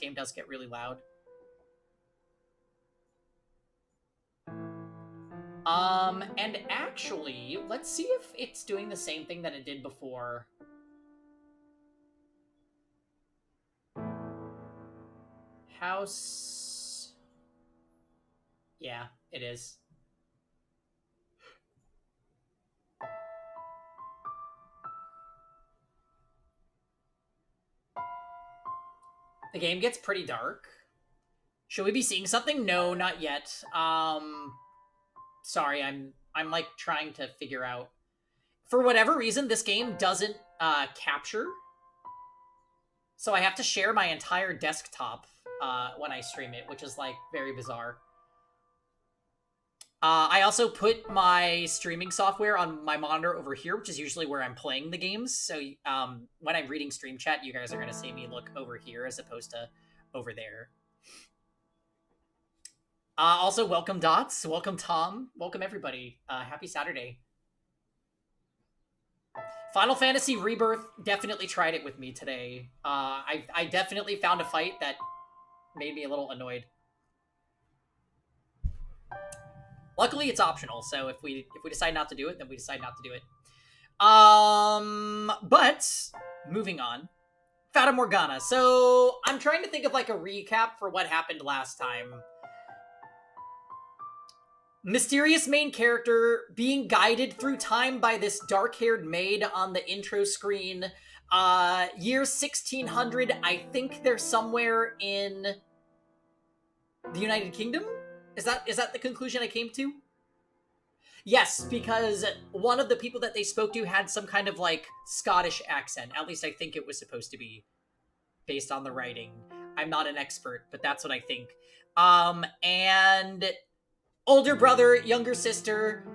game does get really loud. And actually, let's see if it's doing the same thing that it did before. House... Yeah, it is. The game gets pretty dark. Should we be seeing something? No, not yet. Sorry, I'm like trying to figure out. For whatever reason, this game doesn't capture. So I have to share my entire desktop when I stream it, which is like very bizarre. I also put my streaming software on my monitor over here, which is usually where I'm playing the games. So when I'm reading stream chat, you guys are going to see me look over here as opposed to over there. Also, welcome Dots, welcome Tom, welcome everybody. Happy Saturday. Final Fantasy Rebirth definitely tried it with me today. I definitely found a fight that made me a little annoyed. Luckily, it's optional, so if we decide not to do it, then we decide not to do it. But moving on, Fata Morgana. So I'm trying to think of like a recap for what happened last time. Mysterious main character being guided through time by this dark-haired maid on the intro screen. Year 1600, I think they're somewhere in the United Kingdom? Is that the conclusion I came to? Yes, because one of the people that they spoke to had some kind of, like, Scottish accent. At least I think it was supposed to be, based on the writing. I'm not an expert, but that's what I think. And older brother, younger sister.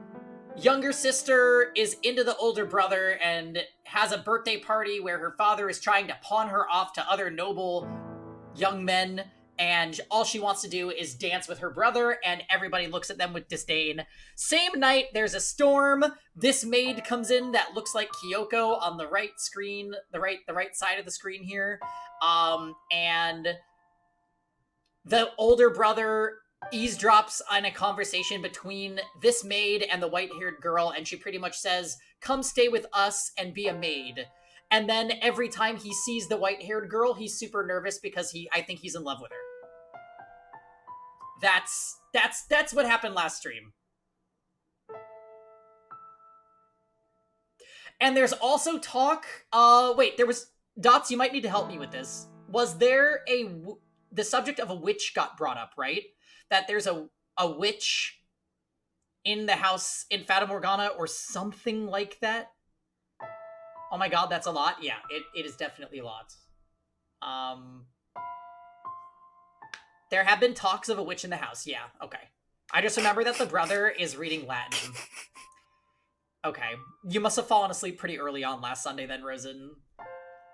Younger sister is into the older brother and has a birthday party where her father is trying to pawn her off to other noble young men, and all she wants to do is dance with her brother, and everybody looks at them with disdain. Same night, there's a storm. This maid comes in that looks like Kyoko on the right screen, the right side of the screen here. And the older brother eavesdrops on a conversation between this maid and the white-haired girl, and she pretty much says, "Come stay with us and be a maid." And then every time he sees the white-haired girl, he's super nervous because I think he's in love with her. That's what happened last stream. And there's also talk. Wait, there was Dots. You might need to help me with this. Was there the subject of a witch got brought up, right? That there's a witch in the house in Fata Morgana or something like that. Oh my god, that's a lot. Yeah, it is definitely a lot. There have been talks of a witch in the house. Yeah, okay. I just remember that the brother is reading Latin. Okay. You must have fallen asleep pretty early on last Sunday then, Rosen.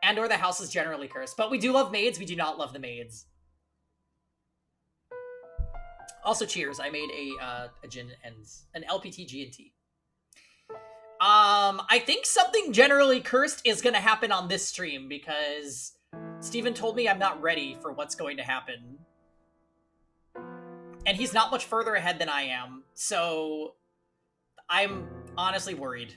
And or the house is generally cursed. But we do love maids. We do not love the maids. Also, cheers. I made a gin and an LPT G&T. I think something generally cursed is going to happen on this stream because Steven told me I'm not ready for what's going to happen. And he's not much further ahead than I am, so I'm honestly worried.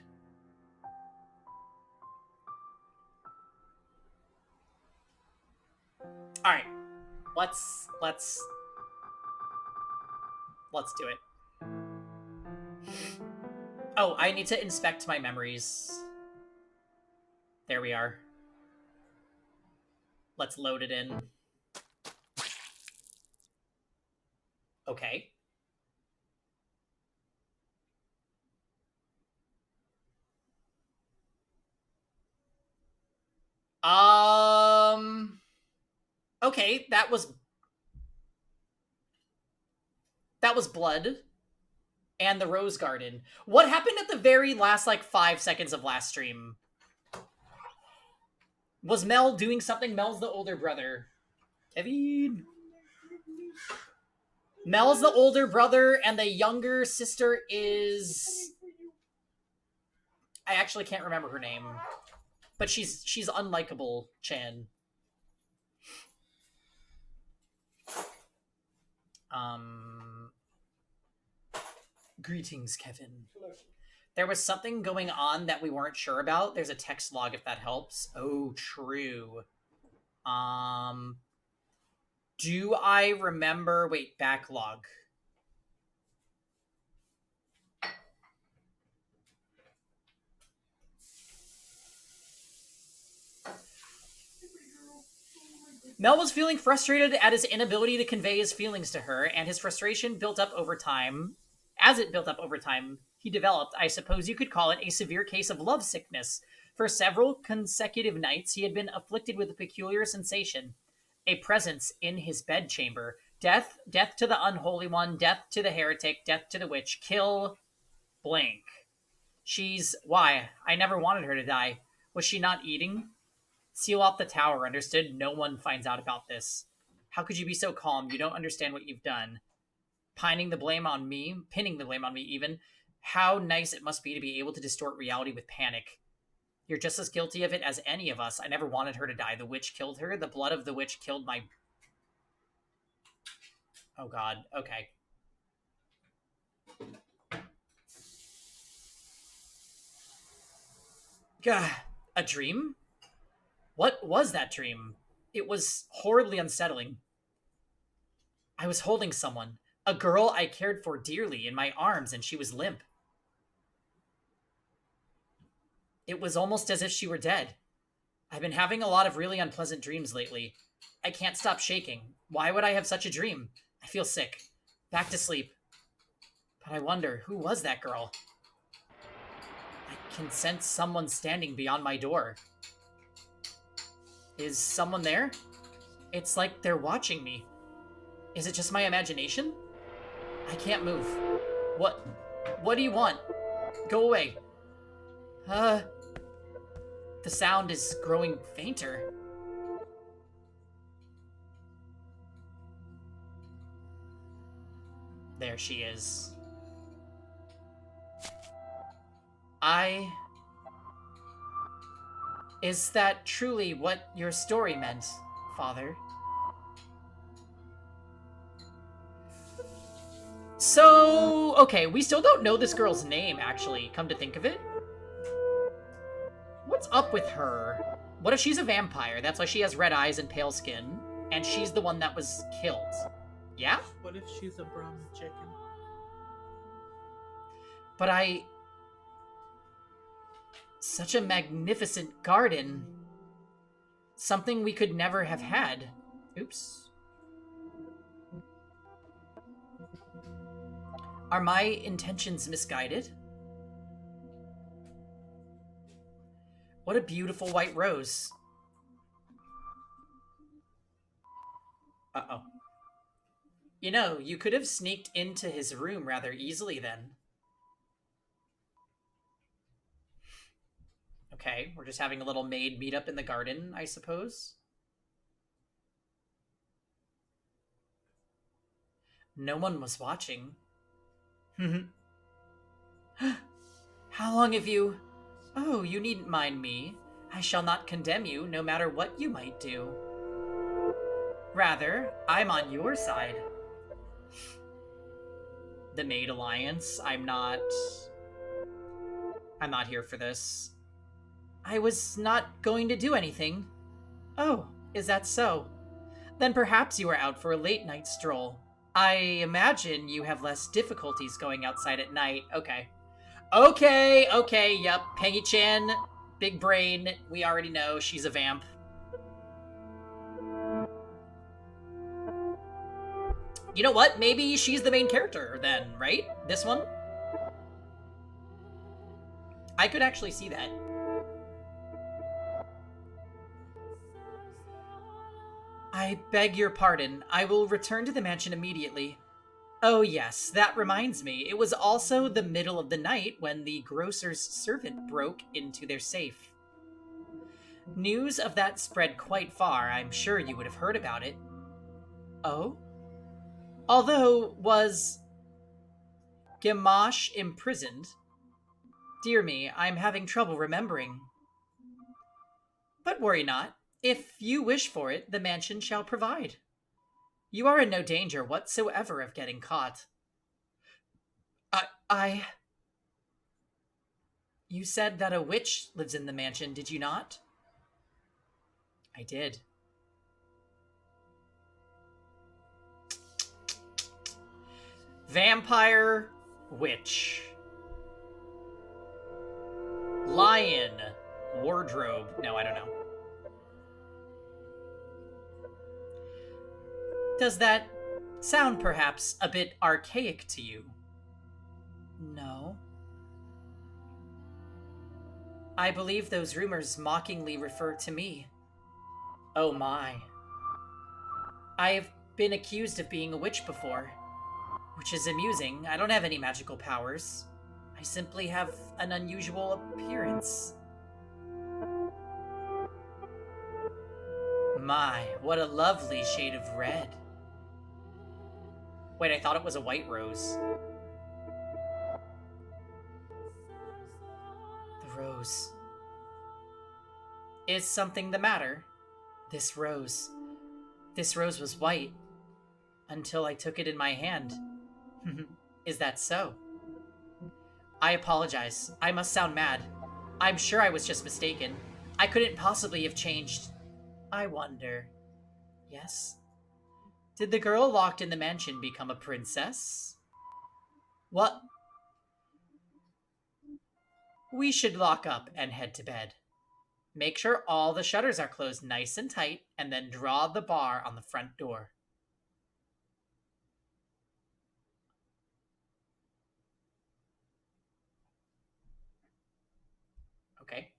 All right, let's do it. Oh, I need to inspect my memories. There we are. Let's load it in. Okay. Okay, that was blood. And the Rose Garden. What happened at the very last, like, 5 seconds of last stream? Was Mel doing something? Mel's the older brother. Kevin. Mel's the older brother, and the younger sister is... I actually can't remember her name. But she's unlikable, Chan. Greetings, Kevin. There was something going on that we weren't sure about. There's a text log if that helps. Oh, true. Um, do I remember? Wait, backlog. Mel was feeling frustrated at his inability to convey his feelings to her, and his frustration built up over time. As it built up over time, he developed, I suppose you could call it, a severe case of lovesickness. For several consecutive nights, he had been afflicted with a peculiar sensation, a presence in his bedchamber. Death, death to the unholy one, death to the heretic, death to the witch, kill blank. She's. Why? I never wanted her to die. Was she not eating? Seal off the tower, understood? No one finds out about this. How could you be so calm? You don't understand what you've done. Pinning the blame on me, pinning the blame on me even. How nice it must be to be able to distort reality with panic. You're just as guilty of it as any of us. I never wanted her to die. The witch killed her. The blood of the witch killed my... Oh god, okay. Gah, a dream? What was that dream? It was horribly unsettling. I was holding someone, a girl I cared for dearly, in my arms, and she was limp. It was almost as if she were dead. I've been having a lot of really unpleasant dreams lately. I can't stop shaking. Why would I have such a dream? I feel sick. Back to sleep. But I wonder, who was that girl? I can sense someone standing beyond my door. Is someone there? It's like they're watching me. Is it just my imagination? I can't move. What do you want? Go away. The sound is growing fainter. There she is. Is that truly what your story meant, Father? So, okay, we still don't know this girl's name, actually, come to think of it. What's up with her? What if she's a vampire? That's why she has red eyes and pale skin, and she's the one that was killed. Yeah? What if she's a Brahmin chicken? But such a magnificent garden. Something we could never have had. Oops. Are my intentions misguided? What a beautiful white rose. Uh-oh. You know, you could have sneaked into his room rather easily then. Okay, we're just having a little maid meetup in the garden, I suppose. No one was watching. How long have you... Oh, you needn't mind me. I shall not condemn you, no matter what you might do. Rather, I'm on your side. The Maid Alliance, I'm not here for this. I was not going to do anything. Oh, is that so? Then perhaps you are out for a late night stroll. I imagine you have less difficulties going outside at night. Okay. Okay, yep. Pengy-chan, big brain. We already know she's a vamp. You know what? Maybe she's the main character then, right? This one? I could actually see that. I beg your pardon. I will return to the mansion immediately. Oh yes, that reminds me. It was also the middle of the night when the grocer's servant broke into their safe. News of that spread quite far. I'm sure you would have heard about it. Oh? Although, was Gamache imprisoned? Dear me, I'm having trouble remembering. But worry not. If you wish for it, the mansion shall provide. You are in no danger whatsoever of getting caught. I... You said that a witch lives in the mansion, did you not? I did. Vampire, witch. Lion, wardrobe. No, I don't know. Does that sound perhaps a bit archaic to you? No. I believe those rumors mockingly refer to me. Oh my. I have been accused of being a witch before, which is amusing. I don't have any magical powers. I simply have an unusual appearance. My, what a lovely shade of red. Wait, I thought it was a white rose. The rose. Is something the matter? This rose. This rose was white until I took it in my hand. Is that so? I apologize. I must sound mad. I'm sure I was just mistaken. I couldn't possibly have changed. I wonder. Yes? Did the girl locked in the mansion become a princess? What? We should lock up and head to bed. Make sure all the shutters are closed nice and tight, and then draw the bar on the front door. Okay.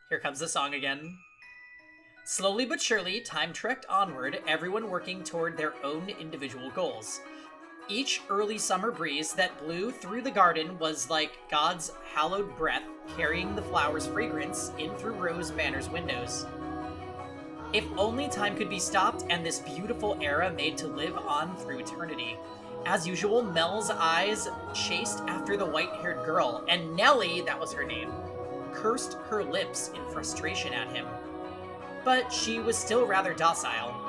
Here comes the song again. Slowly but surely, time trekked onward, everyone working toward their own individual goals. Each early summer breeze that blew through the garden was like God's hallowed breath carrying the flower's fragrance in through Rose Manor's windows. If only time could be stopped and this beautiful era made to live on through eternity. As usual, Mel's eyes chased after the white-haired girl, and Nellie, that was her name, cursed her lips in frustration at him. But she was still rather docile.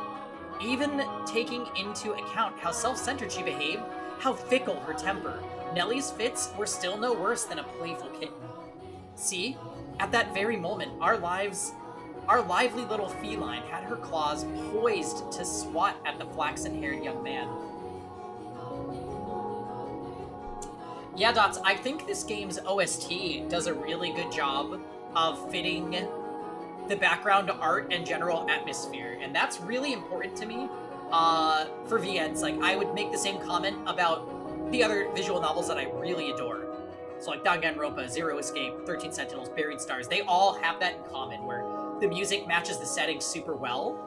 Even taking into account how self-centered she behaved, how fickle her temper, Nellie's fits were still no worse than a playful kitten. See, at that very moment, our lively little feline had her claws poised to swat at the flaxen-haired young man. Yeah, Dots, I think this game's OST does a really good job of fitting the background art and general atmosphere, and that's really important to me for VNs. Like, I would make the same comment about the other visual novels that I really adore. So like Danganronpa, Zero Escape, 13 Sentinels, Buried Stars, they all have that in common, where the music matches the setting super well.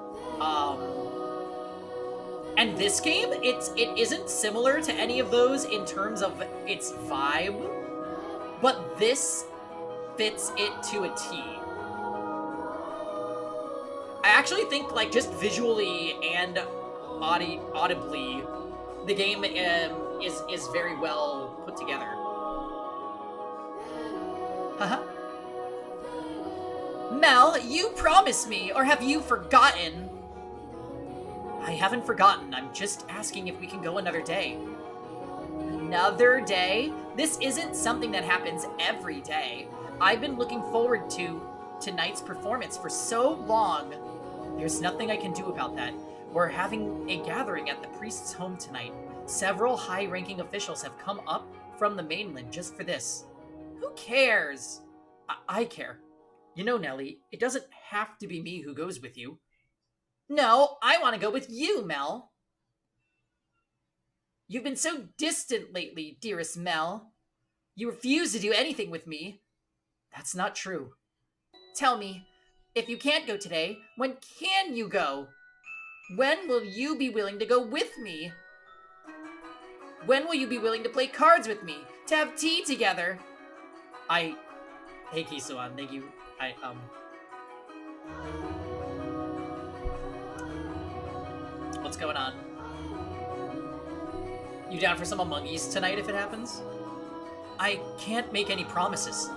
And this game, it isn't similar to any of those in terms of its vibe, but this fits it to a T. I actually think, like, just visually and audibly, the game is very well put together. Haha. Mel, you promised me, or have you forgotten? I haven't forgotten. I'm just asking if we can go another day. Another day? This isn't something that happens every day. I've been looking forward to tonight's performance for so long. There's nothing I can do about that. We're having a gathering at the priest's home tonight. Several high-ranking officials have come up from the mainland just for this. Who cares? I care. You know, Nellie, it doesn't have to be me who goes with you. No, I want to go with you, Mel. You've been so distant lately, dearest Mel. You refuse to do anything with me. That's not true. Tell me, if you can't go today, when can you go? When will you be willing to go with me? When will you be willing to play cards with me? To have tea together? Hey, Kisuan, thank you. What's going on? You down for some Among Us tonight if it happens? I can't make any promises.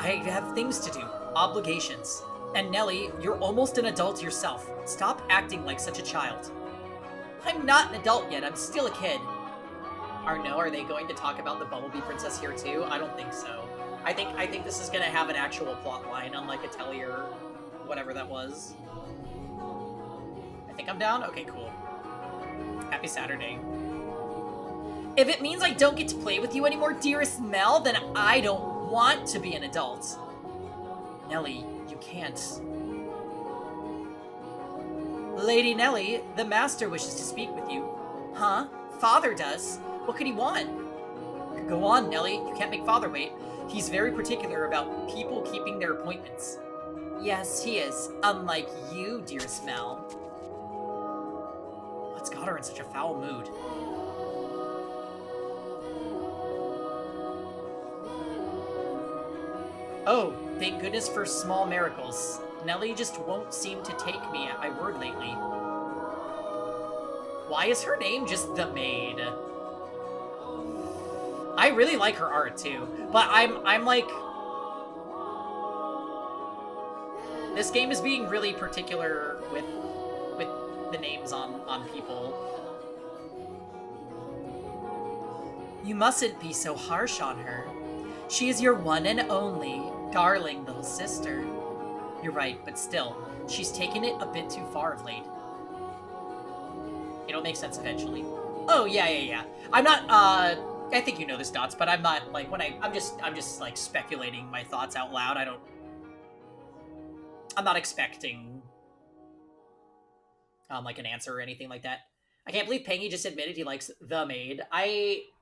I have things to do, obligations. And Nellie, you're almost an adult yourself. Stop acting like such a child. I'm not an adult yet, I'm still a kid. Are they going to talk about the Bumblebee Princess here too? I don't think so. I think this is gonna have an actual plot line, unlike Atelier, whatever that was. I think I'm down? Okay, cool. Happy Saturday. If it means I don't get to play with you anymore, dearest Mel, then I don't want to be an adult. Nellie, you can't. Lady Nellie, the master wishes to speak with you. Huh? Father does? What could he want? Go on, Nellie. You can't make Father wait. He's very particular about people keeping their appointments. Yes, he is. Unlike you, dearest Mel. What's got her in such a foul mood? Oh, thank goodness for small miracles. Nellie just won't seem to take me at my word lately. Why is her name just the Maid? I really like her art too, but I'm like, this game is being really particular with the names on people. You mustn't be so harsh on her. She is your one and only darling little sister. You're right, but still, she's taken it a bit too far of late. It'll make sense eventually. Oh, yeah. I'm not, I think you know this, Dots, but I'm not, like, when I'm just, like, speculating my thoughts out loud. I'm not expecting, like, an answer or anything like that. I can't believe Pengy just admitted he likes the Maid.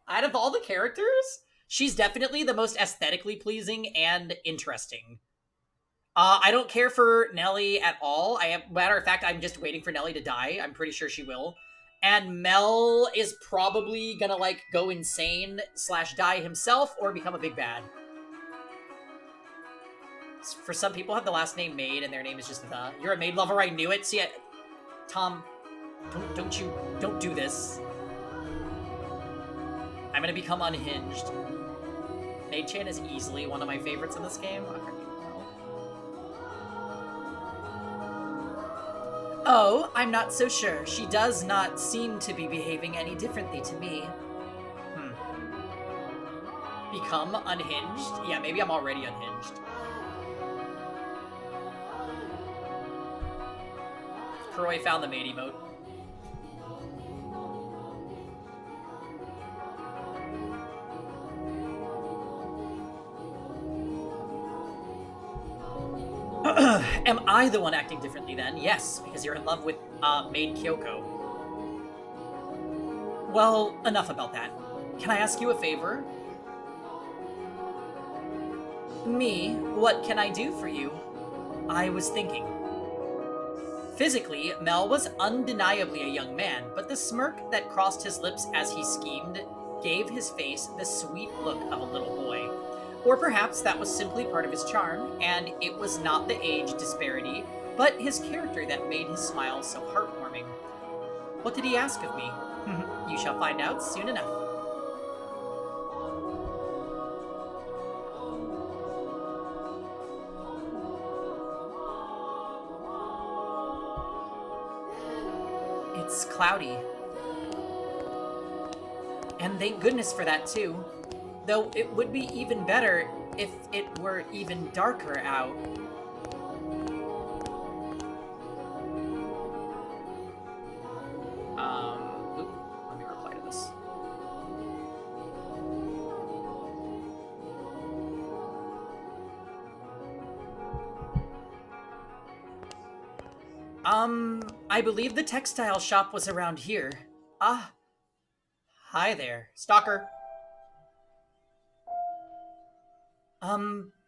Out of all the characters, she's definitely the most aesthetically pleasing and interesting. I don't care for Nellie at all. Matter of fact, I'm just waiting for Nellie to die. I'm pretty sure she will. And Mel is probably gonna, like, go insane / die himself or become a big bad. For some people have the last name Maid and their name is just the. You're a maid lover, I knew it. See, Tom, don't do this. I'm gonna become unhinged. Maid-chan is easily one of my favorites in this game. Oh, I'm not so sure. She does not seem to be behaving any differently to me. Become unhinged? Yeah, maybe I'm already unhinged. Kuroi found the maid emote. Am I the one acting differently then? Yes, because you're in love with maid Kyoko. Well, enough about that. Can I ask you a favor? Me? What can I do for you? I was thinking. Physically, Mel was undeniably a young man, but the smirk that crossed his lips as he schemed gave his face the sweet look of a little boy. Or perhaps that was simply part of his charm, and it was not the age disparity, but his character that made his smile so heartwarming. What did he ask of me? You shall find out soon enough. It's cloudy. And thank goodness for that too. Though it would be even better if it were even darker out. Let me reply to this. I believe the textile shop was around here. Ah, hi there, stalker.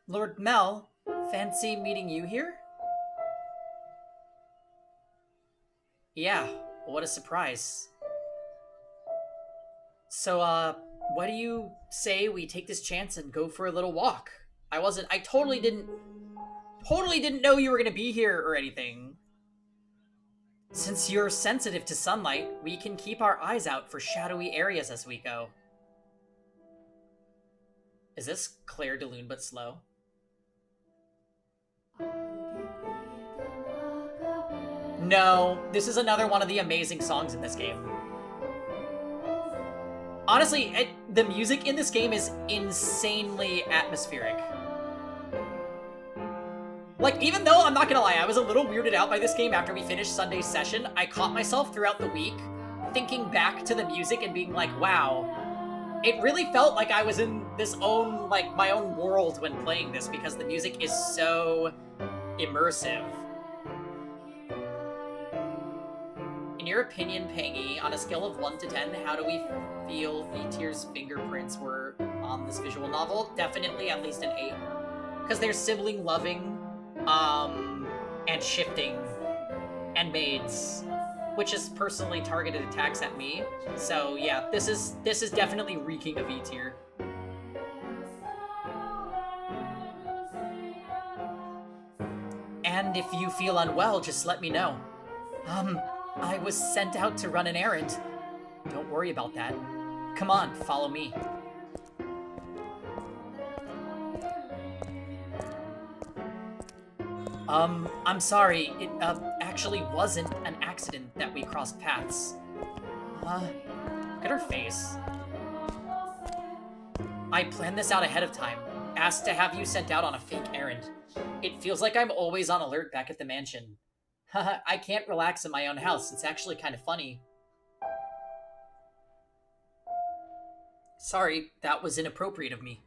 Lord Mel, fancy meeting you here? Yeah, what a surprise. So, what do you say we take this chance and go for a little walk? I totally didn't know you were gonna be here or anything. Since you're sensitive to sunlight, we can keep our eyes out for shadowy areas as we go. Is this Claire de Lune but slow? No, this is another one of the amazing songs in this game. Honestly, the music in this game is insanely atmospheric. Like, even though, I'm not gonna lie, I was a little weirded out by this game after we finished Sunday's session, I caught myself throughout the week thinking back to the music and being like, wow, it really felt like I was in this own, like, my own world when playing this because the music is so immersive. In your opinion, Pangy, on a scale of 1 to 10, how do we feel V-Tier's fingerprints were on this visual novel? Definitely at least an 8. Because they're sibling loving, and shifting, and maids, which is personally targeted attacks at me. So yeah, this is definitely reeking of V-Tier. And if you feel unwell, just let me know. I was sent out to run an errand. Don't worry about that. Come on, follow me. I'm sorry. It, actually wasn't an accident that we crossed paths. Look at her face. I planned this out ahead of time. Asked to have you sent out on a fake errand. It feels like I'm always on alert back at the mansion. Haha, I can't relax in my own house. It's actually kind of funny. Sorry, that was inappropriate of me.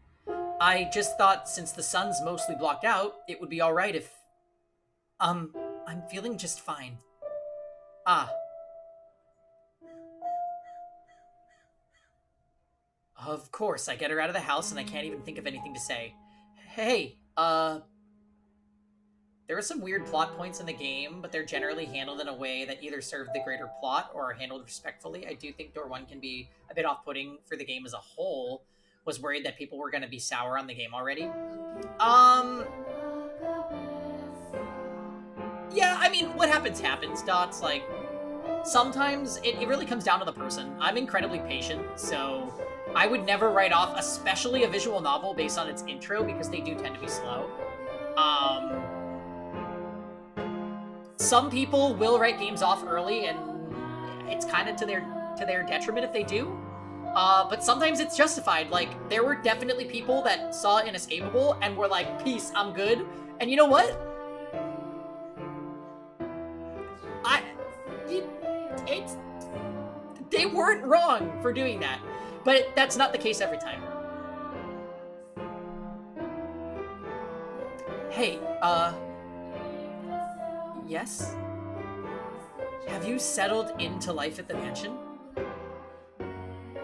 I just thought since the sun's mostly blocked out, it would be alright if... I'm feeling just fine. Ah. Of course, I get her out of the house and I can't even think of anything to say. Hey, there are some weird plot points in the game, but they're generally handled in a way that either serve the greater plot or are handled respectfully. I do think Door 1 can be a bit off-putting for the game as a whole. Was worried that people were going to be sour on the game already. Yeah, I mean, what happens, Dots. Like, sometimes it really comes down to the person. I'm incredibly patient, so I would never write off, especially a visual novel based on its intro, because they do tend to be slow. Some people will write games off early, and it's kind of to their detriment if they do. But sometimes it's justified. Like, there were definitely people that saw Inescapable and were like, peace, I'm good. And you know what? They weren't wrong for doing that. But that's not the case every time. Hey, yes? Have you settled into life at the mansion?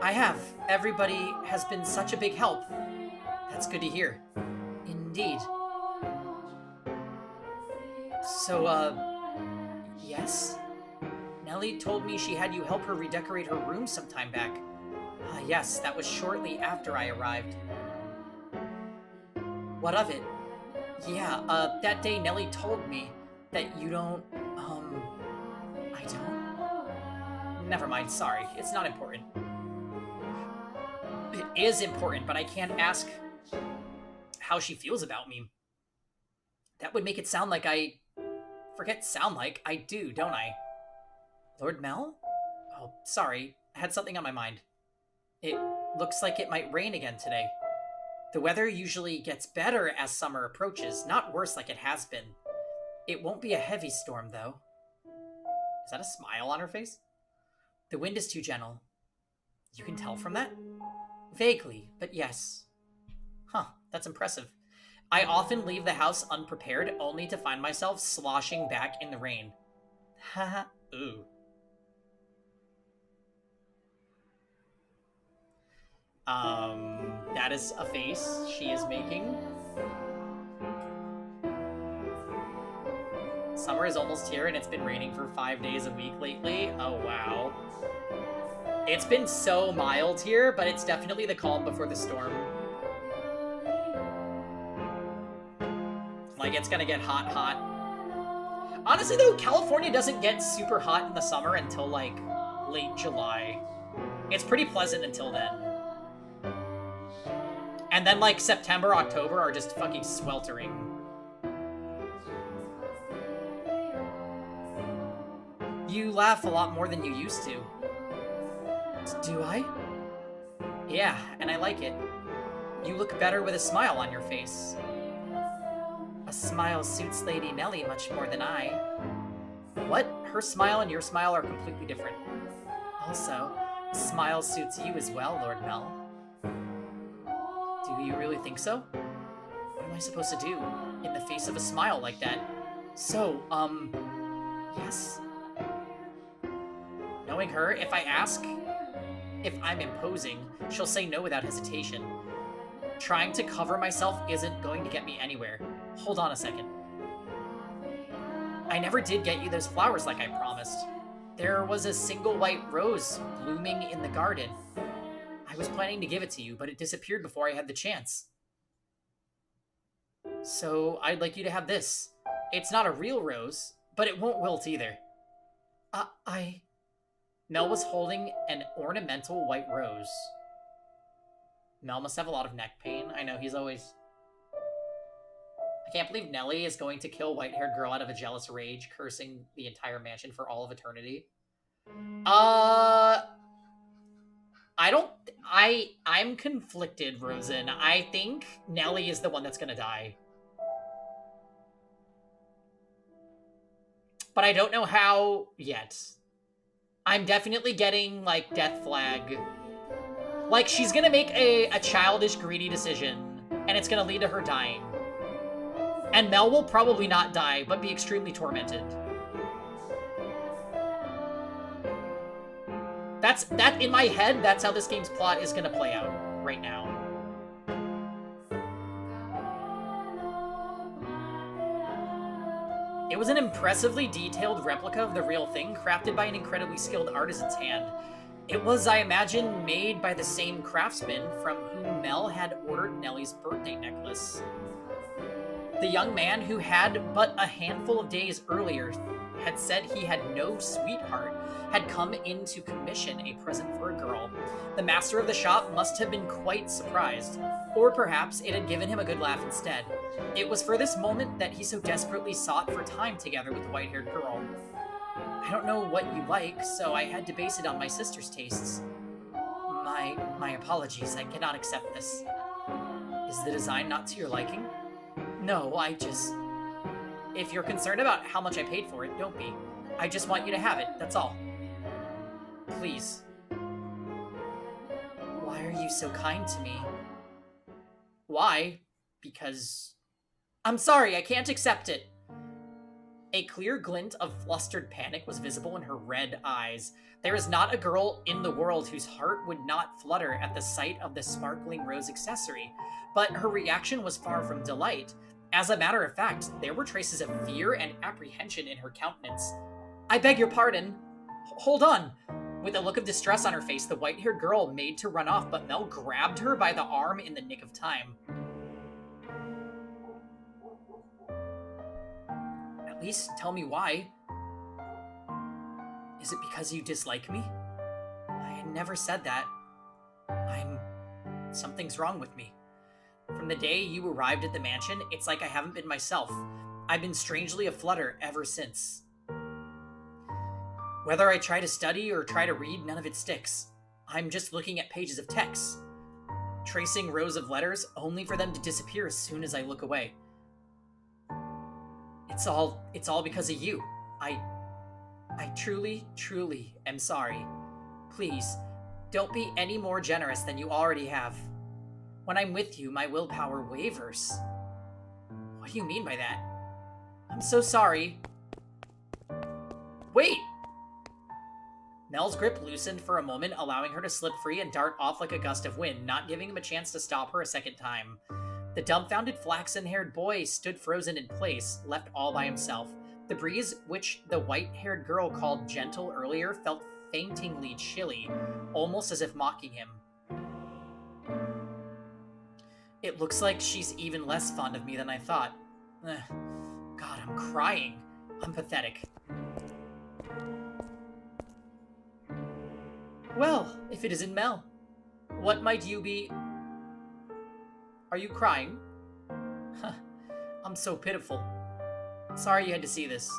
I have. Everybody has been such a big help. That's good to hear. Indeed. So, yes? Nellie told me she had you help her redecorate her room some time back. Yes, that was shortly after I arrived. What of it? Yeah, that day Nellie told me that you don't, I don't? Never mind, sorry. It's not important. It is important, but I can't ask how she feels about me. That would make it sound like I... Forget sound like. I do, don't I? Lord Mel? Oh, sorry. I had something on my mind. It looks like it might rain again today. The weather usually gets better as summer approaches, not worse like it has been. It won't be a heavy storm, though. Is that a smile on her face? The wind is too gentle. You can tell from that? Vaguely, but yes. Huh, that's impressive. I often leave the house unprepared, only to find myself sloshing back in the rain. Haha, ooh. That is a face she is making. Summer is almost here and it's been raining for 5 days a week lately. Oh, wow. It's been so mild here, but it's definitely the calm before the storm. Like, it's gonna get hot, hot. Honestly, though, California doesn't get super hot in the summer until, like, late July. It's pretty pleasant until then. And then, like, September, October are just fucking sweltering. You laugh a lot more than you used to. Do I? Yeah, and I like it. You look better with a smile on your face. A smile suits Lady Nellie much more than I. What? Her smile and your smile are completely different. Also, a smile suits you as well, Lord Mel. Do you really think so? What am I supposed to do in the face of a smile like that? So, yes? Knowing her, if I ask if I'm imposing, she'll say no without hesitation. Trying to cover myself isn't going to get me anywhere. Hold on a second. I never did get you those flowers like I promised. There was a single white rose blooming in the garden. I was planning to give it to you, but it disappeared before I had the chance. So I'd like you to have this. It's not a real rose, but it won't wilt either. Mel was holding an ornamental white rose. Mel must have a lot of neck pain. I know he's always... I can't believe Nellie is going to kill white-haired girl out of a jealous rage, cursing the entire mansion for all of eternity. I'm conflicted, Rosen. I think Nellie is the one that's gonna die. But I don't know how yet. I'm definitely getting, like, death flag. Like, she's gonna make a childish, greedy decision, and it's gonna lead to her dying. And Mel will probably not die, but be extremely tormented. That in my head, that's how this game's plot is gonna play out right now. It was an impressively detailed replica of the real thing, crafted by an incredibly skilled artisan's hand. It was, I imagine, made by the same craftsman from whom Mel had ordered Nellie's birthday necklace. The young man who had but a handful of days earlier had said he had no sweetheart had come in to commission a present for a girl. The master of the shop must have been quite surprised, or perhaps it had given him a good laugh instead. It was for this moment that he so desperately sought for time together with the white-haired girl. I don't know what you like, so I had to base it on my sister's tastes. My apologies, I cannot accept this. Is the design not to your liking? No, if you're concerned about how much I paid for it, don't be. I just want you to have it, that's all. Please. Why are you so kind to me? Why? Because... I'm sorry, I can't accept it. A clear glint of flustered panic was visible in her red eyes. There is not a girl in the world whose heart would not flutter at the sight of the sparkling rose accessory, but her reaction was far from delight. As a matter of fact, there were traces of fear and apprehension in her countenance. I beg your pardon. Hold on. With a look of distress on her face, the white-haired girl made to run off, but Mel grabbed her by the arm in the nick of time. At least tell me why. Is it because you dislike me? I never said that. Something's wrong with me. From the day you arrived at the mansion, it's like I haven't been myself. I've been strangely aflutter ever since. Whether I try to study or try to read, none of it sticks. I'm just looking at pages of text, tracing rows of letters, only for them to disappear as soon as I look away. It's all because of you. I truly, truly am sorry. Please, don't be any more generous than you already have. When I'm with you, my willpower wavers. What do you mean by that? I'm so sorry. Wait! Mel's grip loosened for a moment, allowing her to slip free and dart off like a gust of wind, not giving him a chance to stop her a second time. The dumbfounded flaxen-haired boy stood frozen in place, left all by himself. The breeze, which the white-haired girl called gentle earlier, felt faintingly chilly, almost as if mocking him. It looks like she's even less fond of me than I thought. God, I'm crying. I'm pathetic. Well, if it isn't Mel, what might you be... Are you crying? I'm so pitiful. Sorry you had to see this.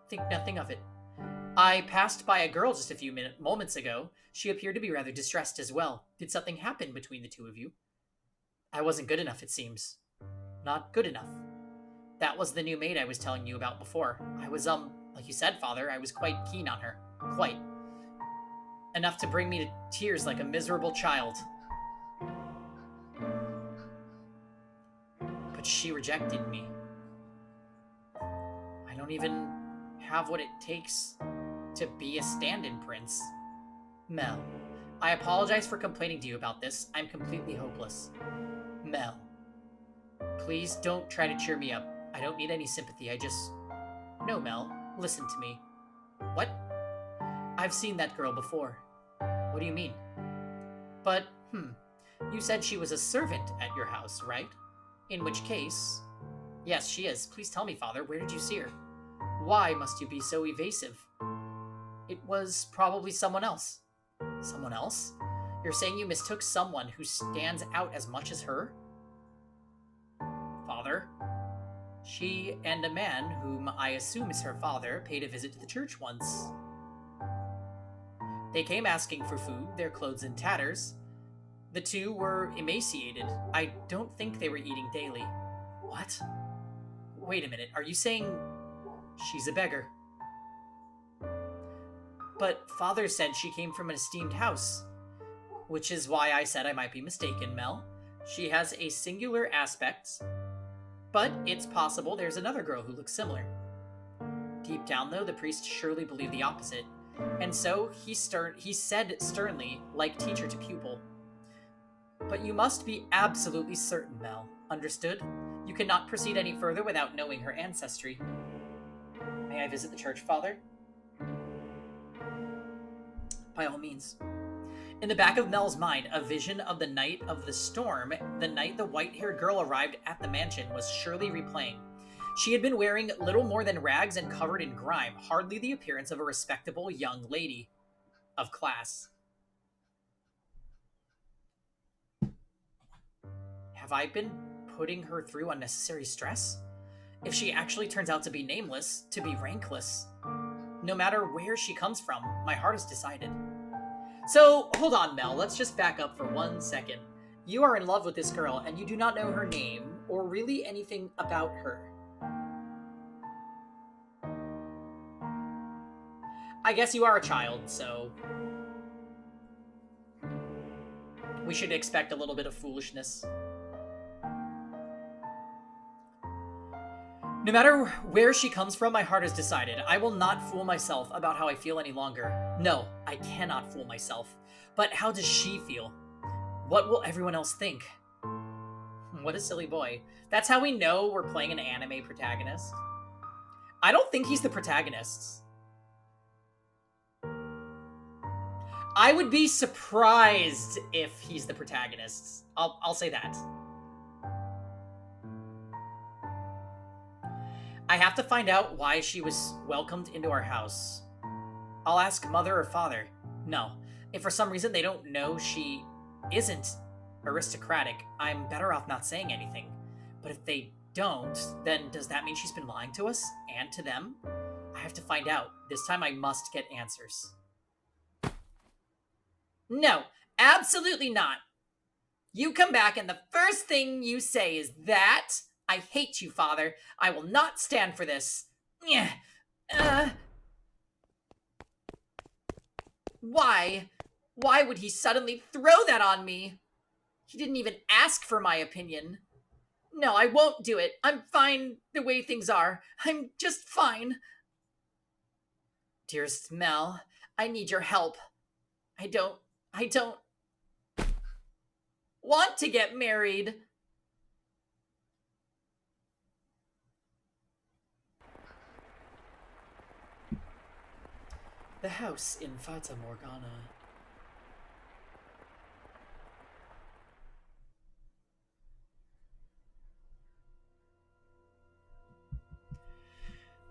Think nothing of it. I passed by a girl just a few moments ago. She appeared to be rather distressed as well. Did something happen between the two of you? I wasn't good enough, it seems. Not good enough. That was the new maid I was telling you about before. I was, like you said, Father, I was quite keen on her. Quite. Enough to bring me to tears like a miserable child. But she rejected me. I don't even have what it takes to be a stand-in prince. Mel, I apologize for complaining to you about this. I'm completely hopeless. Mel, please don't try to cheer me up. I don't need any sympathy. No, Mel, listen to me. What? I've seen that girl before. What do you mean? But, you said she was a servant at your house, right? In which case... Yes, she is. Please tell me, Father, where did you see her? Why must you be so evasive? It was probably someone else. Someone else? You're saying you mistook someone who stands out as much as her? Father? She and a man, whom I assume is her father, paid a visit to the church once. They came asking for food, their clothes in tatters. The two were emaciated. I don't think they were eating daily. What? Wait a minute, are you saying she's a beggar? But Father said she came from an esteemed house. Which is why I said I might be mistaken, Mel. She has a singular aspect, but it's possible there's another girl who looks similar. Deep down, though, the priest surely believed the opposite, and so he said sternly, like teacher to pupil, "But you must be absolutely certain, Mel. Understood? You cannot proceed any further without knowing her ancestry. May I visit the church, Father?" By all means. In the back of Mel's mind, a vision of the night of the storm, the night the white-haired girl arrived at the mansion, was surely replaying. She had been wearing little more than rags and covered in grime, hardly the appearance of a respectable young lady of class. Have I been putting her through unnecessary stress? If she actually turns out to be nameless, to be rankless, no matter where she comes from, my heart is decided. So, hold on, Mel. Let's just back up for 1 second. You are in love with this girl, and you do not know her name, or really anything about her. I guess you are a child, so... we should expect a little bit of foolishness. No matter where she comes from, my heart is decided. I will not fool myself about how I feel any longer. No, I cannot fool myself. But how does she feel? What will everyone else think? What a silly boy. That's how we know we're playing an anime protagonist. I don't think he's the protagonist. I would be surprised if he's the protagonist. I'll say that. I have to find out why she was welcomed into our house. I'll ask Mother or Father. No, if for some reason they don't know she isn't aristocratic, I'm better off not saying anything. But if they don't, then does that mean she's been lying to us and to them? I have to find out. This time I must get answers. No, absolutely not. You come back and the first thing you say is that... I hate you, Father. I will not stand for this. Why? Why would he suddenly throw that on me? He didn't even ask for my opinion. No, I won't do it. I'm fine the way things are. I'm just fine. Dearest Mel, I need your help. I don't want to get married. The house in Fata, Morgana.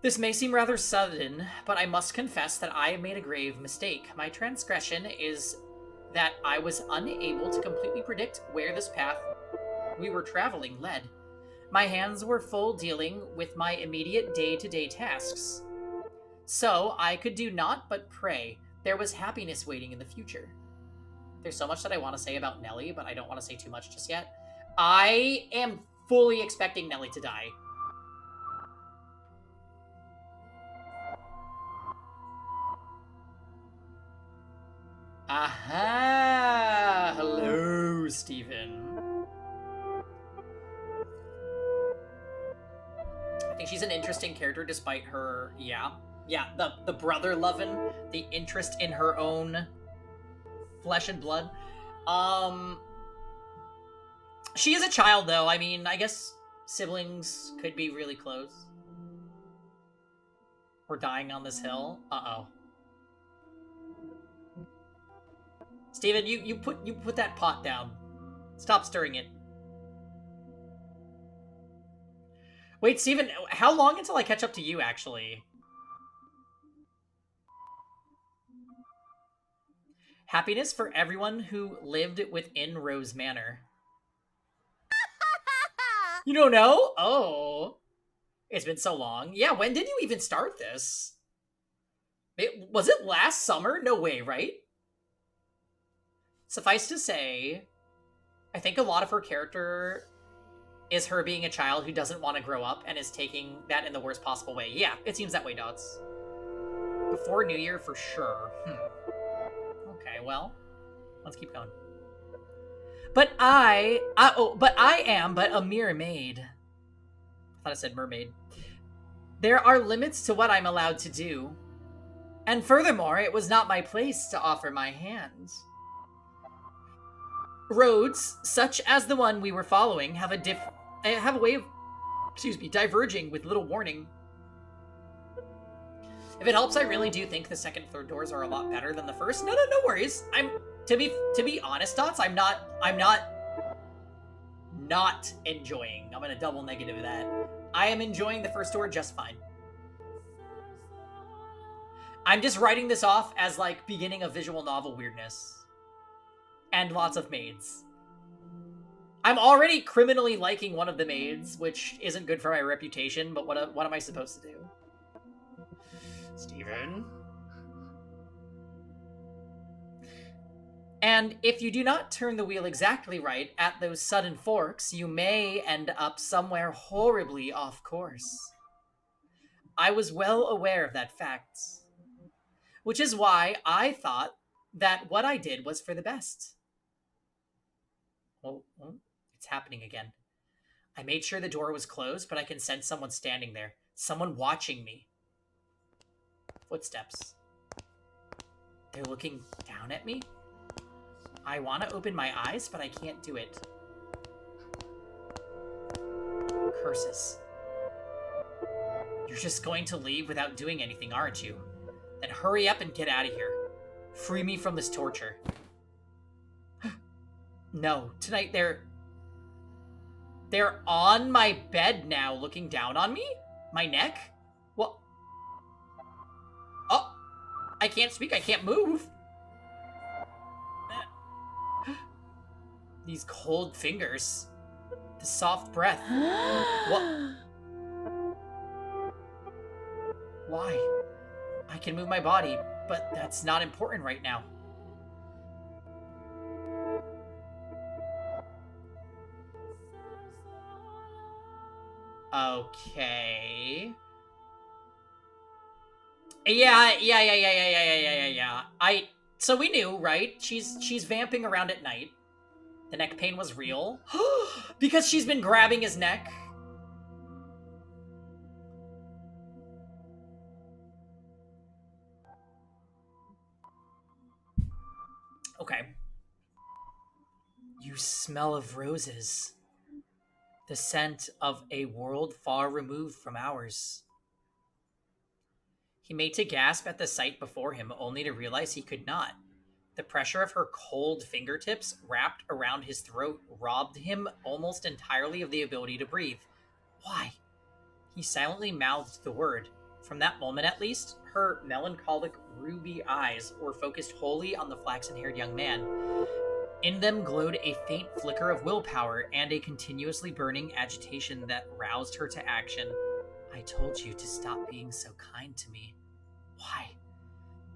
This may seem rather sudden, but I must confess that I made a grave mistake. My transgression is that I was unable to completely predict where this path we were traveling led. My hands were full dealing with my immediate day-to-day tasks. So I could do naught but pray. There was happiness waiting in the future. There's so much that I want to say about Nellie, but I don't want to say too much just yet. I am fully expecting Nellie to die. Aha! Hello, Steven. I think she's an interesting character despite her, yeah, the brother loving, the interest in her own flesh and blood. She is a child, though. I mean, I guess siblings could be really close. We're dying on this hill. Uh-oh. Steven, you put that pot down. Stop stirring it. Wait, Steven, how long until I catch up to you, actually? Happiness for everyone who lived within Rose Manor. You don't know? Oh. It's been so long. Yeah, when did you even start this? Was it last summer? No way, right? Suffice to say, I think a lot of her character is her being a child who doesn't want to grow up and is taking that in the worst possible way. Yeah, it seems that way, Dots. Before New Year, for sure. Okay, well, let's keep going. But I am but a mere maid. I thought it said mermaid. There are limits to what I'm allowed to do. And furthermore, it was not my place to offer my hand. Roads, such as the one we were following, have a way of, diverging with little warning. If it helps, I really do think the second and third doors are a lot better than the first. No worries. To be honest, Dots, I'm not enjoying. I'm gonna double negative that. I am enjoying the first door just fine. I'm just writing this off as like beginning of visual novel weirdness. And lots of maids. I'm already criminally liking one of the maids, which isn't good for my reputation, but what am I supposed to do? Steven? And if you do not turn the wheel exactly right at those sudden forks, you may end up somewhere horribly off course. I was well aware of that fact, which is why I thought that what I did was for the best. Oh, it's happening again. I made sure the door was closed, but I can sense someone standing there. Someone watching me. Footsteps. They're looking down at me? I want to open my eyes, but I can't do it. Curses. You're just going to leave without doing anything, aren't you? Then hurry up and get out of here. Free me from this torture. No, tonight they're on my bed now, looking down on me? My neck? What? Oh, I can't speak, I can't move. These cold fingers. The soft breath. What? Why? I can move my body, but that's not important right now. Okay. Yeah. So we knew, right? She's vamping around at night. The neck pain was real. Because she's been grabbing his neck. Okay. You smell of roses. The scent of a world far removed from ours. He made to gasp at the sight before him, only to realize he could not. The pressure of her cold fingertips wrapped around his throat robbed him almost entirely of the ability to breathe. Why? He silently mouthed the word. From that moment, at least, her melancholic ruby eyes were focused wholly on the flaxen-haired young man. In them glowed a faint flicker of willpower and a continuously burning agitation that roused her to action. I told you to stop being so kind to me. Why?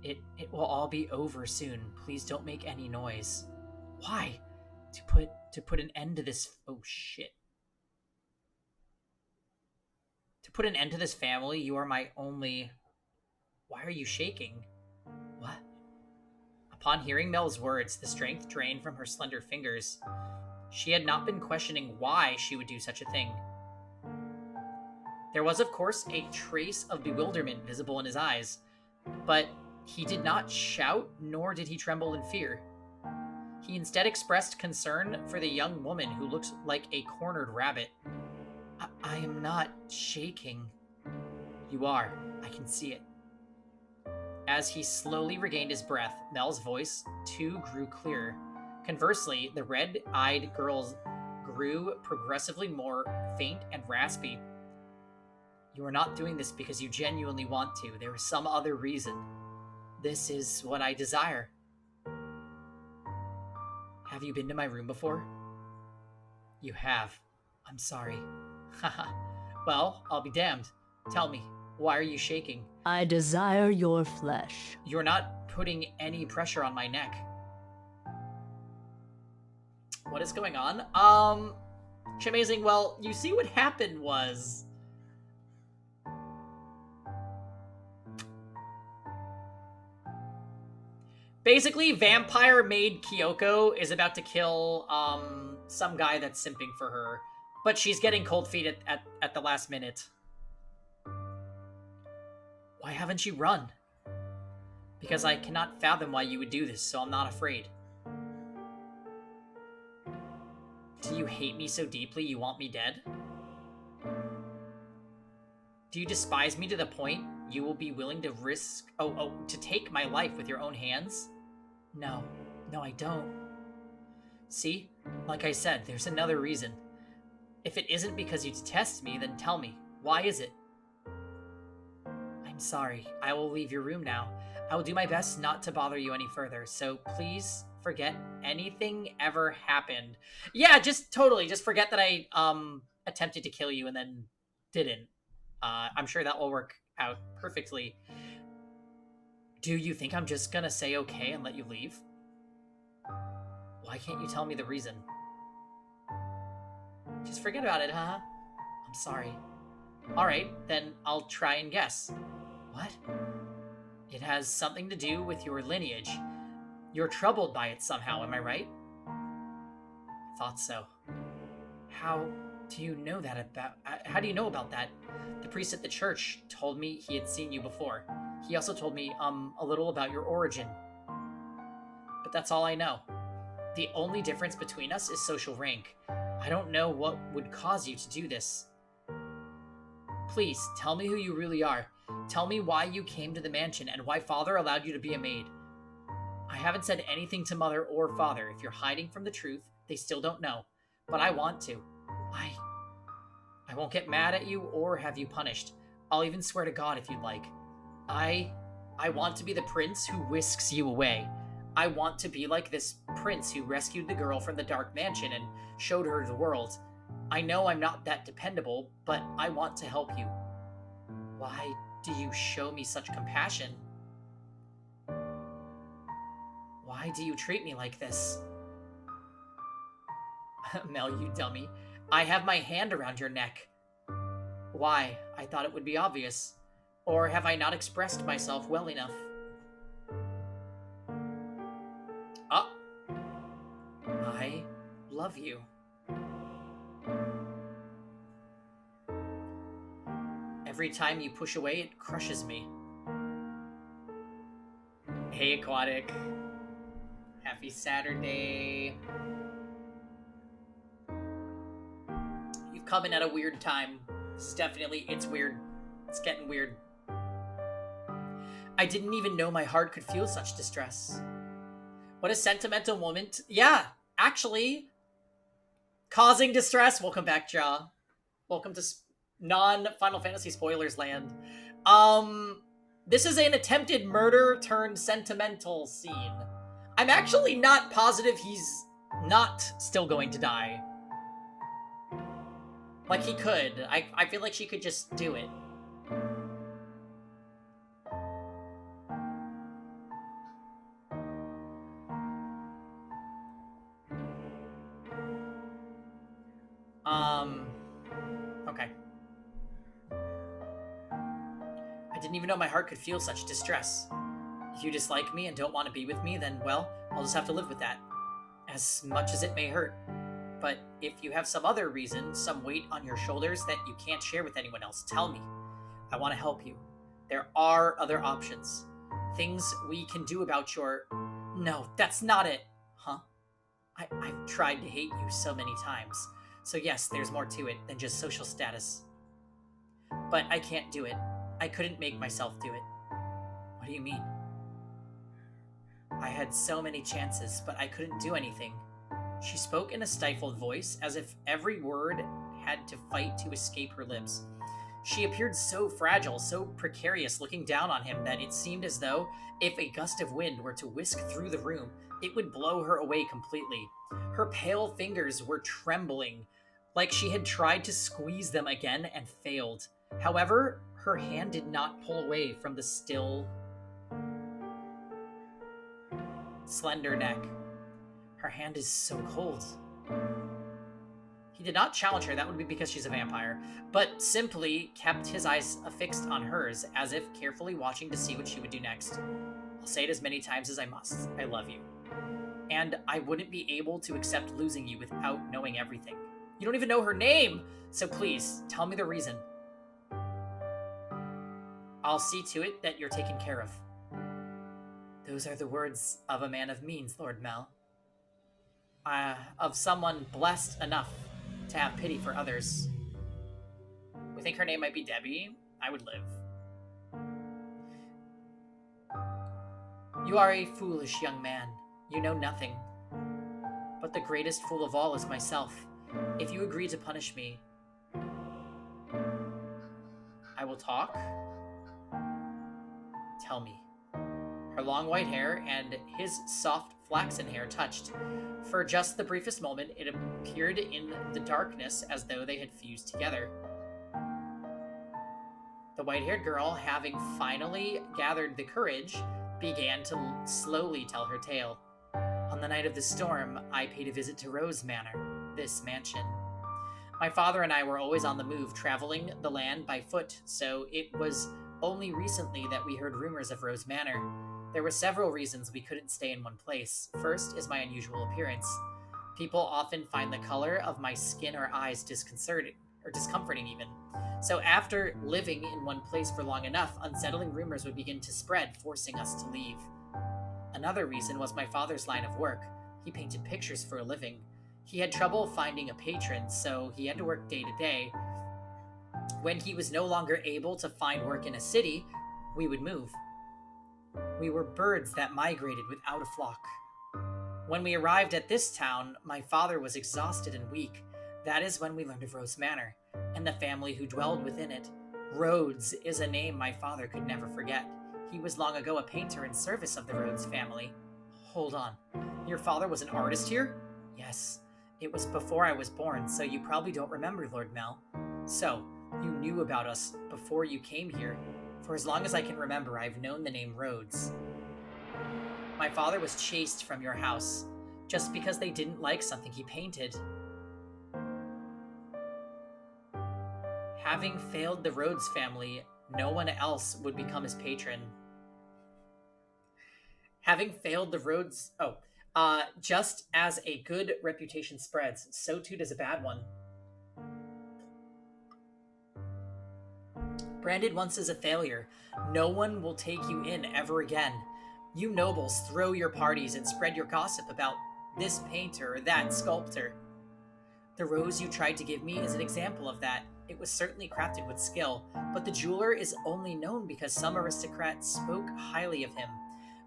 It will all be over soon. Please don't make any noise. Why? To put an end to this. Oh shit. To put an end to this family, you are my only. Why are you shaking? What? Upon hearing Mel's words, the strength drained from her slender fingers. She had not been questioning why she would do such a thing. There was, of course, a trace of bewilderment visible in his eyes, but he did not shout, nor did he tremble in fear. He instead expressed concern for the young woman who looked like a cornered rabbit. I am not shaking. You are. I can see it. As he slowly regained his breath, Mel's voice, too, grew clearer. Conversely, the red-eyed girl's grew progressively more faint and raspy. You are not doing this because you genuinely want to. There is some other reason. This is what I desire. Have you been to my room before? You have. I'm sorry. Haha. Well, I'll be damned. Tell me, why are you shaking? I desire your flesh. You're not putting any pressure on my neck. What is going on? Amazing. Well, you see what happened was... Basically, Vampire Maid Kyoko is about to kill, some guy that's simping for her. But she's getting cold feet at the last minute. Why haven't you run? Because I cannot fathom why you would do this, so I'm not afraid. Do you hate me so deeply you want me dead? Do you despise me to the point you will be willing to risk... to take my life with your own hands? No, I don't. See? Like I said, there's another reason. If it isn't because you detest me, then tell me. Why is it? I'm sorry. I will leave your room now. I will do my best not to bother you any further, so please forget anything ever happened. Yeah, just totally. Just forget that I attempted to kill you and then didn't. I'm sure that will work out perfectly. Do you think I'm just gonna say okay and let you leave? Why can't you tell me the reason? Just forget about it, huh? I'm sorry. Alright, then I'll try and guess. What? It has something to do with your lineage. You're troubled by it somehow, am I right? I thought so. How do you know that about... how do you know about that? The priest at the church told me he had seen you before. He also told me, a little about your origin. But that's all I know. The only difference between us is social rank. I don't know what would cause you to do this. Please, tell me who you really are. Tell me why you came to the mansion and why Father allowed you to be a maid. I haven't said anything to Mother or Father. If you're hiding from the truth, they still don't know. But I want to. I won't get mad at you or have you punished. I'll even swear to God if you'd like. I want to be the prince who whisks you away. I want to be like this prince who rescued the girl from the dark mansion and showed her the world. I know I'm not that dependable, but I want to help you. Why do you show me such compassion? Why do you treat me like this? Mel, you dummy. I have my hand around your neck. Why? I thought it would be obvious. Or have I not expressed myself well enough? I love you. Every time you push away, it crushes me. Hey, Aquatic. Happy Saturday. You've come in at a weird time. This is definitely, it's weird. It's getting weird. I didn't even know my heart could feel such distress. What a sentimental moment. Yeah, actually, causing distress. Welcome back, Ja. Welcome to non-Final Fantasy spoilers land. This is an attempted murder turned sentimental scene. I'm actually not positive he's not still going to die. Like, he could. I feel like she could just do it. Okay. I didn't even know my heart could feel such distress. If you dislike me and don't want to be with me, then, well, I'll just have to live with that. As much as it may hurt. But if you have some other reason, some weight on your shoulders that you can't share with anyone else, tell me. I want to help you. There are other options. Things we can do about your... No, that's not it. Huh? I've tried to hate you so many times. So yes, there's more to it than just social status. But I can't do it. I couldn't make myself do it. What do you mean? I had so many chances, but I couldn't do anything. She spoke in a stifled voice, as if every word had to fight to escape her lips. She appeared so fragile, so precarious looking down on him that it seemed as though if a gust of wind were to whisk through the room, it would blow her away completely. Her pale fingers were trembling, like she had tried to squeeze them again and failed. However, her hand did not pull away from the still, slender neck. Her hand is so cold. He did not challenge her, that would be because she's a vampire, but simply kept his eyes affixed on hers, as if carefully watching to see what she would do next. I'll say it as many times as I must. I love you. And I wouldn't be able to accept losing you without knowing everything. You don't even know her name! So please, tell me the reason. I'll see to it that you're taken care of. Those are the words of a man of means, Lord Mel. Of someone blessed enough to have pity for others. We think her name might be Debbie. I would live. You are a foolish young man. You know nothing. But the greatest fool of all is myself. If you agree to punish me, I will talk. Tell me. Her long white hair and his soft flaxen hair touched. For just the briefest moment, it appeared in the darkness as though they had fused together. The white-haired girl, having finally gathered the courage, began to slowly tell her tale. On the night of the storm, I paid a visit to Rose Manor, this mansion. My father and I were always on the move, traveling the land by foot, so it was only recently that we heard rumors of Rose Manor. There were several reasons we couldn't stay in one place. First is my unusual appearance. People often find the color of my skin or eyes disconcerting, or discomforting even. So after living in one place for long enough, unsettling rumors would begin to spread, forcing us to leave. Another reason was my father's line of work. He painted pictures for a living. He had trouble finding a patron, so he had to work day to day. When he was no longer able to find work in a city, we would move. We were birds that migrated without a flock. When we arrived at this town, my father was exhausted and weak. That is when we learned of Rose Manor, and the family who dwelled within it. Rhodes is a name my father could never forget. He was long ago a painter in service of the Rhodes family. Hold on. Your father was an artist here? Yes. It was before I was born, so you probably don't remember, Lord Mel. So, you knew about us before you came here. For as long as I can remember, I've known the name Rhodes. My father was chased from your house, just because they didn't like something he painted. Having failed the Rhodes family, no one else would become his patron. Having failed the Rhodes... just as a good reputation spreads, so too does a bad one. Branded once as a failure, no one will take you in ever again. You nobles throw your parties and spread your gossip about this painter or that sculptor. The rose you tried to give me is an example of that. It was certainly crafted with skill, but the jeweler is only known because some aristocrat spoke highly of him.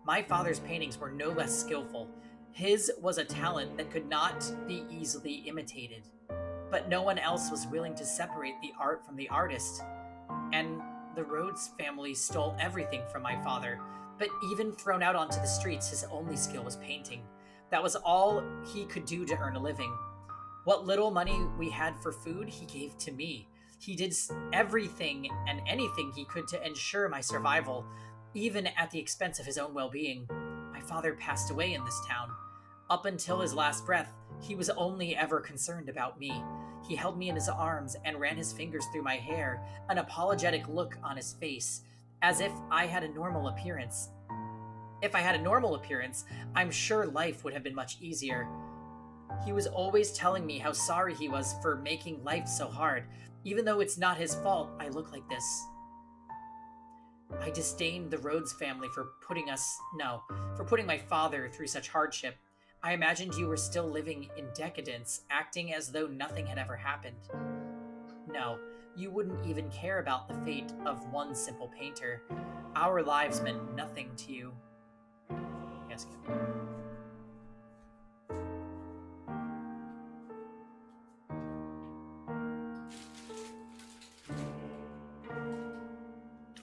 My father's paintings were no less skillful. His was a talent that could not be easily imitated. But no one else was willing to separate the art from the artist. And the Rhodes family stole everything from my father. But even thrown out onto the streets, his only skill was painting. That was all he could do to earn a living. What little money we had for food, he gave to me. He did everything and anything he could to ensure my survival, even at the expense of his own well-being. My father passed away in this town. Up until his last breath, he was only ever concerned about me. He held me in his arms and ran his fingers through my hair, an apologetic look on his face, as if I had a normal appearance. If I had a normal appearance, I'm sure life would have been much easier. He was always telling me how sorry he was for making life so hard. Even though it's not his fault, I look like this. I disdained the Rhodes family for putting my father through such hardship. I imagined you were still living in decadence, acting as though nothing had ever happened. No, you wouldn't even care about the fate of one simple painter. Our lives meant nothing to you. Yes, Kim.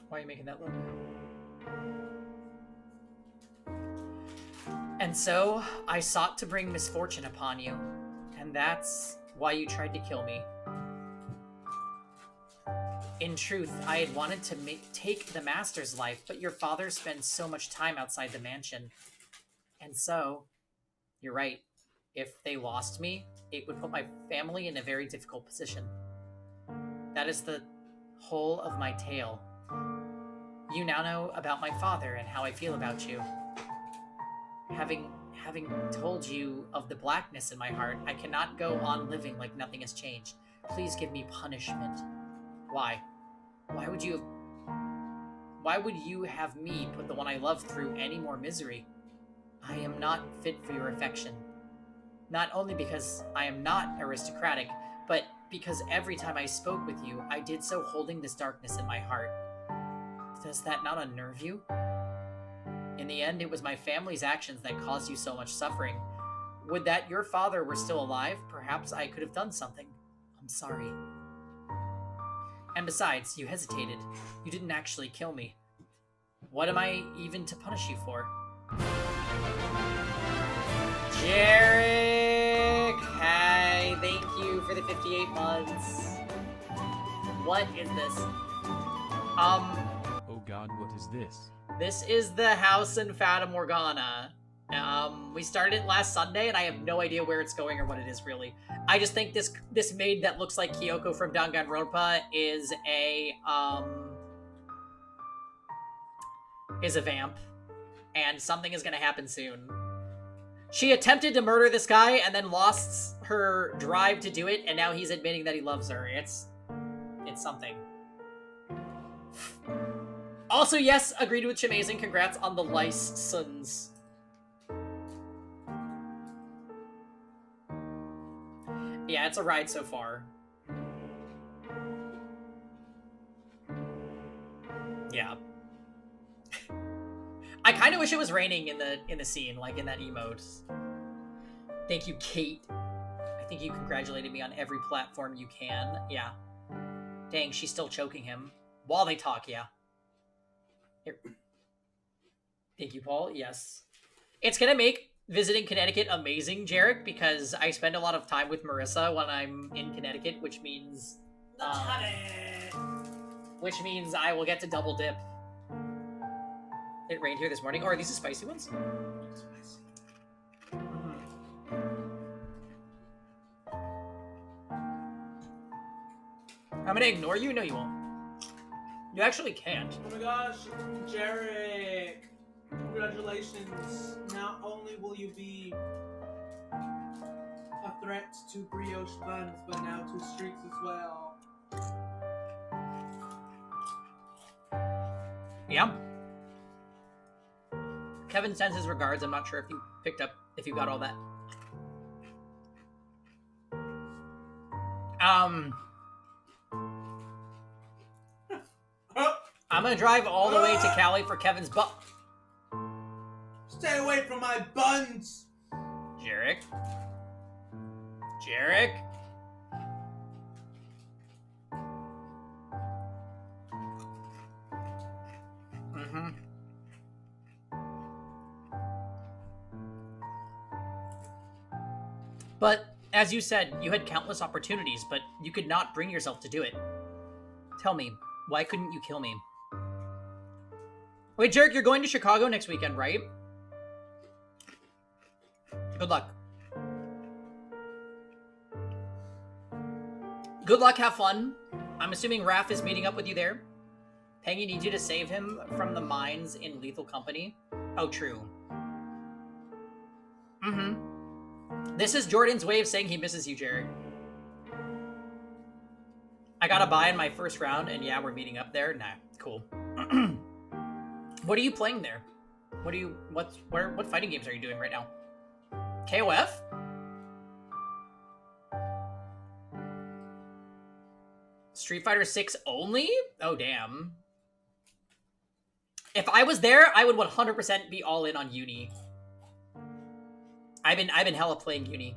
Why are you making that look? And so, I sought to bring misfortune upon you, and that's why you tried to kill me. In truth, I had wanted to take the Master's life, but your father spends so much time outside the mansion. And so, you're right. If they lost me, it would put my family in a very difficult position. That is the whole of my tale. You now know about my father and how I feel about you. Having told you of the blackness in my heart, I cannot go on living like nothing has changed. Please give me punishment. Why? Why would you have me put the one I love through any more misery? I am not fit for your affection. Not only because I am not aristocratic, but because every time I spoke with you, I did so holding this darkness in my heart. Does that not unnerve you? In the end, it was my family's actions that caused you so much suffering. Would that your father were still alive, perhaps I could have done something. I'm sorry. And besides, you hesitated. You didn't actually kill me. What am I even to punish you for? Jarek! Hi, thank you for the 58 months. What is this? Oh god, what is this? This is the house in Fata Morgana. We started it last Sunday, and I have no idea where it's going or what it is, really. I just think this maid that looks like Kyoko from Danganronpa is a vamp, and something is gonna happen soon. She attempted to murder this guy and then lost her drive to do it, and now he's admitting that he loves her. It's something. Also, yes, agreed with Chamazing. Congrats on the license. Yeah, it's a ride so far. Yeah. I kind of wish it was raining in the scene, like in that emote. Thank you, Kate. I think you congratulated me on every platform you can. Yeah. Dang, she's still choking him while they talk. Yeah. Here. Thank you, Paul. Yes. It's gonna make visiting Connecticut amazing, Jarek, because I spend a lot of time with Marissa when I'm in Connecticut, which means I will get to double dip. It rained here this morning. Oh, are these the spicy ones? Spicy. I'm gonna ignore you? No, you won't. You actually can't. Oh my gosh, Jarek! Congratulations. Not only will you be a threat to brioche buns, but now to streaks as well. Yeah. Kevin sends his regards. I'm not sure if you got all that. I'm gonna drive all the way to Cali for Kevin's Stay away from my buns! Jarek? Jarek? But, as you said, you had countless opportunities, but you could not bring yourself to do it. Tell me, why couldn't you kill me? Wait, Jarek, you're going to Chicago next weekend, right? Good luck. Good luck, have fun. I'm assuming Raph is meeting up with you there. Pengy needs you to save him from the mines in Lethal Company. Oh, true. This is Jordan's way of saying he misses you, Jared. I got a bye in my first round, and yeah, we're meeting up there. Nah, cool. What are you playing there? What fighting games are you doing right now? KOF? Street Fighter 6 only? Oh, damn. If I was there, I would 100% be all in on Uni. I've been hella playing Uni.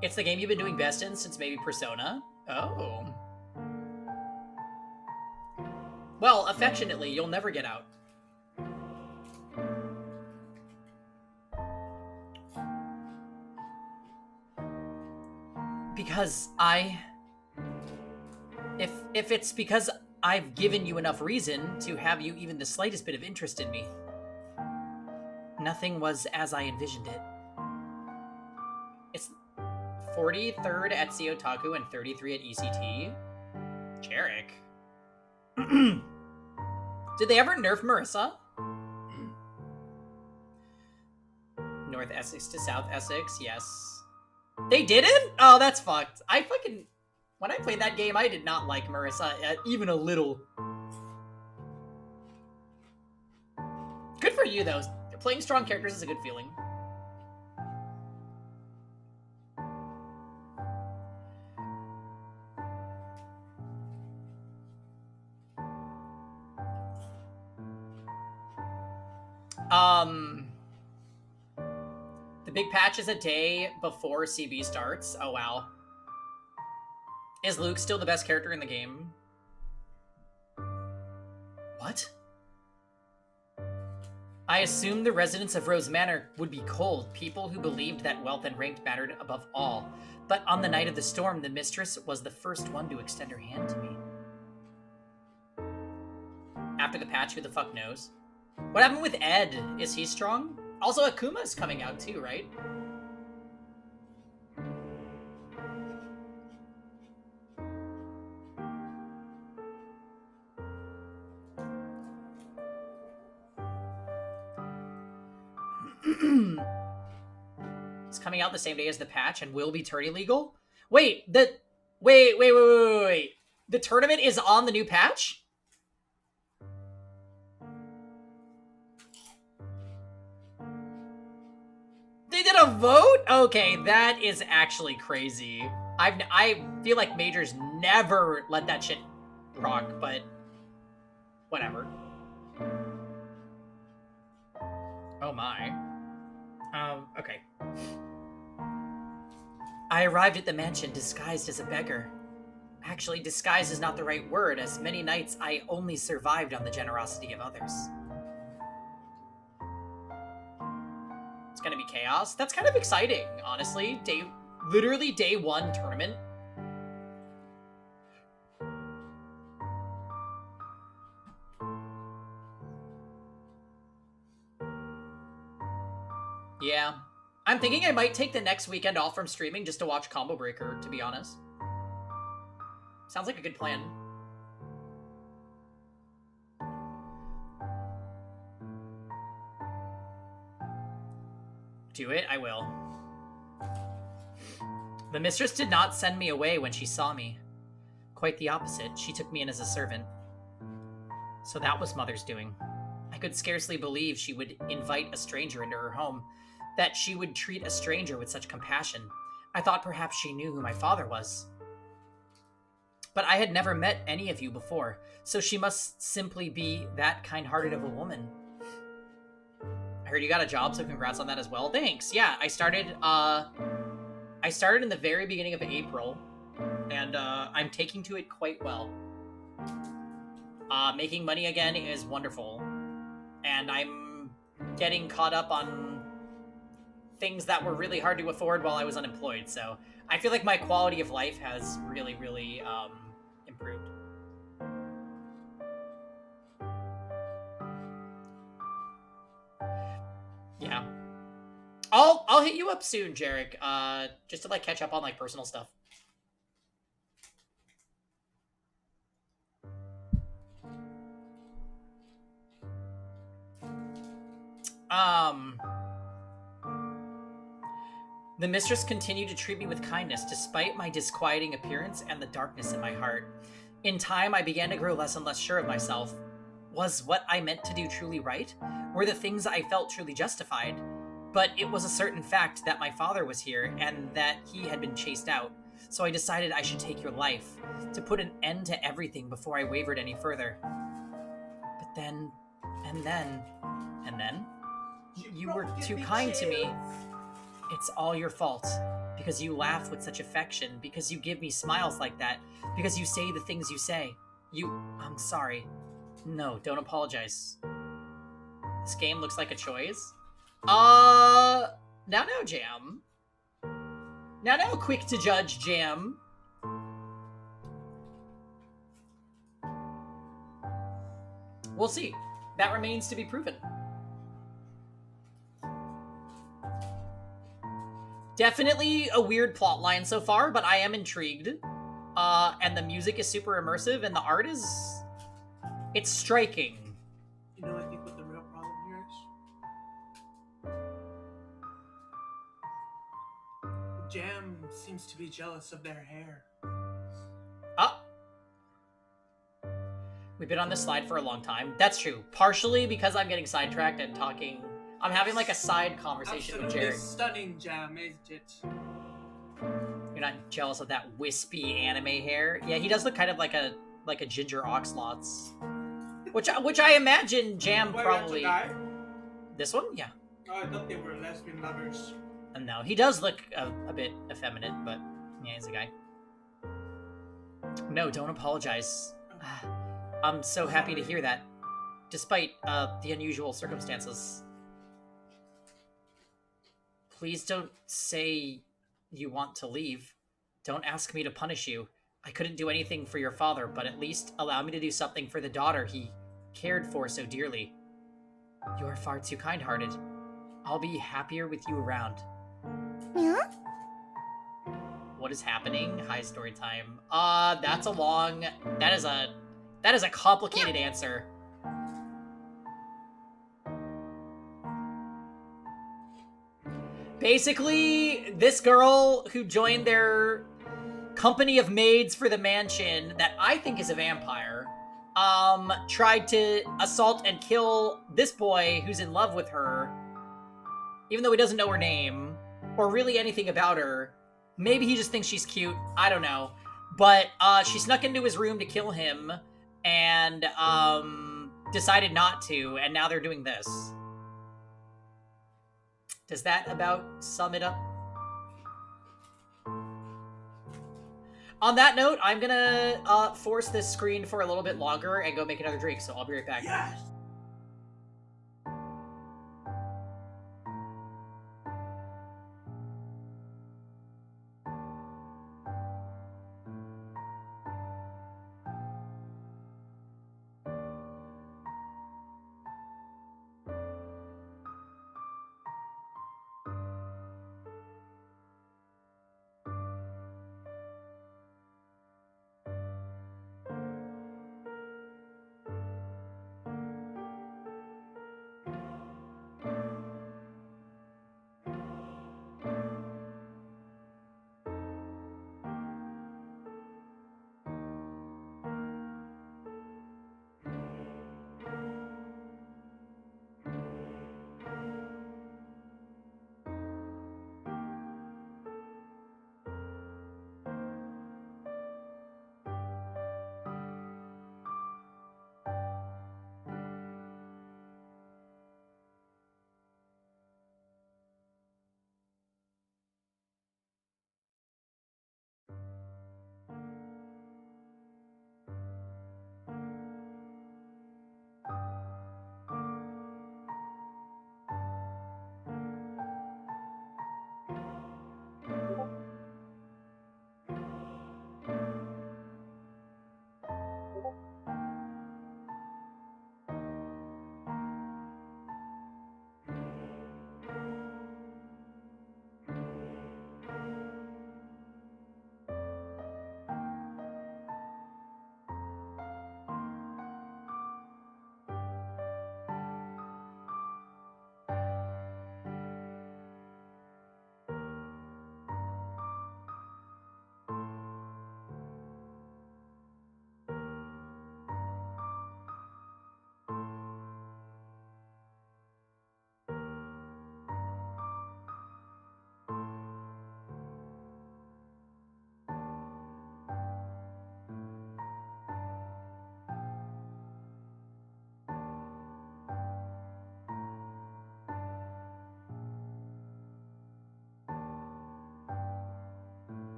It's the game you've been doing best in since maybe Persona? Oh. Well, affectionately, you'll never get out. Because if it's because I've given you enough reason to have you even the slightest bit of interest in me. Nothing was as I envisioned it. It's 43rd at Otaku and 33 at ECT. Jarek. Did they ever nerf Marissa? North Essex to South Essex, yes. They didn't? Oh, that's fucked. When I played that game, I did not like Marissa even a little. Good for you, though. Playing strong characters is a good feeling. The big patch is a day before CB starts. Oh, wow. Is Luke still the best character in the game? What? I assumed the residents of Rose Manor would be cold, people who believed that wealth and rank mattered above all. But on the night of the storm, the mistress was the first one to extend her hand to me. After the patch, who the fuck knows? What happened with Ed? Is he strong? Also, Akuma's coming out too, right? It's coming out the same day as the patch and will be tourney legal? Wait, wait. The tournament is on the new patch? They did a vote? Okay, that is actually crazy. I feel like majors never let that shit rock, but whatever. Oh my. Okay. I arrived at the mansion disguised as a beggar. Actually, disguise is not the right word, as many nights I only survived on the generosity of others. It's gonna be chaos. That's kind of exciting, honestly. Literally day one tournament. Yeah. I'm thinking I might take the next weekend off from streaming just to watch Combo Breaker, to be honest. Sounds like a good plan. Do it? I will. The mistress did not send me away when she saw me. Quite the opposite. She took me in as a servant. So that was Mother's doing. I could scarcely believe she would invite a stranger into her home, that she would treat a stranger with such compassion. I thought perhaps she knew who my father was. But I had never met any of you before, so she must simply be that kind-hearted of a woman. I heard you got a job, so congrats on that as well. Thanks. Yeah, I started in the very beginning of April, and I'm taking to it quite well. Making money again is wonderful, and I'm getting caught up on things that were really hard to afford while I was unemployed, so I feel like my quality of life has really, really improved. Yeah. I'll hit you up soon, Jarek. Just to like catch up on like personal stuff. Um, the mistress continued to treat me with kindness despite my disquieting appearance and the darkness in my heart. In time, I began to grow less and less sure of myself. Was what I meant to do truly right? Were the things I felt truly justified? But it was a certain fact that my father was here and that he had been chased out. So I decided I should take your life, to put an end to everything before I wavered any further. But then, and then, and then, you were too kind to me. It's all your fault. Because you laugh with such affection, because you give me smiles like that, because you say the things you say. I'm sorry. No, don't apologize. This game looks like a choice. Now, Jam. Now, quick to judge, Jam. We'll see. That remains to be proven. Definitely a weird plot line so far, but I am intrigued. And the music is super immersive, and the art is... it's striking. You know, I think what the real problem here is? Jam seems to be jealous of their hair. We've been on this slide for a long time. That's true. Partially because I'm getting sidetracked and talking... I'm having like a side conversation with Jared. Stunning, Jam, isn't it? You're not jealous of that wispy anime hair? Yeah, he does look kind of like a ginger oxlots. Which I imagine Jam probably... This one? Yeah. Oh, I thought they were lesbian lovers. No, he does look a bit effeminate, but yeah, he's a guy. No, don't apologize. I'm so happy to hear that, despite the unusual circumstances. Please don't say you want to leave. Don't ask me to punish you. I couldn't do anything for your father, but at least allow me to do something for the daughter he cared for so dearly. You are far too kind-hearted. I'll be happier with you around. Yeah? What is happening? High story time. That's a long... That is a complicated answer. Basically, this girl who joined their company of maids for the mansion that I think is a vampire, tried to assault and kill this boy who's in love with her, even though he doesn't know her name, or really anything about her. Maybe he just thinks she's cute, I don't know. But, she snuck into his room to kill him, and, decided not to, and now they're doing this. Does that about sum it up? On that note, I'm gonna force this screen for a little bit longer and go make another drink, so I'll be right back. Yes!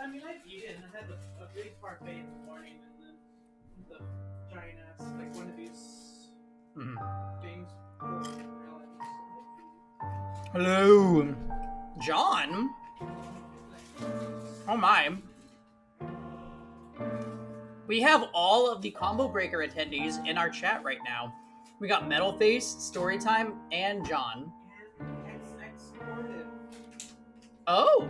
I mean, I've eaten. I had a big parfait in the morning, and then the giant ass, like one of these things. Hello, John. Oh my. We have all of the Combo Breaker attendees in our chat right now. We got Metalface, Storytime, and John. And XX supported. Oh.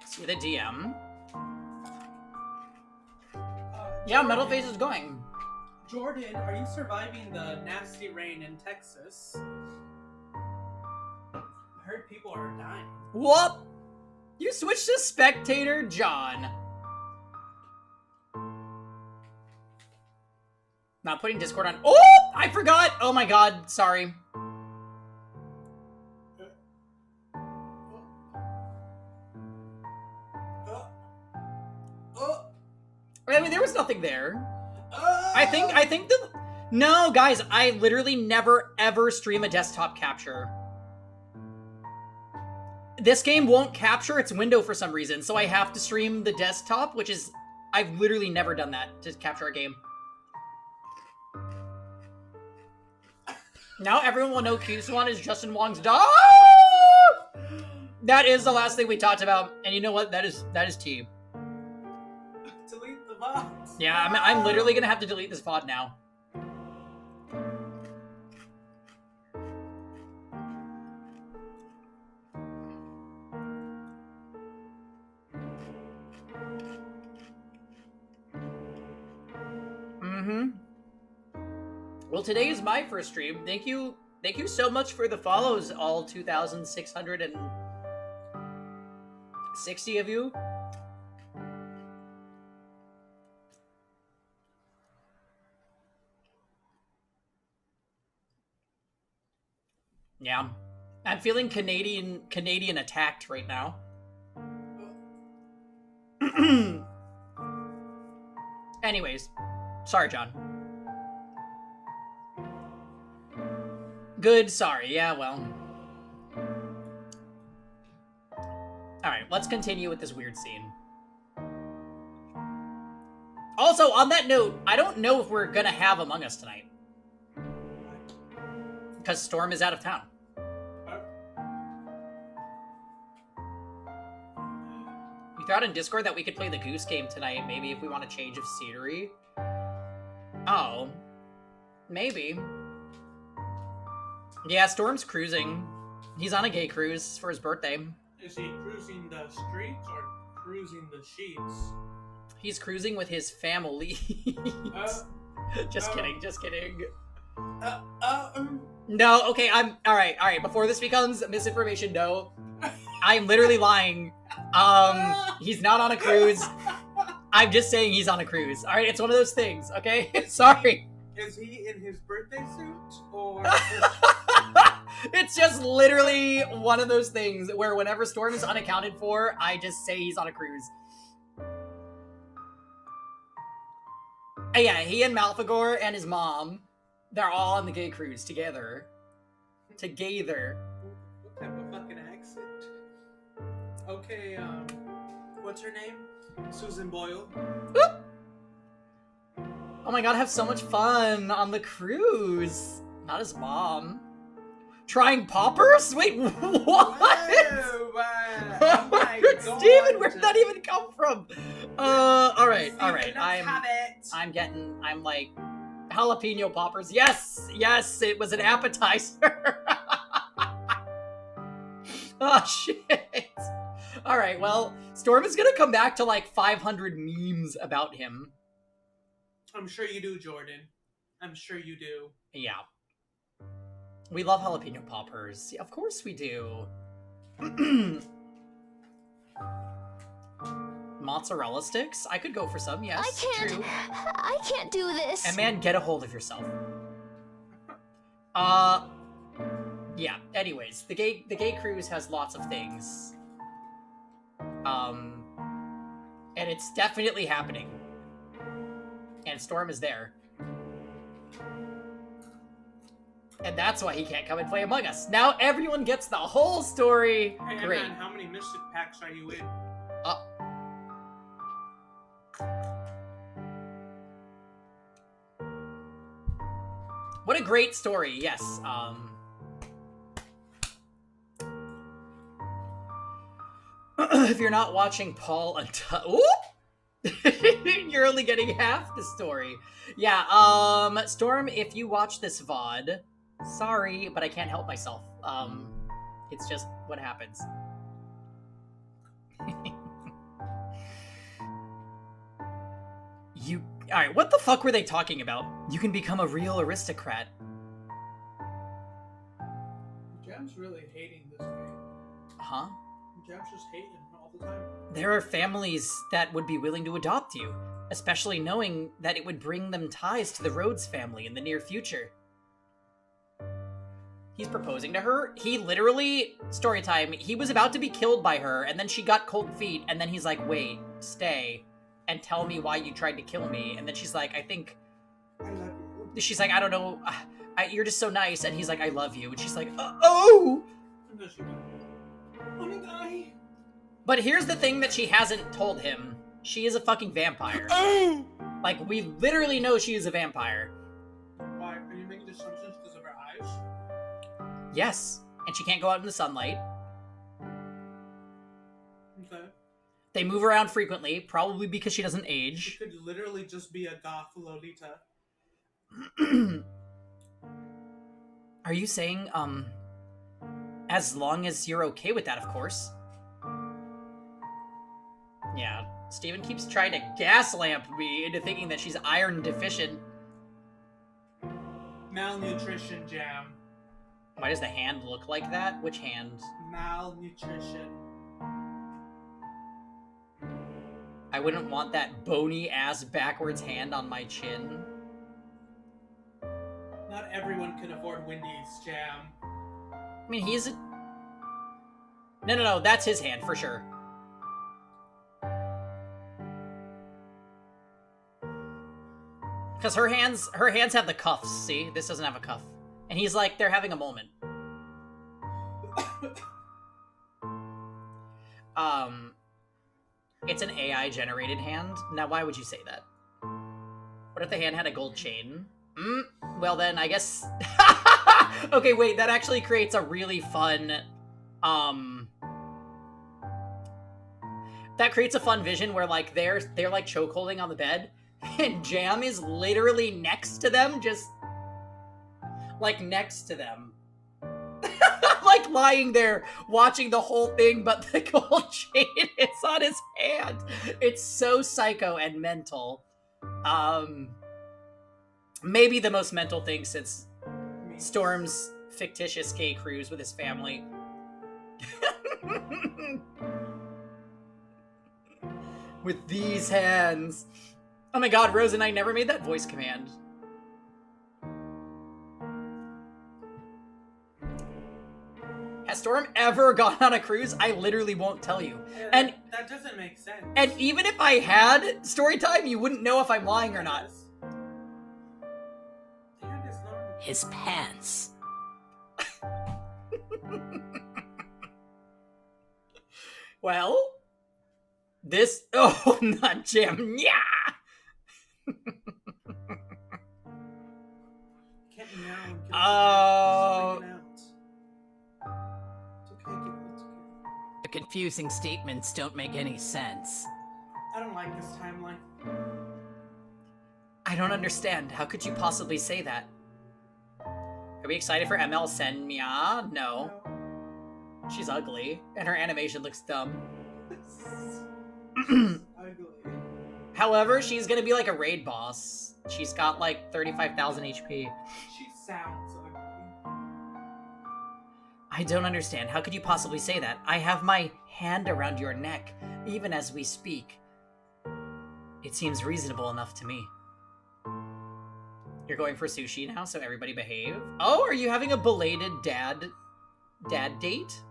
See the DM. Yeah, Metalface is going. Jordan, are you surviving the nasty rain in Texas? I heard people are dying. What? You switched to spectator, John. Not putting Discord on. Oh, I forgot. Oh my god, sorry. I mean, there was nothing there. I think the... No, guys, I literally never, ever stream a desktop capture. This game won't capture its window for some reason, so I have to stream the desktop, which is... I've literally never done that to capture a game. Now everyone will know Q-Swan is Justin Wong's dog! That is the last thing we talked about, and you know what? That is tea. Delete the VOD. Yeah, I'm literally gonna have to delete this VOD now. Well, today is my first stream. Thank you so much for the follows, all 2,660 of you. Yeah, I'm feeling Canadian attacked right now. Anyways, sorry, John. Good, sorry. Yeah, well. Alright, let's continue with this weird scene. Also, on that note, I don't know if we're gonna have Among Us tonight. Because Storm is out of town. We thought in Discord that we could play the Goose Game tonight, maybe if we want a change of scenery. Oh. Maybe. Yeah, Storm's cruising. He's on a gay cruise for his birthday. Is he cruising the streets or cruising the sheets? He's cruising with his family. Just kidding. No, okay, alright, before this becomes misinformation, no. I'm literally lying. He's not on a cruise. I'm just saying he's on a cruise. Alright, it's one of those things, okay? Sorry. Is he in his birthday suit, or... It's just literally one of those things where whenever Storm is unaccounted for, I just say he's on a cruise. Yeah, he and Malfagor and his mom, they're all on the gay cruise together. Together. What type of fucking accent? Okay, what's her name? Susan Boyle. Oop! Oh my god, have so much fun on the cruise. Not his mom. Trying poppers? Wait, what? Whoa, oh my god. Steven, where'd that even come from? Alright. I'm like, jalapeno poppers. Yes, it was an appetizer. Oh, shit. Alright, well, Storm is gonna come back to like 500 memes about him. I'm sure you do, Jordan. I'm sure you do. Yeah. We love jalapeno poppers. Yeah, of course we do. Mozzarella sticks? I could go for some, yes. I can't do this. And man, get a hold of yourself. Yeah, anyways, the gay cruise has lots of things. And it's definitely happening. And Storm is there. And that's why he can't come and play Among Us. Now everyone gets the whole story. Hey, Great. man, how many Mystic Packs are you in? What a great story, yes. If you're not watching Paul until... You're only getting half the story. Yeah, Storm, if you watch this VOD, sorry, but I can't help myself. It's just what happens. Alright, what the fuck were they talking about? You can become a real aristocrat. Jam's really hating this game. Huh? Jam's just hating all the time. There are families that would be willing to adopt you, especially knowing that it would bring them ties to the Rhodes family in the near future. He's proposing to her. He literally, story time, he was about to be killed by her, and then she got cold feet, and then he's like, wait, stay, and tell me why you tried to kill me. And then she's like, I love you. She's like, I don't know, you're just so nice. And he's like, I love you. And she's like, oh! And then she went, I'm gonna die. But here's the thing that she hasn't told him. She is a fucking vampire. Like, we literally know she is a vampire. Why? Are you making assumptions because of her eyes? Yes. And she can't go out in the sunlight. Okay. They move around frequently, probably because she doesn't She age. could literally just be a goth Lolita. Are you saying, as long as you're okay with that, of course? Yeah, Steven keeps trying to gaslamp me into thinking that she's iron deficient. Malnutrition, Jam. Why does the hand look like that? Which hand? Malnutrition. I wouldn't want that bony-ass backwards hand on my chin. Not everyone can afford Wendy's, Jam. I mean, he's a... No, that's his hand, for sure. Because her hands have the cuffs, see? This doesn't have a cuff. And he's like, they're having a moment. It's an AI-generated hand. Now, why would you say that? What if the hand had a gold chain? Well then, I guess... Okay, wait, that actually creates a really fun, that creates a fun vision where, like, they're like, chokeholding on the bed, and Jam is literally next to them, just, like, next to them. Like, lying there, watching the whole thing, but the gold chain is on his hand. It's so psycho and mental. Maybe the most mental thing since Storm's fictitious gay cruise with his family. With these hands. Oh my god, Rose and I never made that voice command. Has Storm ever gone on a cruise? I literally won't tell you. And that doesn't make sense. And even if I had story time, you wouldn't know if I'm lying or not. His pants. Well, this... Oh, not Jam. Yeah! Oh... The confusing statements don't make any sense. I don't like this timeline. I don't understand. How could you possibly say that? Are we excited for ML Senmia? No. She's ugly, and her animation looks dumb. Ugly. However, she's gonna be like a raid boss. She's got like 35,000 HP. She sounds ugly. I don't understand. How could you possibly say that? I have my hand around your neck, even as we speak. It seems reasonable enough to me. You're going for sushi now, so everybody behave? Oh, are you having a belated dad date?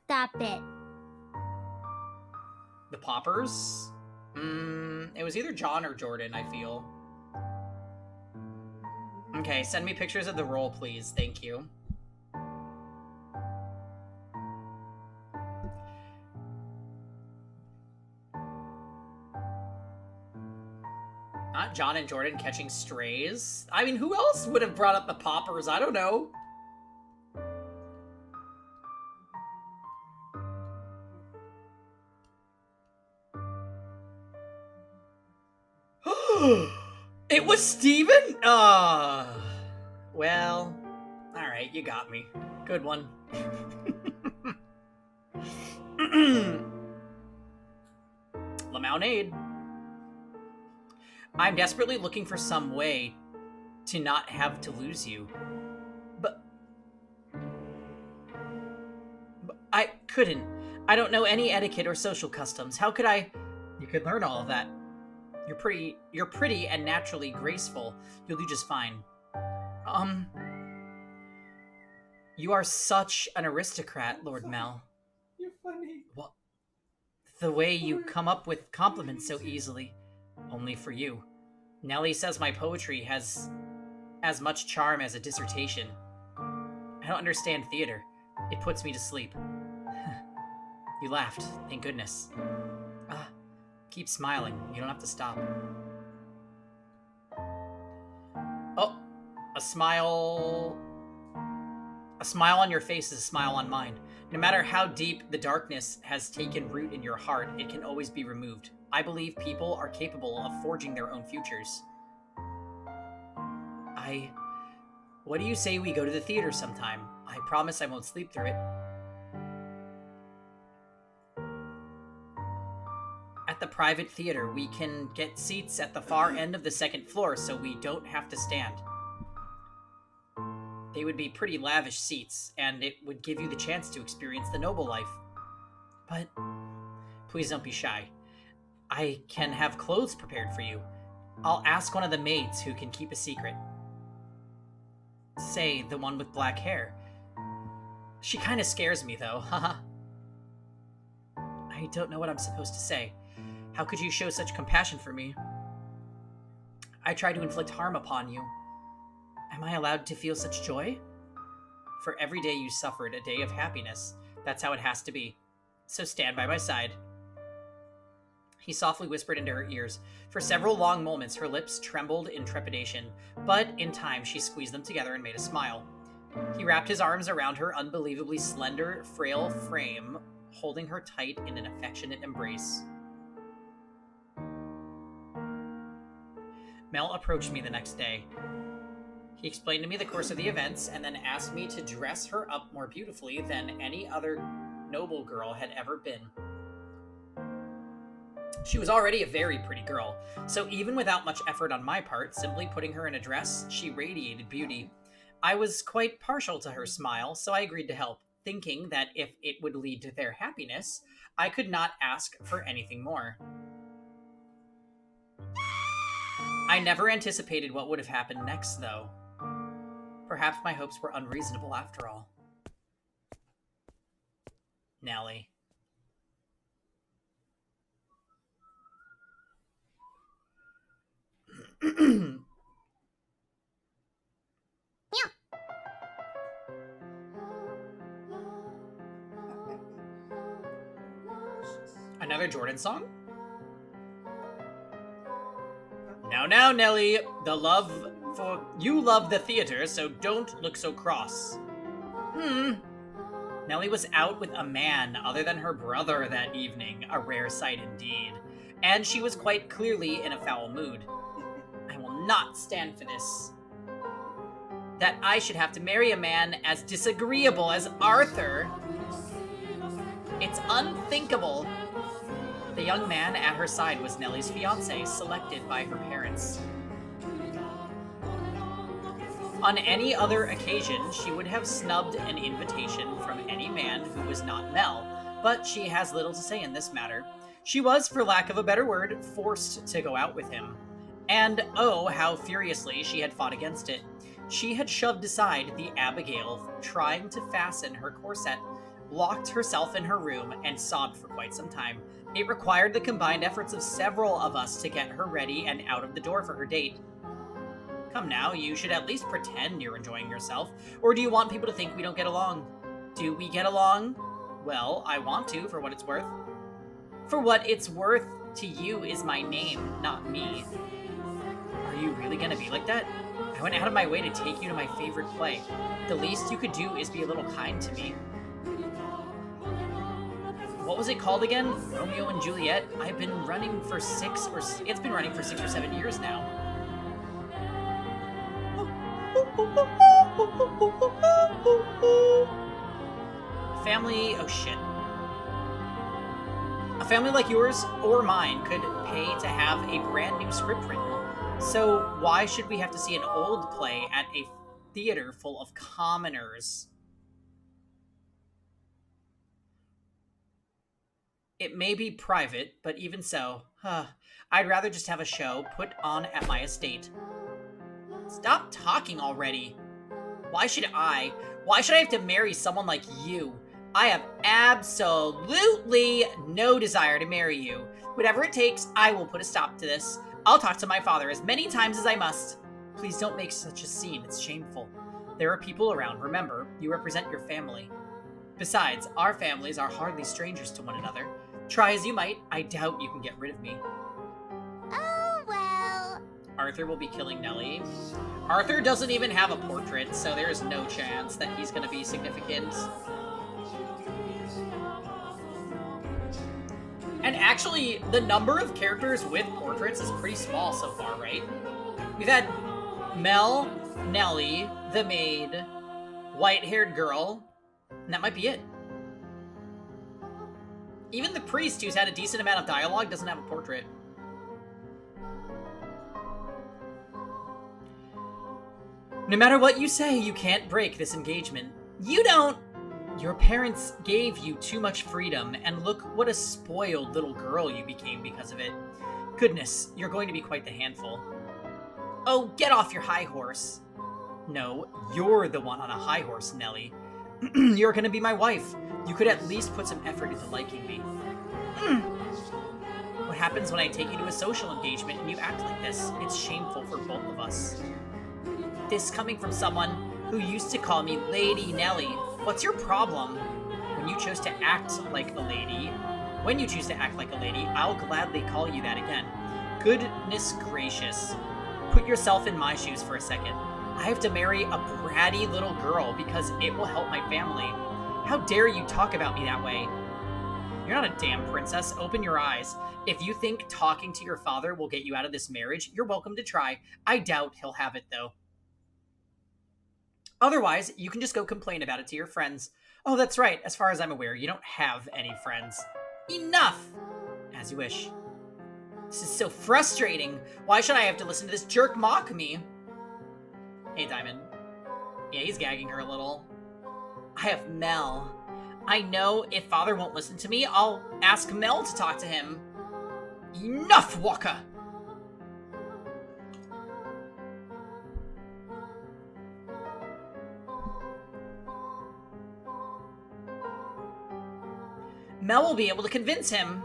Stop it. The Poppers? It was either John or Jordan, I feel. Okay, send me pictures of the role, please. Thank you. Not John and Jordan catching strays. I mean, who else would have brought up the poppers? I don't know. It was Steven? Well, alright, you got me. Good one. Lemonade. I'm desperately looking for some way to not have to lose you. But I couldn't. I don't know any etiquette or social customs. How could I? You could learn all of that. You're pretty and naturally graceful. You'll do just fine. You are such an aristocrat, Lord Mel. You're funny. What? The way you come up with compliments so easily. Only for you. Nellie says my poetry has as much charm as a dissertation. I don't understand theater. It puts me to sleep. You laughed. Thank goodness. Keep smiling. You don't have to stop. Oh, a smile... A smile on your face is a smile on mine. No matter how deep the darkness has taken root in your heart, it can always be removed. I believe people are capable of forging their own futures. What do you say we go to the theater sometime? I promise I won't sleep through it. At the private theater, we can get seats at the far end of the second floor so we don't have to stand. They would be pretty lavish seats, and it would give you the chance to experience the noble life. But please don't be shy. I can have clothes prepared for you. I'll ask one of the maids who can keep a secret. Say, the one with black hair. She kind of scares me, though, haha. I don't know what I'm supposed to say. How could you show such compassion for me? I try to inflict harm upon you. Am I allowed to feel such joy? For every day you suffered, a day of happiness. That's how it has to be. So stand by my side. He softly whispered into her ears. For several long moments, her lips trembled in trepidation, but in time she squeezed them together and made a smile. He wrapped his arms around her unbelievably slender, frail frame, holding her tight in an affectionate embrace. Mel approached me the next day. He explained to me the course of the events and then asked me to dress her up more beautifully than any other noble girl had ever been. She was already a very pretty girl, so even without much effort on my part, simply putting her in a dress, she radiated beauty. I was quite partial to her smile, so I agreed to help, thinking that if it would lead to their happiness, I could not ask for anything more. I never anticipated what would have happened next, though. Perhaps my hopes were unreasonable after all. Nellie. Another Jordan song? Now, Nellie, you love the theater, so don't look so cross. Nellie was out with a man other than her brother that evening, a rare sight indeed, and she was quite clearly in a foul mood. I will not stand for this. That I should have to marry a man as disagreeable as Arthur. It's unthinkable. The young man at her side was Nellie's fiancé, selected by her parents. On any other occasion, she would have snubbed an invitation from any man who was not Mel, but she has little to say in this matter. She was, for lack of a better word, forced to go out with him. And oh, how furiously she had fought against it. She had shoved aside the Abigail, trying to fasten her corset, locked herself in her room, and sobbed for quite some time. It required the combined efforts of several of us to get her ready and out of the door for her date. Come now, you should at least pretend you're enjoying yourself. Or do you want people to think we don't get along? Do we get along? Well, I want to, for what it's worth. For what it's worth to you is my name, not me. Are you really gonna be like that? I went out of my way to take you to my favorite play. The least you could do is be a little kind to me. What was it called again? Romeo and Juliet? It's been running for 6 or 7 years now. Family, oh shit. A family like yours or mine could pay to have a brand new script written. So why should we have to see an old play at a theater full of commoners? It may be private, but even so, I'd rather just have a show put on at my estate. Stop talking already. Why should I have to marry someone like you? I have absolutely no desire to marry you. Whatever it takes, I will put a stop to this. I'll talk to my father as many times as I must. Please don't make such a scene. It's shameful. There are people around. Remember, you represent your family. Besides, our families are hardly strangers to one another. Try as you might, I doubt you can get rid of me. Oh, well. Arthur will be killing Nellie. Arthur doesn't even have a portrait, so there's no chance that he's going to be significant. And actually, the number of characters with portraits is pretty small so far, right? We've had Mel, Nellie, the maid, white-haired girl, and that might be it. Even the priest, who's had a decent amount of dialogue, doesn't have a portrait. No matter what you say, you can't break this engagement. You don't! Your parents gave you too much freedom, and look what a spoiled little girl you became because of it. Goodness, you're going to be quite the handful. Oh, get off your high horse. No, you're the one on a high horse, Nellie. You're gonna be my wife. You could at least put some effort into liking me. What happens when I take you to a social engagement and you act like this? It's shameful for both of us. This coming from someone who used to call me Lady Nellie. What's your problem? When you choose to act like a lady, I'll gladly call you that again. Goodness gracious. Put yourself in my shoes for a second. I have to marry a bratty little girl because it will help my family. How dare you talk about me that way? You're not a damn princess. Open your eyes. If you think talking to your father will get you out of this marriage, you're welcome to try. I doubt he'll have it, though. Otherwise, you can just go complain about it to your friends. Oh, that's right. As far as I'm aware, you don't have any friends. Enough! As you wish. This is so frustrating. Why should I have to listen to this jerk mock me? Hey, Diamond. Yeah, he's gagging her a little. I have Mel. I know if Father won't listen to me, I'll ask Mel to talk to him. Enough, Waka! Mel will be able to convince him.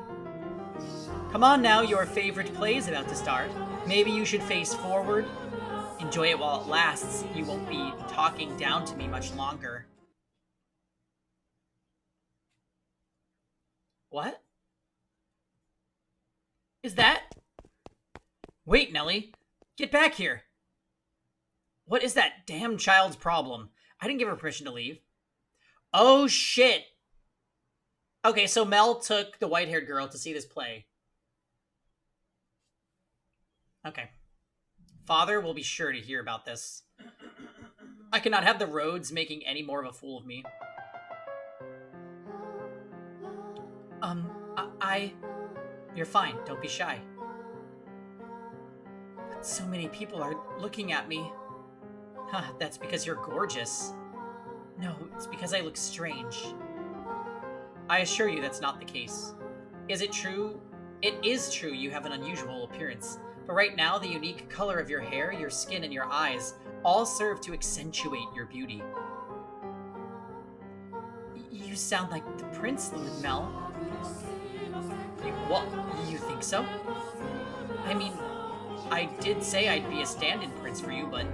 Come on now, your favorite play is about to start. Maybe you should face forward. Enjoy it while it lasts. You won't be talking down to me much longer. What? Is that? Wait, Nellie. Get back here. What is that damn child's problem? I didn't give her permission to leave. Oh, shit. Okay, so Mel took the white-haired girl to see this play. Okay. Father will be sure to hear about this. I cannot have the roads making any more of a fool of me. You're fine. Don't be shy. But so many people are looking at me. Huh, that's because you're gorgeous. No, it's because I look strange. I assure you that's not the case. Is it true? It is true you have an unusual appearance. But right now, the unique color of your hair, your skin, and your eyes all serve to accentuate your beauty. You sound like the prince, Lord Mel. What? You think so? I mean, I did say I'd be a stand-in prince for you, but...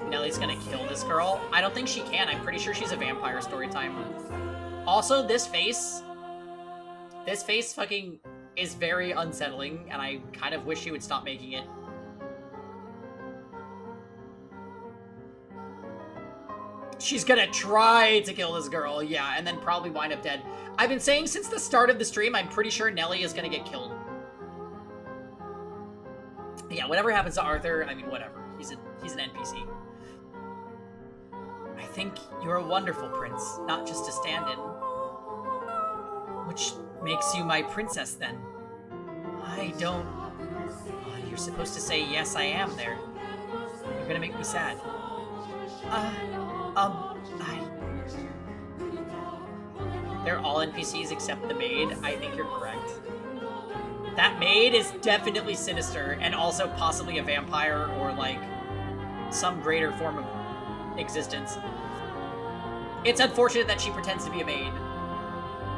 Nelly's gonna kill this girl? I don't think she can. I'm pretty sure she's a vampire story time. Also, this face fucking is very unsettling, and I kind of wish she would stop making it. She's gonna try to kill this girl, yeah, and then probably wind up dead. I've been saying since the start of the stream, I'm pretty sure Nelly is gonna get killed. Yeah, whatever happens to Arthur, I mean, whatever. He's an NPC. I think you're a wonderful prince, not just a stand-in. Which makes you my princess, then. I don't... Oh, you're supposed to say, yes, I am there. You're gonna make me sad. They're all NPCs except the maid. I think you're correct. That maid is definitely sinister, and also possibly a vampire or, like, some greater form of existence. It's unfortunate that she pretends to be a maid.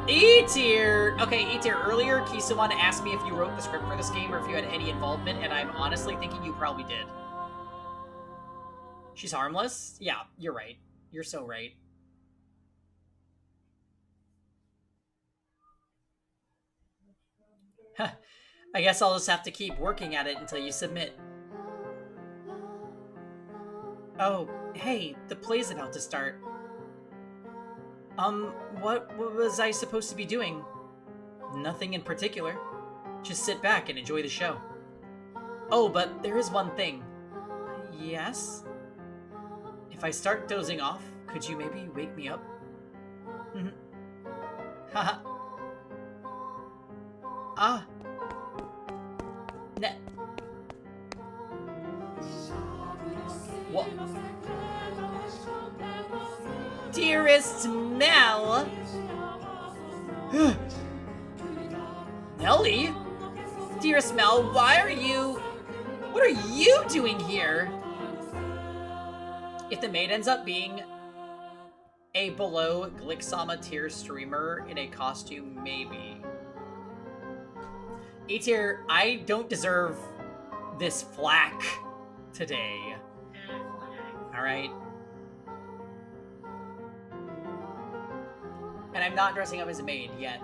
E-tier! Okay, E-tier, earlier Kisuman asked me if you wrote the script for this game or if you had any involvement, and I'm honestly thinking you probably did. She's harmless? Yeah, you're right. You're so right. Huh. I guess I'll just have to keep working at it until you submit. Oh, hey, the play's about to start. What was I supposed to be doing? Nothing in particular. Just sit back and enjoy the show. Oh, but there is one thing. Yes? If I start dozing off, could you maybe wake me up? Haha. Ah. What? Dearest Mel! Nelly? Dearest Mel, why are you... What are you doing here? If the maid ends up being a below Glixama tier streamer in a costume, maybe. E-tier, I don't deserve this flack today. Alright? And I'm not dressing up as a maid yet.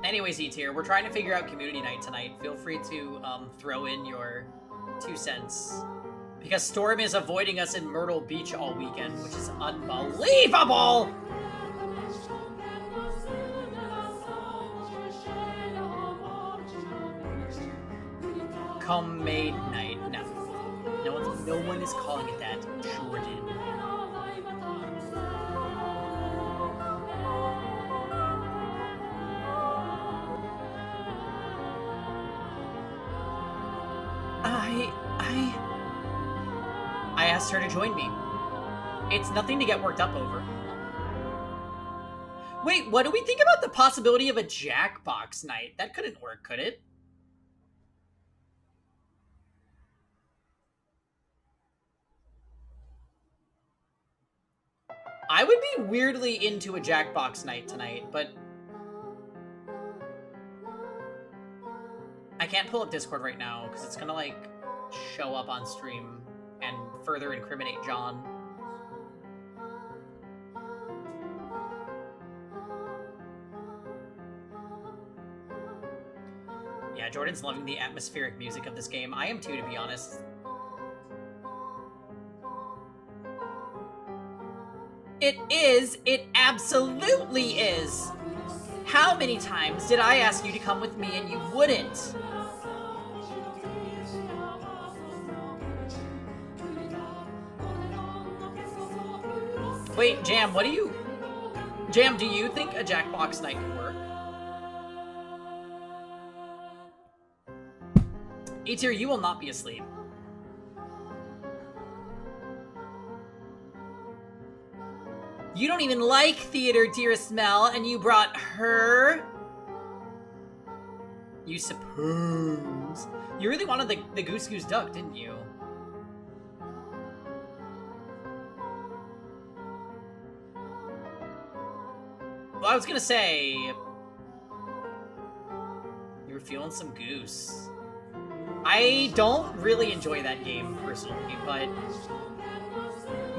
Anyways, E-tier, we're trying to figure out community night tonight. Feel free to throw in your 2 cents. Because Storm is avoiding us in Myrtle Beach all weekend, which is unbelievable! Come maid night. No. No one is calling it that, Jordan. I asked her to join me. It's nothing to get worked up over. Wait, what do we think about the possibility of a Jackbox night? That couldn't work, could it? I would be weirdly into a Jackbox night tonight, but... I can't pull up Discord right now, because it's gonna, like, show up on stream and further incriminate John. Yeah, Jordan's loving the atmospheric music of this game. I am too, to be honest. It is! It absolutely is! How many times did I ask you to come with me and you wouldn't? Wait, Jam, what do you... Jam, do you think a Jackbox night could work? E-tier, you will not be asleep. You don't even like theater, dearest Mel, and you brought her? You suppose. You really wanted the Goose Goose Duck, didn't you? Well, I was gonna say... You were feeling some goose. I don't really enjoy that game, personally, but...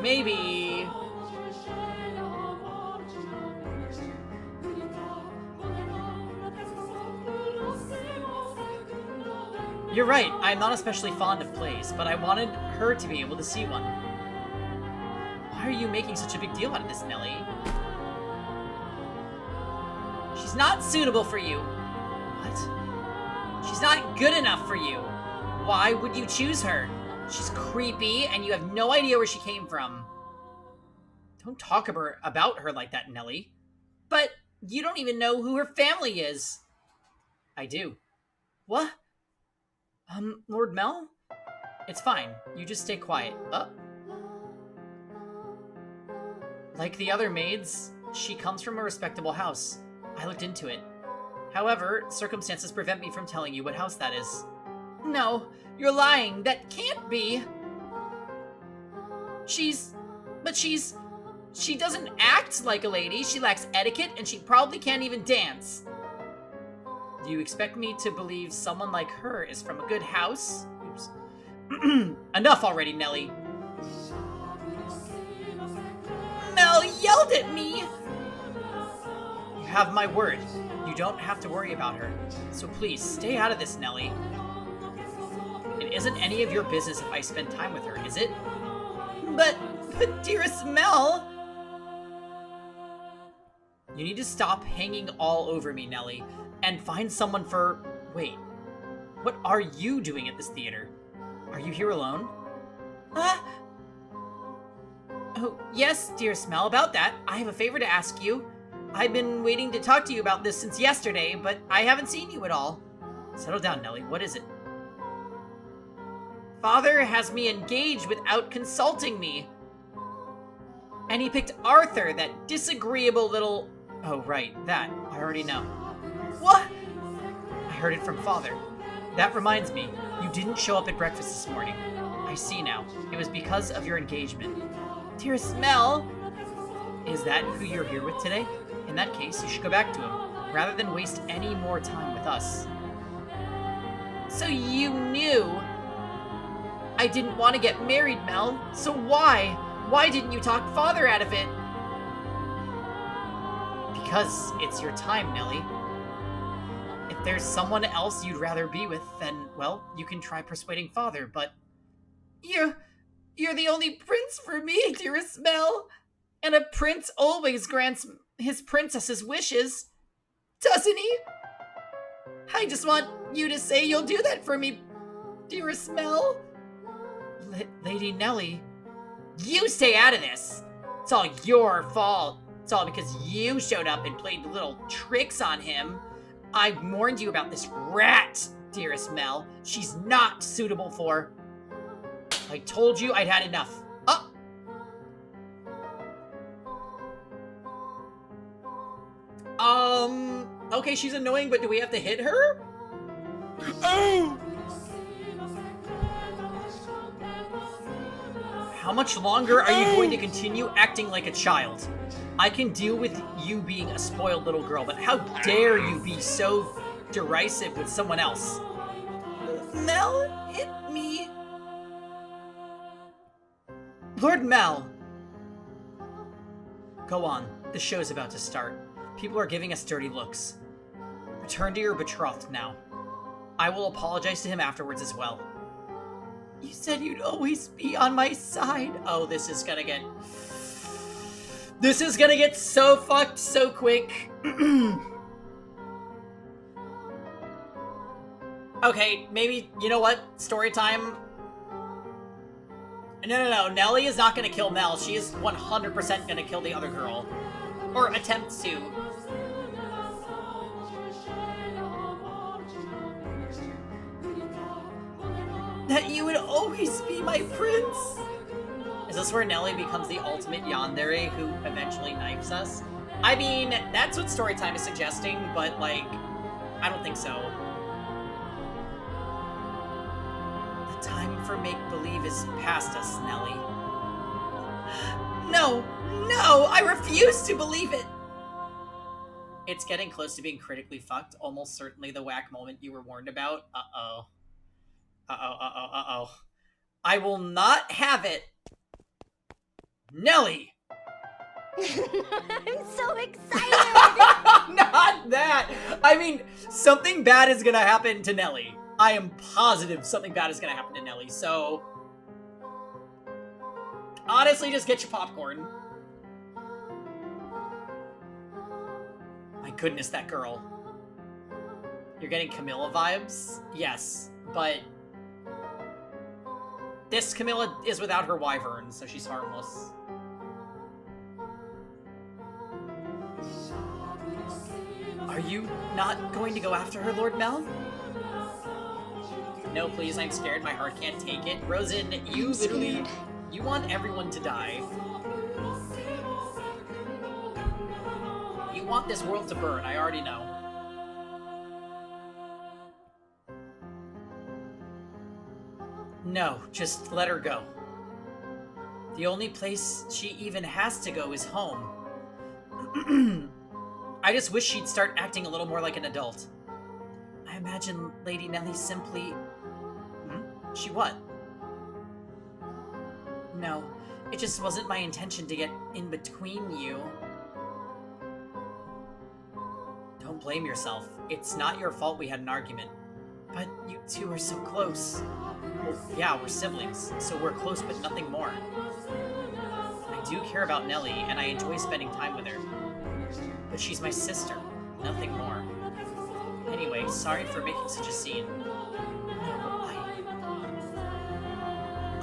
Maybe... You're right, I'm not especially fond of plays, but I wanted her to be able to see one. Why are you making such a big deal out of this, Nelly? She's not suitable for you. What? She's not good enough for you. Why would you choose her? She's creepy, and you have no idea where she came from. Don't talk about her like that, Nelly. But you don't even know who her family is. I do. What? Lord Mel? It's fine. You just stay quiet. Like the other maids, she comes from a respectable house. I looked into it. However, circumstances prevent me from telling you what house that is. No, you're lying. That can't be. She doesn't act like a lady. She lacks etiquette, and she probably can't even dance. Do you expect me to believe someone like her is from a good house? Oops. Enough already, Nelly. Mel yelled at me! You have my word. You don't have to worry about her. So please, stay out of this, Nelly. It isn't any of your business if I spend time with her, is it? But dearest Mel... You need to stop hanging all over me, Nelly, and find someone for... Wait, what are you doing at this theater? Are you here alone? Oh, yes, dearest Mel, about that. I have a favor to ask you. I've been waiting to talk to you about this since yesterday, but I haven't seen you at all. Settle down, Nelly. What is it? Father has me engaged without consulting me. And he picked Arthur, that disagreeable little... Oh, right, that. I already know. What? I heard it from Father. That reminds me, you didn't show up at breakfast this morning. I see now. It was because of your engagement. Dearest Mel! Is that who you're here with today? In that case, you should go back to him, rather than waste any more time with us. So you knew? I didn't want to get married, Mel. So why? Why didn't you talk Father out of it? Because it's your time, Nelly. If there's someone else you'd rather be with, then, well, you can try persuading Father, but... You're the only prince for me, dearest Mel. And a prince always grants his princess's wishes. Doesn't he? I just want you to say you'll do that for me, dearest Mel. Lady Nelly, you stay out of this. It's all your fault. It's all because you showed up and played little tricks on him. I warned you about this rat, dearest Mel. She's not suitable for... I told you I'd had enough. Okay, she's annoying, but do we have to hit her? Oh! How much longer are you going to continue acting like a child? I can deal with you being a spoiled little girl, but how dare you be so derisive with someone else? Mel hit me. Lord Mel! Go on. The show's about to start. People are giving us dirty looks. Return to your betrothed now. I will apologize to him afterwards as well. You said you'd always be on my side. Oh, this is gonna get so fucked so quick. Okay, maybe, you know what? Story time. No. Nelly is not gonna kill Mel. She is 100% gonna kill the other girl. Or attempt to. That you would always be my prince. Is this where Nelly becomes the ultimate yandere who eventually knifes us? I mean, that's what Storytime is suggesting, but, like, I don't think so. The time for make-believe is past us, Nelly. No, I refuse to believe it. It's getting close to being critically fucked. Almost certainly the whack moment you were warned about. Uh-oh. Uh-oh, uh-oh, uh-oh. I will not have it. Nelly! I'm so excited! Not that! I mean, something bad is gonna happen to Nelly. I am positive something bad is gonna happen to Nelly, so... honestly, just get your popcorn. My goodness, that girl. You're getting Camilla vibes? Yes, but... this Camilla is without her wyvern, so she's harmless. Are you not going to go after her, Lord Mel? No, please, I'm scared. My heart can't take it. Rosen, you literally... you want everyone to die. You want this world to burn, I already know. No, just let her go. The only place she even has to go is home. I just wish she'd start acting a little more like an adult. I imagine Lady Nelly simply... She what? No, it just wasn't my intention to get in between you. Don't blame yourself. It's not your fault we had an argument. But you two are so close. Well, yeah, we're siblings, so we're close but nothing more. I do care about Nelly, and I enjoy spending time with her. But she's my sister, nothing more. Anyway, sorry for making such a scene.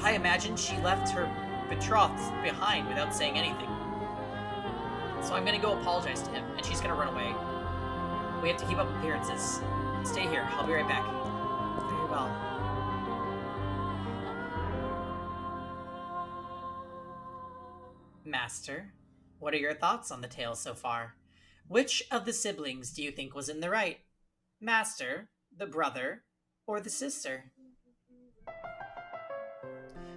I imagine she left her betrothed behind without saying anything. So I'm gonna go apologize to him, and she's gonna run away. We have to keep up appearances. Stay here, I'll be right back. Very well. Master, what are your thoughts on the tale so far? Which of the siblings do you think was in the right? Master, the brother, or the sister?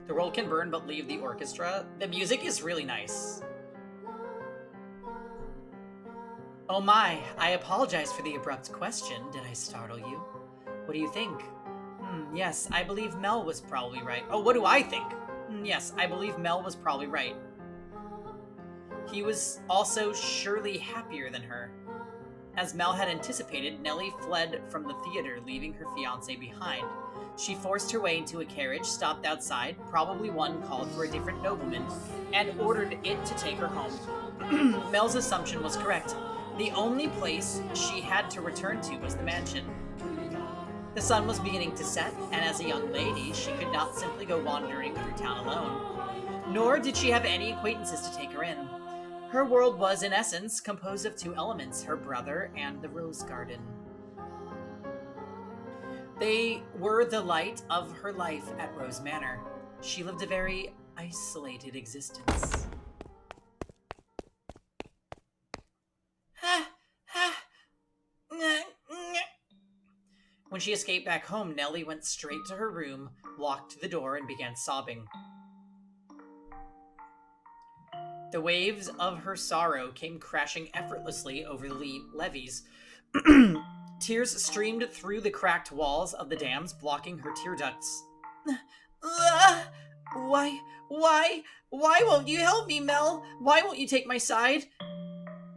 The world can burn but leave the orchestra. The music is really nice. Oh my, I apologize for the abrupt question. Did I startle you? What do you think? Yes, I believe Mel was probably right. Oh, what do I think? Yes, I believe Mel was probably right. He was also surely happier than her. As Mel had anticipated, Nelly fled from the theater, leaving her fiancé behind. She forced her way into a carriage, stopped outside, probably one called for a different nobleman, and ordered it to take her home. Mel's assumption was correct. The only place she had to return to was the mansion. The sun was beginning to set, and as a young lady, she could not simply go wandering through town alone. Nor did she have any acquaintances to take her in. Her world was, in essence, composed of two elements, her brother and the rose garden. They were the light of her life at Rose Manor. She lived a very isolated existence. When she escaped back home, Nelly went straight to her room, locked the door, and began sobbing. The waves of her sorrow came crashing effortlessly over the levees. Tears streamed through the cracked walls of the dams, blocking her tear ducts. Why won't you help me, Mel? Why won't you take my side?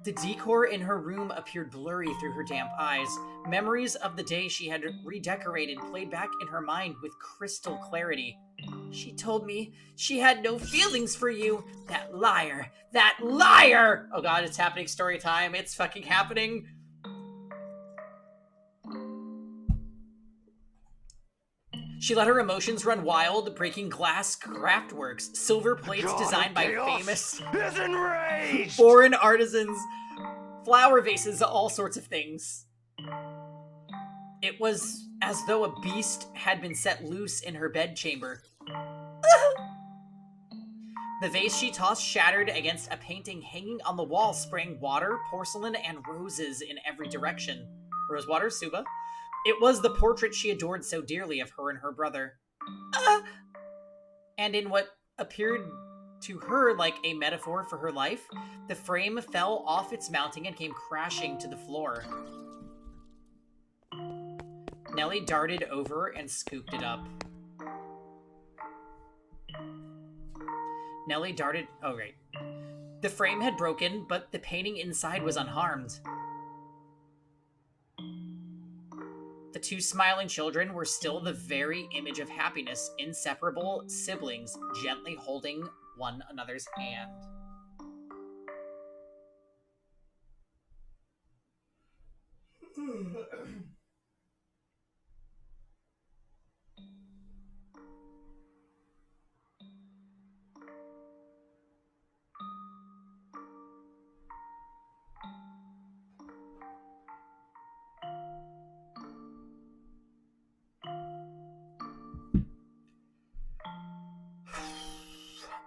The decor in her room appeared blurry through her damp eyes. Memories of the day she had redecorated played back in her mind with crystal clarity. She told me she had no feelings for you. That liar! That liar! Oh god, it's happening, story time. It's fucking happening. She let her emotions run wild, breaking glass craftworks, silver plates designed by famous foreign artisans, flower vases, all sorts of things. It was as though a beast had been set loose in her bedchamber. The vase she tossed shattered against a painting hanging on the wall, spraying water, porcelain, and roses in every direction. Rosewater, Suba. It was the portrait she adored so dearly of her and her brother. And in what appeared to her like a metaphor for her life, the frame fell off its mounting and came crashing to the floor. Nellie darted over and scooped it up. Nellie darted... Oh, right. The frame had broken, but the painting inside was unharmed. The two smiling children were still the very image of happiness, inseparable siblings gently holding one another's hand.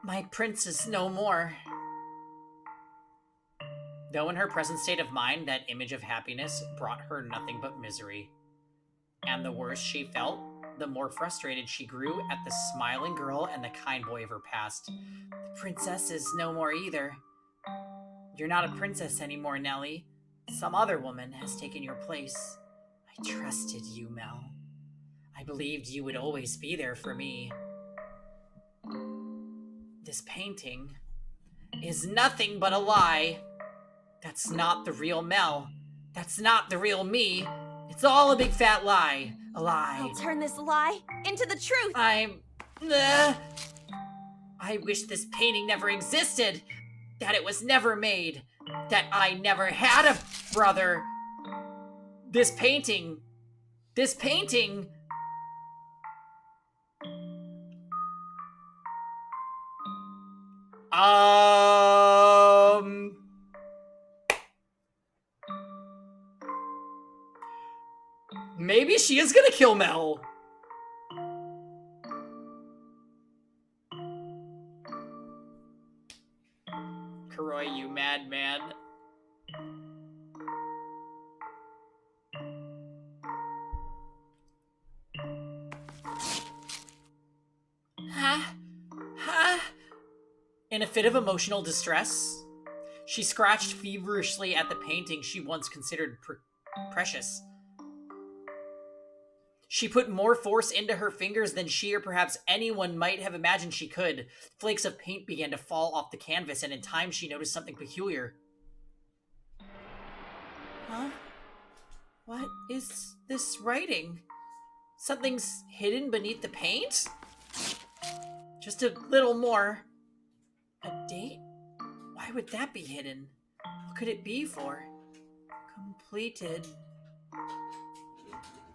My prince is no more. Though in her present state of mind, that image of happiness brought her nothing but misery. And the worse she felt, the more frustrated she grew at the smiling girl and the kind boy of her past. The princess is no more either. You're not a princess anymore, Nellie. Some other woman has taken your place. I trusted you, Mel. I believed you would always be there for me. This painting is nothing but a lie. That's not the real Mel. That's not the real me. It's all a big fat lie. A lie. I'll turn this lie into the truth. I wish this painting never existed. That it was never made. That I never had a brother. This painting. Maybe she is gonna kill Mel. Karoy, you madman. In a fit of emotional distress, she scratched feverishly at the painting she once considered precious. She put more force into her fingers than she or perhaps anyone might have imagined she could. Flakes of paint began to fall off the canvas, and in time she noticed something peculiar. Huh? What is this writing? Something's hidden beneath the paint? Just a little more. A date? Why would that be hidden? What could it be for? Completed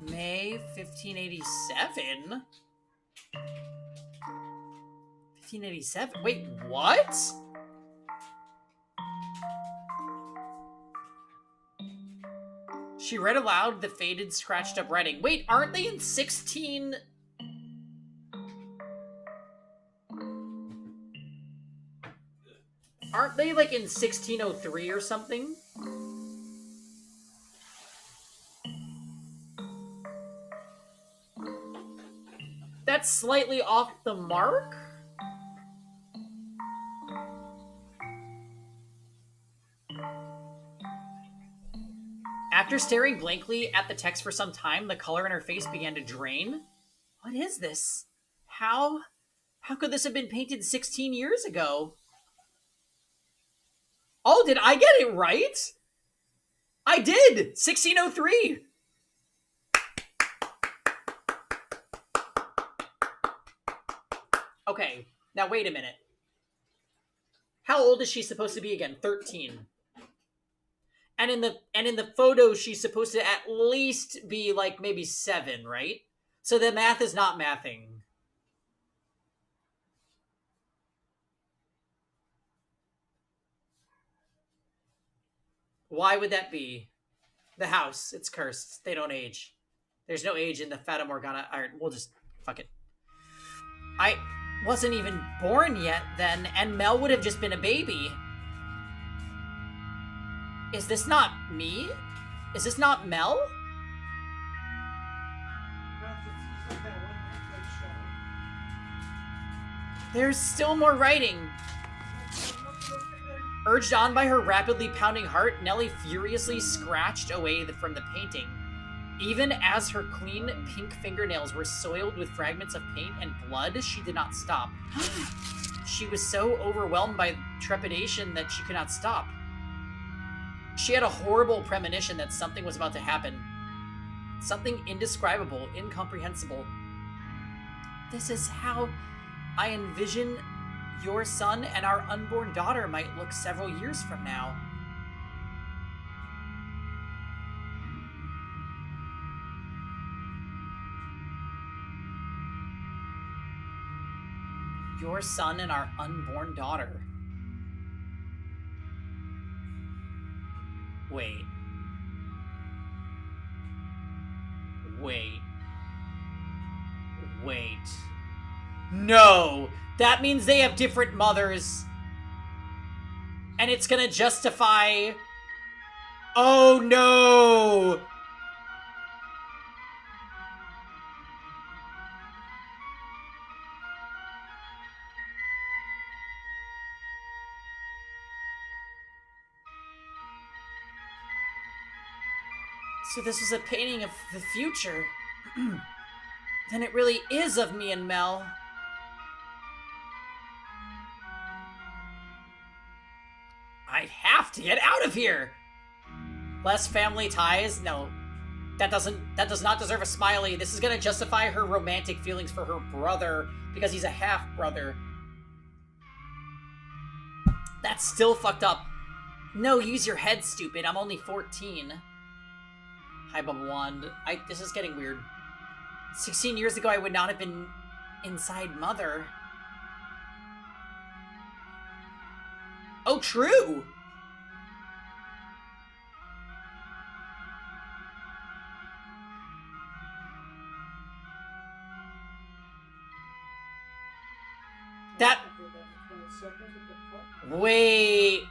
May 1587? 1587? Wait, what? She read aloud the faded, scratched up writing. Wait, aren't they in 16... Aren't they, like, in 1603 or something? That's slightly off the mark? After staring blankly at the text for some time, the color in her face began to drain. What is this? How could this have been painted 16 years ago? Oh, did I get it right? I did! 1603! Okay, now wait a minute. How old is she supposed to be again? 13. And in the photo, she's supposed to at least be like maybe 7, right? So the math is not mathing. Why would that be? The house, it's cursed. They don't age. There's no age in the Fata Morgana. Alright, we'll just... fuck it. I wasn't even born yet then, and Mel would have just been a baby. Is this not me? Is this not Mel? There's still more writing. Urged on by her rapidly pounding heart, Nellie furiously scratched away from the painting. Even as her clean pink fingernails were soiled with fragments of paint and blood, she did not stop. She was so overwhelmed by trepidation that she could not stop. She had a horrible premonition that something was about to happen. Something indescribable, incomprehensible. This is how I envision your son and our unborn daughter might look several years from now. Your son and our unborn daughter. Wait. No! That means they have different mothers. And it's gonna justify... Oh no! So this was a painting of the future. Then it really is of me and Mel. I have to get out of here! Less family ties? No. That does not deserve a smiley. This is gonna justify her romantic feelings for her brother because he's a half-brother. That's still fucked up. No, use your head, stupid. I'm only 14. Hi, Bubba Wand. This is getting weird. 16 years ago, I would not have been inside Mother. Oh, true! That... Wait.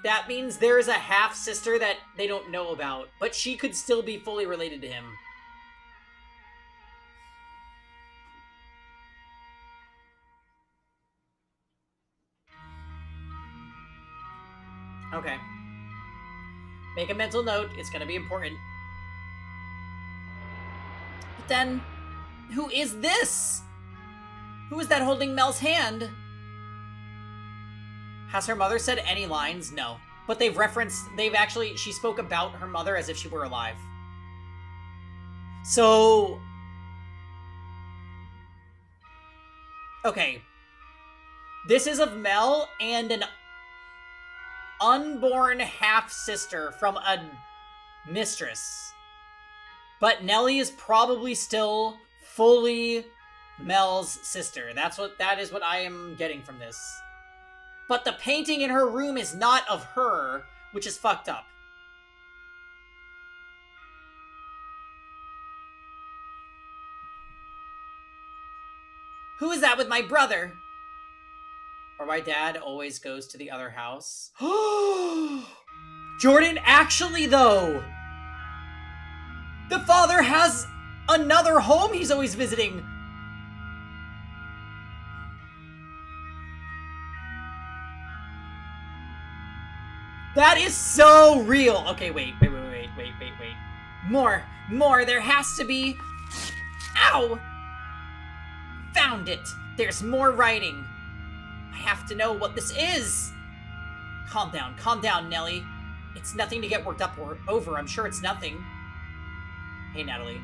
That means there is a half-sister that they don't know about, but she could still be fully related to him. Okay. Make a mental note. It's gonna be important. But then, who is this? Who is that holding Mel's hand? Has her mother said any lines? No. But she spoke about her mother as if she were alive. So... Okay. This is of Mel and an unborn half-sister from a mistress. But Nellie is probably still fully Mel's sister. That is what I am getting from this. But the painting in her room is not of her, which is fucked up. Who is that with my brother? Or my dad always goes to the other house. Jordan, actually though, the father has another home he's always visiting. That is so real. Okay, wait. More. There has to be... Ow! Found it. There's more writing. I have to know what this is. Calm down, Nellie. It's nothing to get worked up over. I'm sure it's nothing. Hey, Natalie.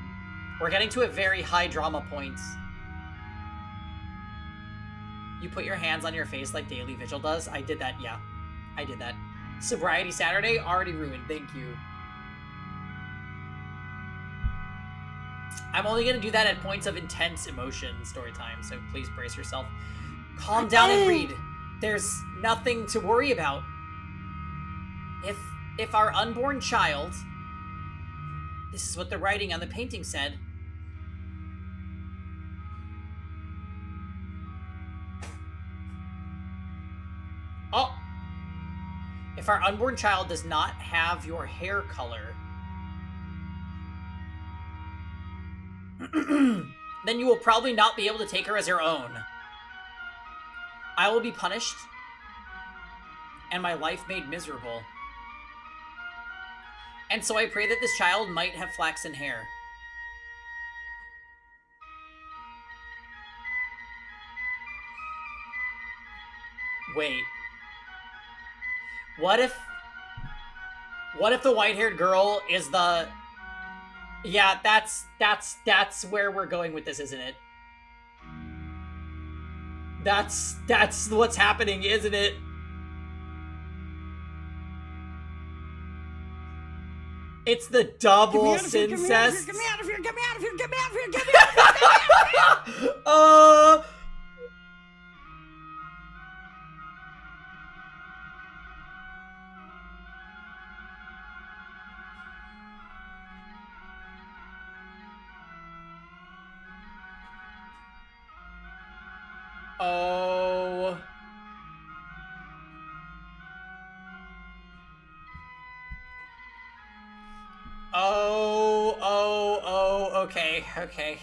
We're getting to a very high drama point. You put your hands on your face like Daily Vigil does? I did that, yeah. I did that. Sobriety Saturday already ruined. Thank you. I'm only gonna do that at points of intense emotion story time, so please brace yourself. Calm down and read. There's nothing to worry about. If our unborn child... This is what the writing on the painting said. Oh! If our unborn child does not have your hair color, then you will probably not be able to take her as your own. I will be punished, and my life made miserable. And so I pray that this child might have flaxen hair. Wait. What if the white-haired girl is the... Yeah, that's where we're going with this, isn't it? That's what's happening, isn't it? It's the double incest. Get me out of here, get me out of here, get me out of here, get me out of here, get me out of here, get me out of here! Oh.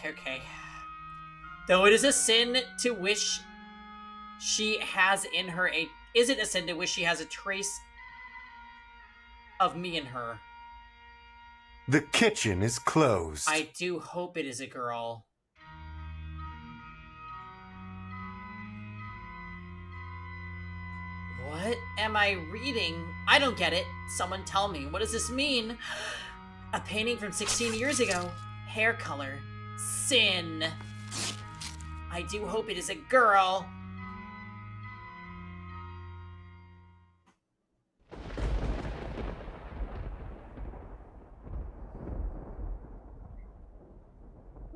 Okay. Though it is a sin to wish she has in her a... Is it a sin to wish she has a trace of me in her? The kitchen is closed. I do hope it is a girl. What am I reading? I don't get it. Someone tell me. What does this mean? A painting from 16 years ago. Hair color. Sin. I do hope it is a girl.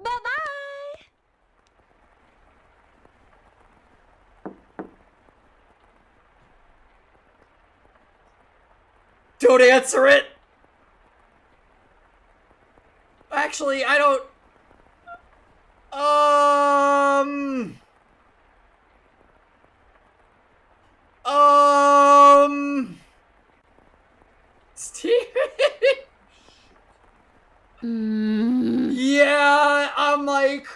Bye-bye! Don't answer it! Actually, I don't... Steven? Yeah, I'm like...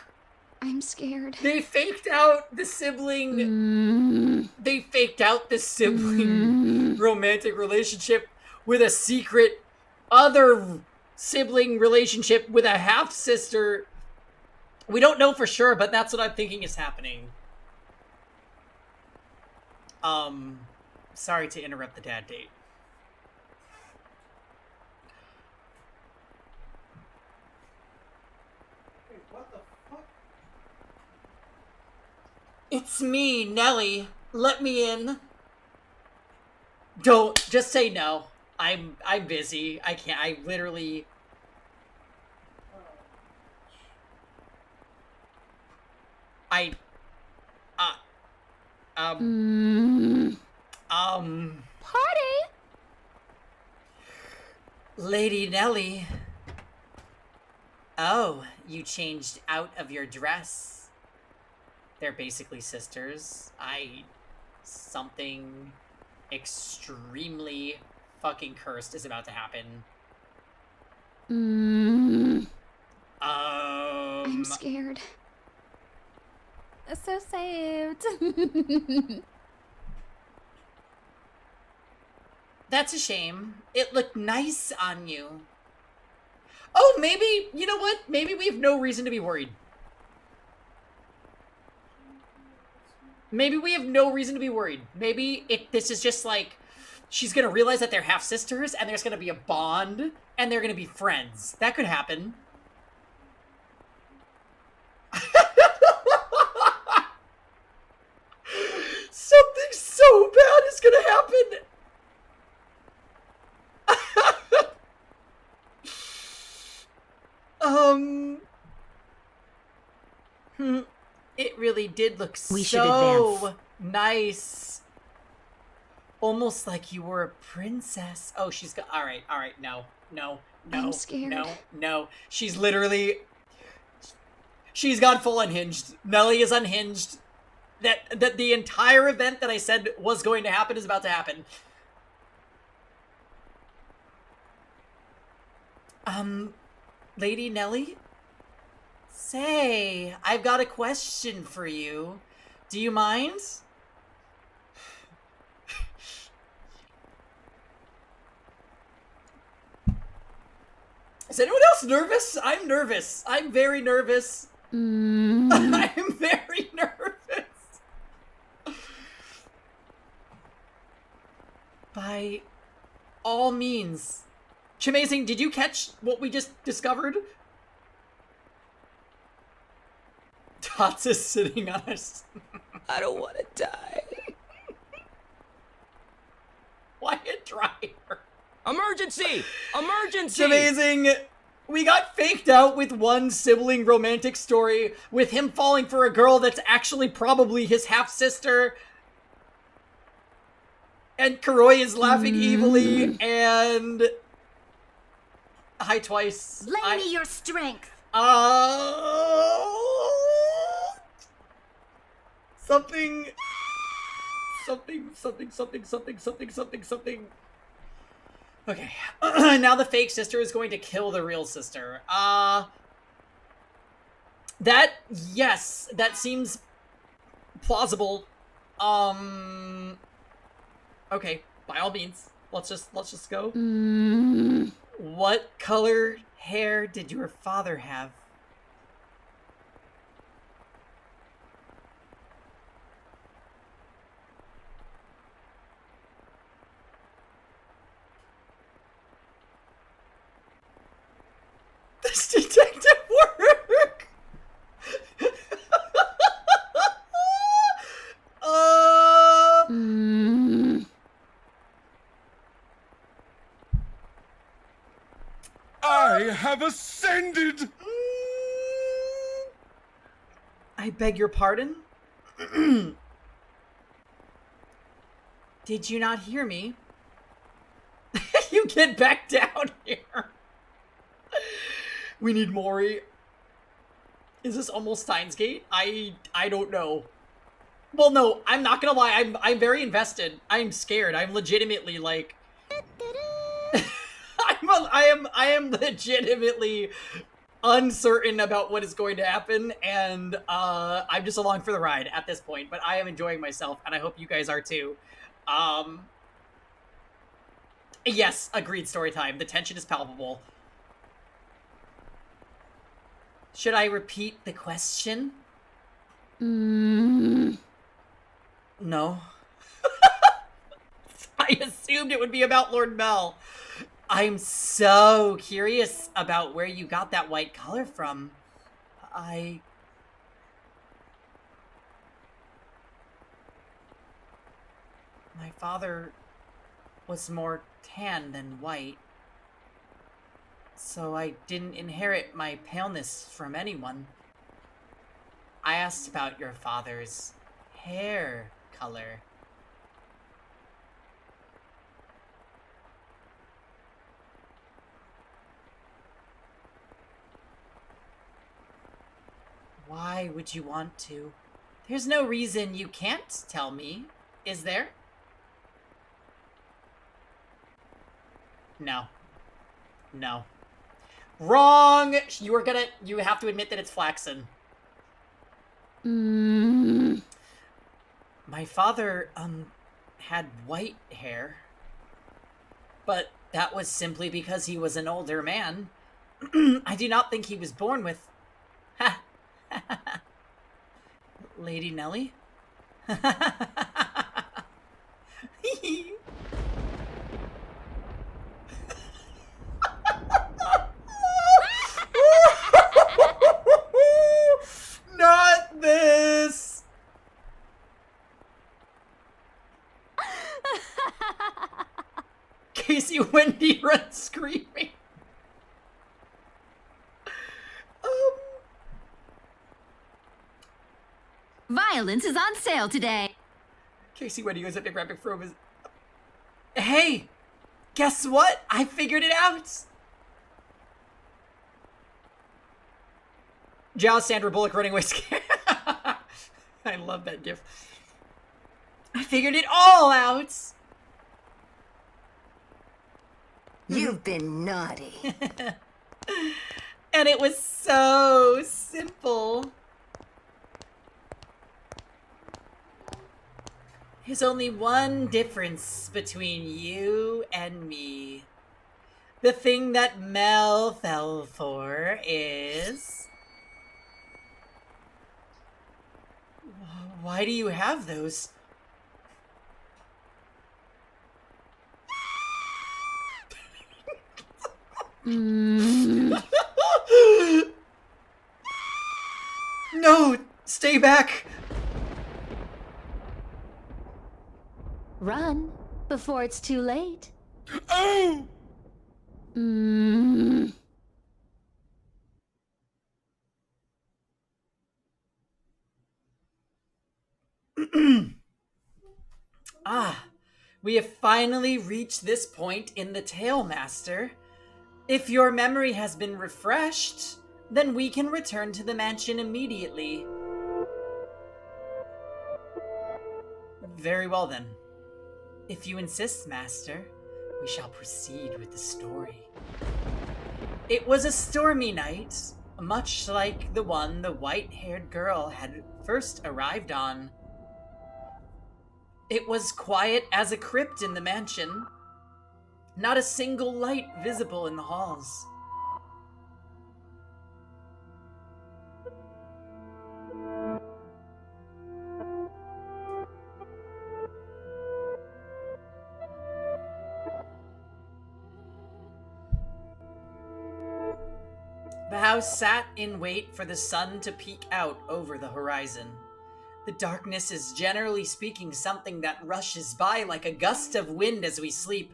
I'm scared. They faked out the sibling... They faked out the sibling romantic relationship with a secret other sibling relationship with a half-sister. We don't know for sure, but that's what I'm thinking is happening. Sorry to interrupt the dad date. Wait, what the fuck? It's me, Nelly. Let me in. Don't. Just say no. I'm busy. I can't. I literally... Party? Lady Nelly. Oh, you changed out of your dress. They're basically sisters. Something extremely fucking cursed is about to happen. I'm scared. So saved. That's a shame. It looked nice on you. Oh, maybe, you know what? Maybe we have no reason to be worried. Maybe we have no reason to be worried. Maybe this is just like, she's gonna realize that they're half-sisters, and there's gonna be a bond, and they're gonna be friends. That could happen. Something so bad is gonna happen! It really did look We should so advance. nice. Almost like you were a princess. Oh, she's got... All right, no. I'm scared. No. She's literally... She's gone full unhinged. Nelly is unhinged. That the entire event that I said was going to happen is about to happen. Lady Nelly? Say, I've got a question for you. Do you mind? Is anyone else nervous? I'm nervous. I'm very nervous. I'm very nervous. By all means. Chimazing, did you catch what we just discovered? Tots is sitting on us. I don't want to die. Why a dryer? Emergency! Emergency! Amazing. We got faked out with one sibling romantic story with him falling for a girl that's actually probably his half-sister. And Karoi is laughing evilly, and... Hi, Twice. Lend me your strength. Something. Okay. Now the fake sister is going to kill the real sister. Yes, that seems plausible. Okay, by all means, let's just go. What color hair did your father have? This detective work. I have ascended! I beg your pardon? Did you not hear me? You get back down here. We need Mori. Is this almost Steins Gate? I don't know. Well, no, I'm not gonna lie. I'm very invested. I'm scared. I'm legitimately like... I am legitimately uncertain about what is going to happen, and I'm just along for the ride at this point, but I am enjoying myself, and I hope you guys are too. Yes, agreed, story time. The tension is palpable. Should I repeat the question? No. I assumed it would be about Lord Mel. I'm so curious about where you got that white color from. My father was more tan than white, so I didn't inherit my paleness from anyone. I asked about your father's hair color. Why would you want to? There's no reason you can't tell me, is there? No. No. Wrong! You have to admit that it's flaxen. My father, had white hair. But that was simply because he was an older man. I do not think he was born with... Ha! Lady Nellie? Not this! Casey Wendy runs screaming. Violence is on sale today. Casey Wendy goes up to grab from his... Hey! Guess what? I figured it out! Jow Sandra Bullock running away scared. I love that gif. I figured it all out! You've been naughty. And it was so simple. There's only one difference between you and me. The thing that Mel fell for is... Why do you have those? No! Stay back! Run before it's too late. Oh! Ah, we have finally reached this point in the tale, Master. If your memory has been refreshed, then we can return to the mansion immediately. Very well then. If you insist, Master, we shall proceed with the story. It was a stormy night, much like the one the white-haired girl had first arrived on. It was quiet as a crypt in the mansion. Not a single light visible in the halls. The house sat in wait for the sun to peek out over the horizon. The darkness is generally speaking something that rushes by like a gust of wind as we sleep.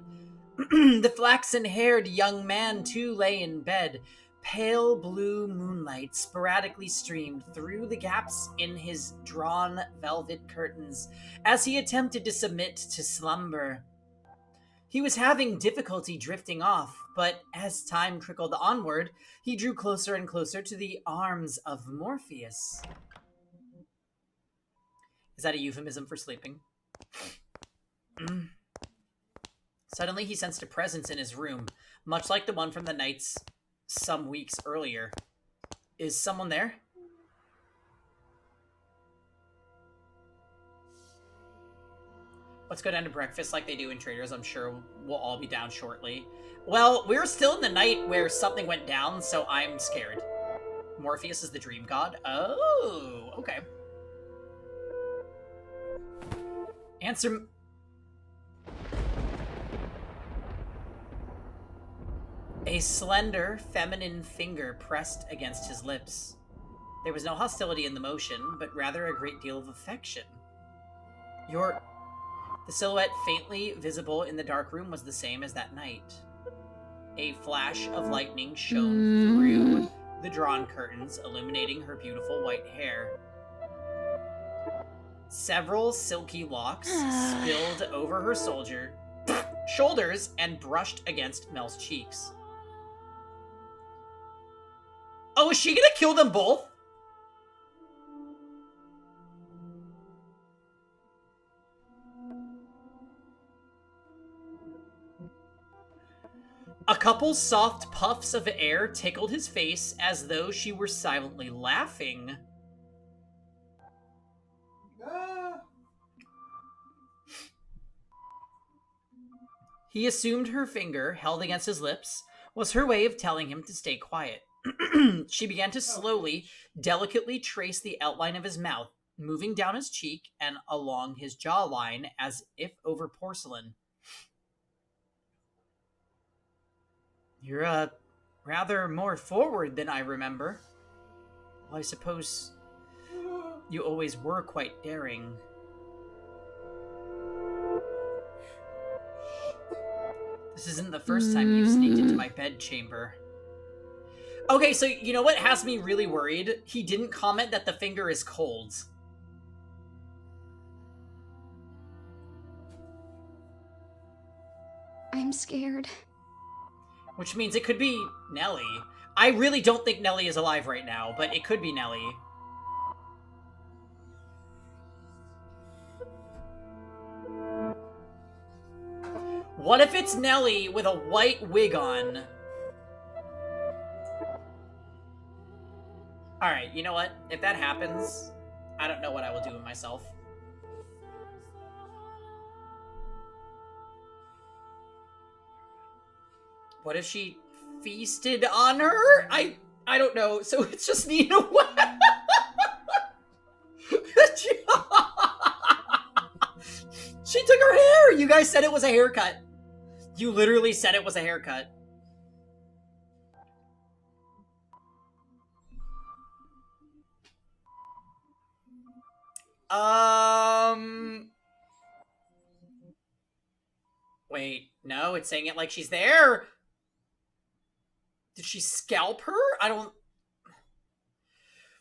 The flaxen-haired young man too lay in bed. Pale blue moonlight sporadically streamed through the gaps in his drawn velvet curtains as he attempted to submit to slumber. He was having difficulty drifting off, but as time trickled onward, he drew closer and closer to the arms of Morpheus. Is that a euphemism for sleeping? Suddenly he sensed a presence in his room, much like the one from the nights some weeks earlier. Is someone there? Let's go down to breakfast like they do in Traders. I'm sure we'll all be down shortly. Well, we're still in the night where something went down, so I'm scared. Morpheus is the dream god? Oh, okay. Answer... A slender, feminine finger pressed against his lips. There was no hostility in the motion, but rather a great deal of affection. The silhouette faintly visible in the dark room was the same as that night. A flash of lightning shone through the drawn curtains, illuminating her beautiful white hair. Several silky locks spilled over her shoulders and brushed against Mel's cheeks. Oh, is she gonna kill them both? A couple soft puffs of air tickled his face as though she were silently laughing. He assumed her finger, held against his lips, was her way of telling him to stay quiet. She began to slowly, delicately trace the outline of his mouth, moving down his cheek and along his jawline as if over porcelain. You're, rather more forward than I remember. Well, I suppose you always were quite daring. This isn't the first time you've sneaked into my bedchamber. Okay, so you know what has me really worried? He didn't comment that the finger is cold. I'm scared. Which means it could be Nellie. I really don't think Nellie is alive right now, but it could be Nellie. What if it's Nellie with a white wig on? Alright, you know what? If that happens, I don't know what I will do with myself. What if she feasted on her? I don't know. So it's just Nina West. She took her hair. You guys said it was a haircut. You literally said it was a haircut. Wait, no, it's saying it like she's there. Did she scalp her? I don't...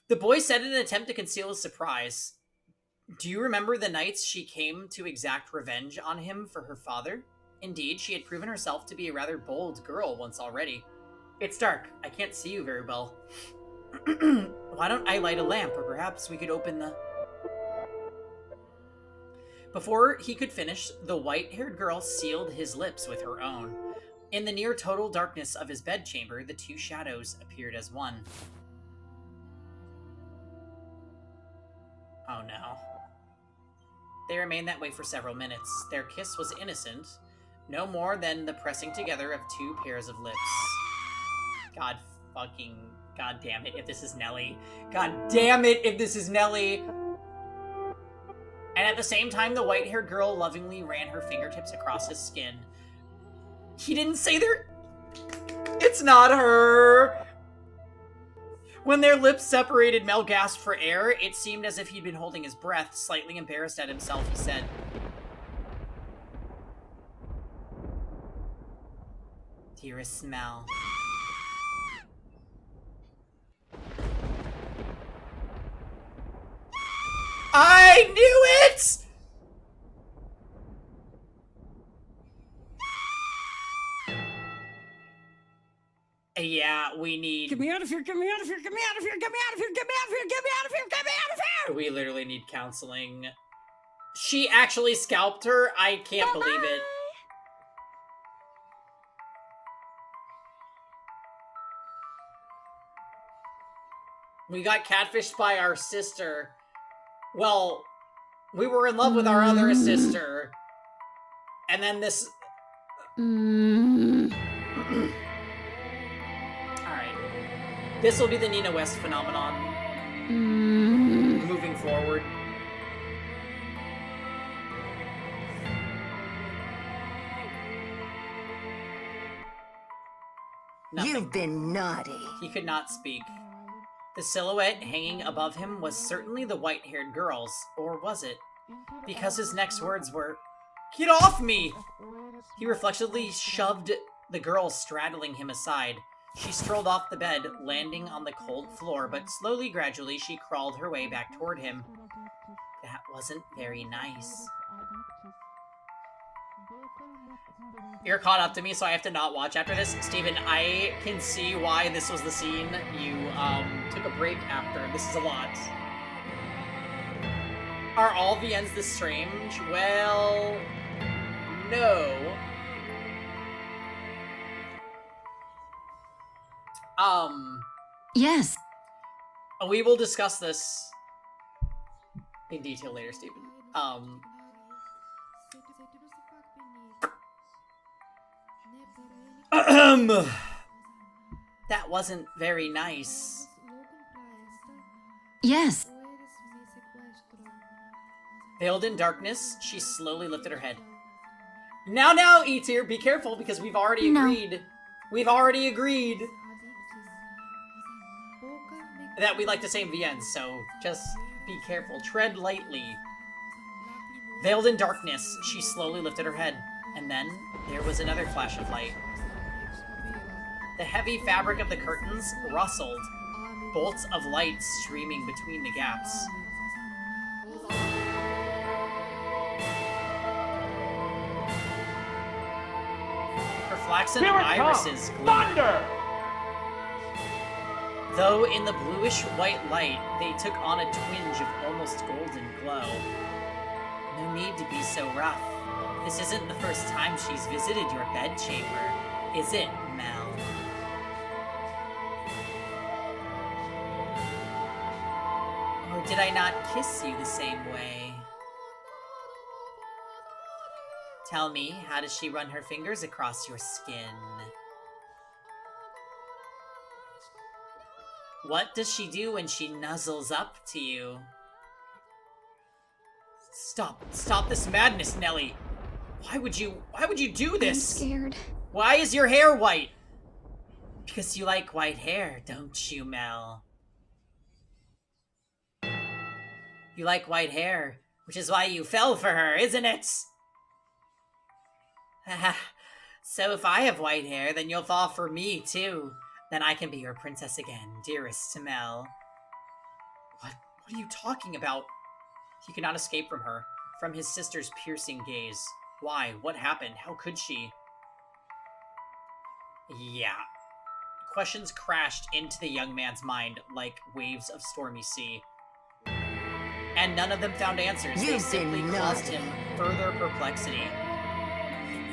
The boy said in an attempt to conceal his surprise. Do you remember the nights she came to exact revenge on him for her father? Indeed, she had proven herself to be a rather bold girl once already. It's dark. I can't see you very well. Why don't I light a lamp, or perhaps we could open the... Before he could finish, the white-haired girl sealed his lips with her own. In the near total darkness of his bedchamber, the two shadows appeared as one. Oh no. They remained that way for several minutes. Their kiss was innocent, no more than the pressing together of two pairs of lips. God damn it if this is Nellie. God damn it if this is Nellie! And at the same time, the white-haired girl lovingly ran her fingertips across his skin. He didn't say there... It's not her! When their lips separated, Mel gasped for air. It seemed as if he'd been holding his breath. Slightly embarrassed at himself, he said, "Dearest Mel." I knew it! Yeah, we need... Get me out of here, get me out of here, get me out of here, get me out of here, get me out of here, get me out of here, get me out of here! We literally need counseling. She actually scalped her? I can't believe it. We got catfished by our sister. Well, we were in love with our other sister. And then this... Alright. This will be the Nina West phenomenon. Moving forward. Nothing. You've been naughty. He could not speak. The silhouette hanging above him was certainly the white-haired girl's, or was it? Because his next words were, "Get off me!" He reflexively shoved the girl straddling him aside. She strolled off the bed, landing on the cold floor, but slowly, gradually, she crawled her way back toward him. That wasn't very nice. You're caught up to me, so I have to not watch after this. Steven, I can see why this was the scene you took a break after. This is a lot. Are all VNs this strange? Well, no. Yes. We will discuss this in detail later, Steven. That wasn't very nice. Yes. Veiled in darkness, she slowly lifted her head. Now, E-Tier, be careful, because we've already agreed. We've already agreed that we like the same VNs, so just be careful. Tread lightly. Veiled in darkness, she slowly lifted her head, and then there was another flash of light. The heavy fabric of the curtains rustled, bolts of light streaming between the gaps. Her flaxen irises gleamed. Thunder! Though in the bluish-white light, they took on a twinge of almost golden glow. No need to be so rough. This isn't the first time she's visited your bedchamber, is it, Mel? did I not kiss you the same way? Tell me, how does she run her fingers across your skin? What does she do when she nuzzles up to you? Stop this madness, Nelly. Why would you do this? I'm scared. Why is your hair white? Because you like white hair, don't you, Mel? You like white hair, which is why you fell for her, isn't it? So if I have white hair, then you'll fall for me, too. Then I can be your princess again, dearest Mel. What are you talking about? He cannot escape from her, from his sister's piercing gaze. Why? What happened? How could she? Yeah. Questions crashed into the young man's mind like waves of stormy sea. And none of them found answers. They simply caused him further perplexity.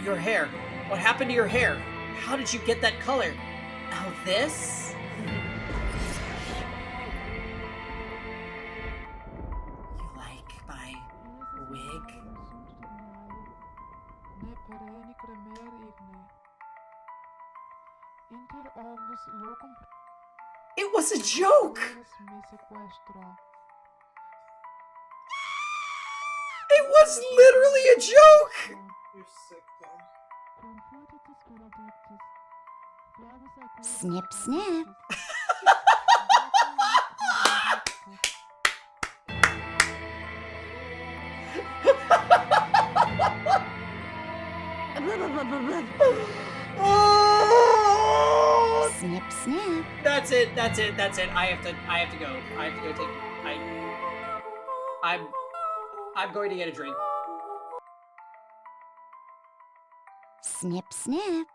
Your hair. What happened to your hair? How did you get that color? Oh, this? You like my wig? It was a joke! It was literally a joke! You're sick, Tom. Snip, snip. Oh! Snip, snip. That's it. I have to go. I'm going to get a drink. Snip, snip.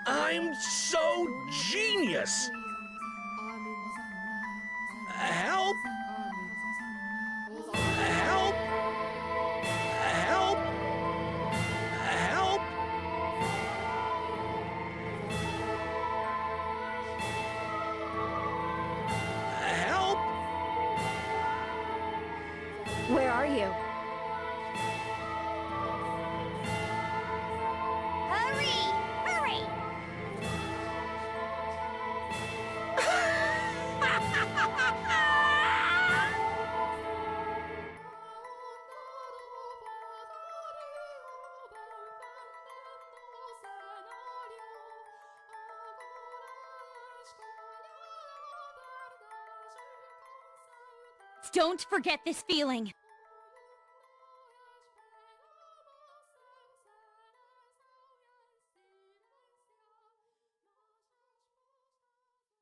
I'm so genius! Help! Help! Help! Help! Help! Where are you? Hurry! Hurry! Don't forget this feeling.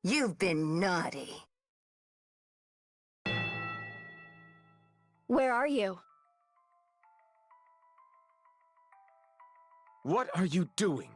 You've been naughty. Where are you? What are you doing?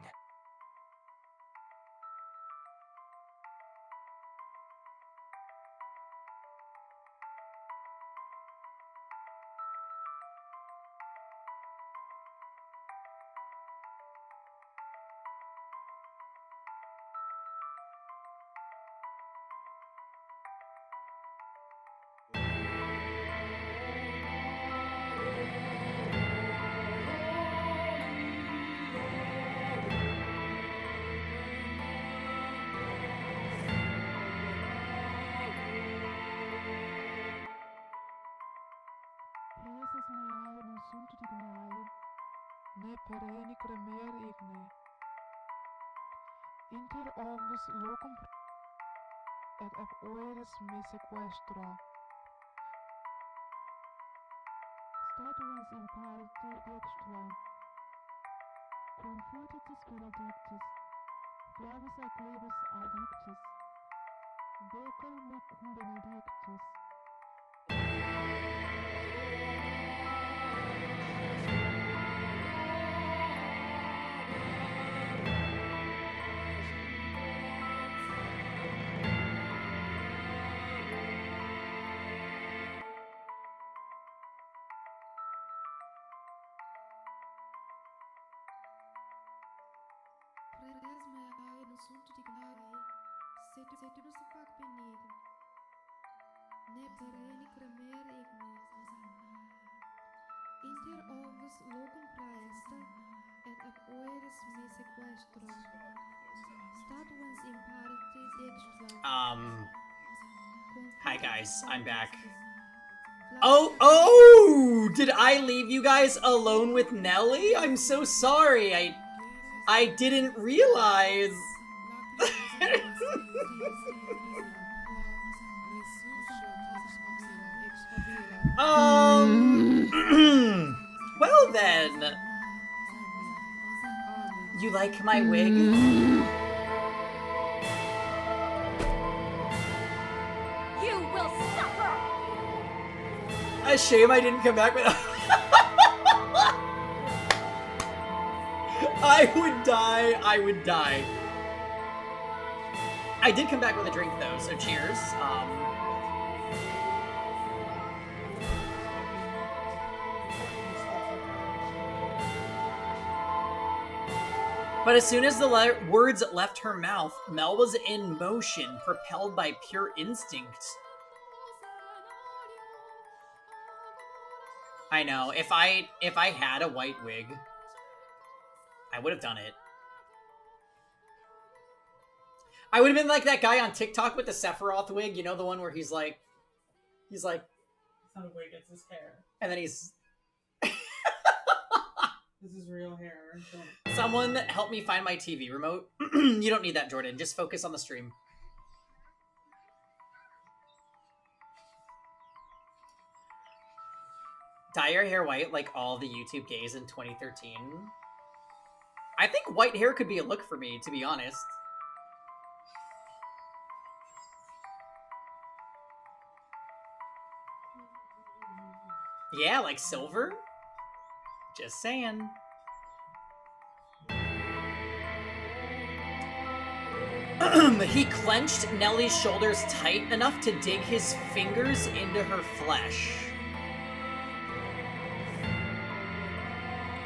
Hi guys, I'm back. Oh, did I leave you guys alone with Nelly? I'm so sorry. I didn't realize. Well then. You like my wig? You will suffer! A shame I didn't come back with. I would die. I would die. I did come back with a drink though, so cheers. But as soon as the words left her mouth, Mel was in motion, propelled by pure instinct. I know. If I had a white wig, I would have done it. I would have been like that guy on TikTok with the Sephiroth wig, you know, the one where he's like It's not a wig, it's his hair. and then he's This is real hair. Someone help me find my TV remote. You don't need that, Jordan. Just focus on the stream. Dye your hair white like all the YouTube gays in 2013. I think white hair could be a look for me, to be honest. Yeah, like silver? Just saying. He clenched Nellie's shoulders tight enough to dig his fingers into her flesh.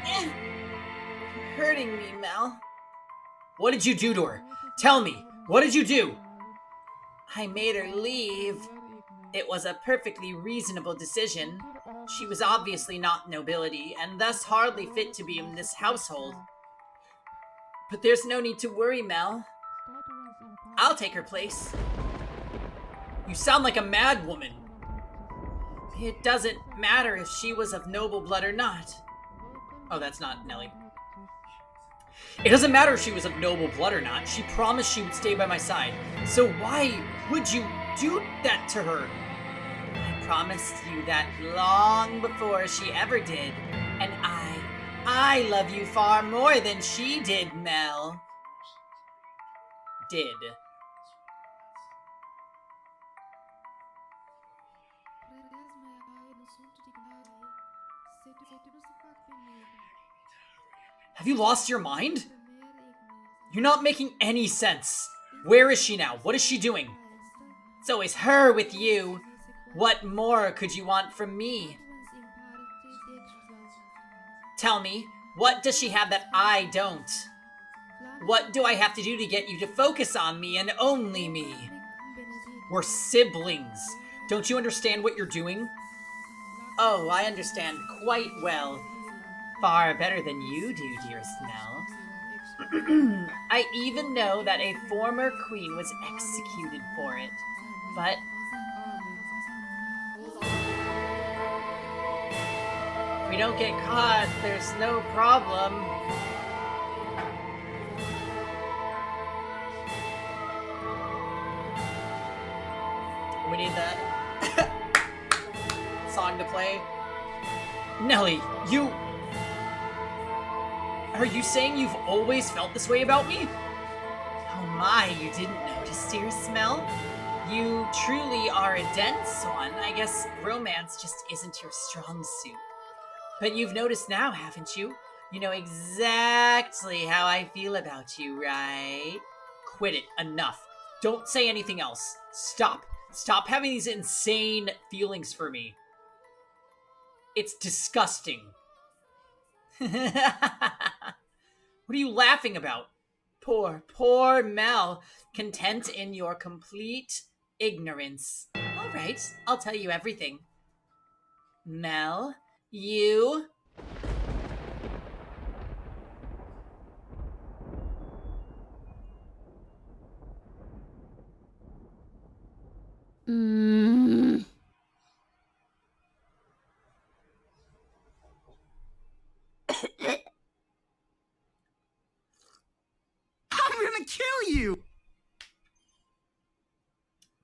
You're hurting me, Mel. What did you do to her? Tell me, what did you do? I made her leave. It was a perfectly reasonable decision. She was obviously not nobility, and thus hardly fit to be in this household. But there's no need to worry, Mel. I'll take her place. You sound like a mad woman. It doesn't matter if she was of noble blood or not. Oh, that's not Nellie. It doesn't matter if she was of noble blood or not. She promised she would stay by my side. So why would you do that to her? I promised you that long before she ever did. And I love you far more than she did, Mel. Did. Have you lost your mind? You're not making any sense. Where is she now? What is she doing? It's always her with you. What more could you want from me? Tell me, what does she have that I don't? What do I have to do to get you to focus on me and only me? We're siblings. Don't you understand what you're doing? Oh, I understand quite well. Far better than you do, dearest Mel. I even know that a former queen was executed for it. But if we don't get caught, there's no problem. We need that song to play. Nellie, you... Are you saying you've always felt this way about me? Oh my, you didn't notice, dear Smell? You truly are a dense one. I guess romance just isn't your strong suit. But you've noticed now, haven't you? You know exactly how I feel about you, right? Quit it. Enough. Don't say anything else. Stop. Stop having these insane feelings for me. It's disgusting. What are you laughing about? Poor Mel. Content in your complete ignorance. All right, I'll tell you everything. Mel, you... I'm gonna kill you!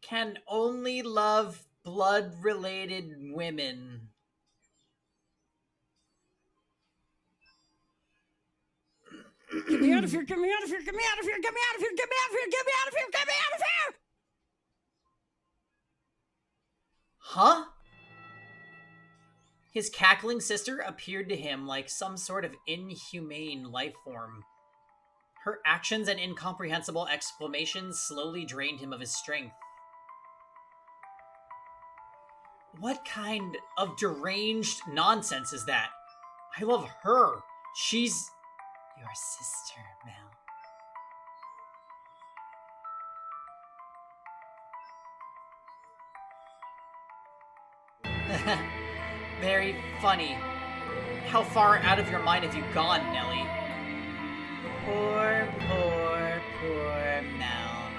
Can only love blood-related women. Get me out of here, get me out of here, get me out of here, get me out of here, get me out of here, get me out of here, get me out of here! Huh? His cackling sister appeared to him like some sort of inhumane life form. Her actions and incomprehensible exclamations slowly drained him of his strength. What kind of deranged nonsense is that? I love her. She's your sister, Mel. Very funny. How far out of your mind have you gone, Nellie? Poor Mel.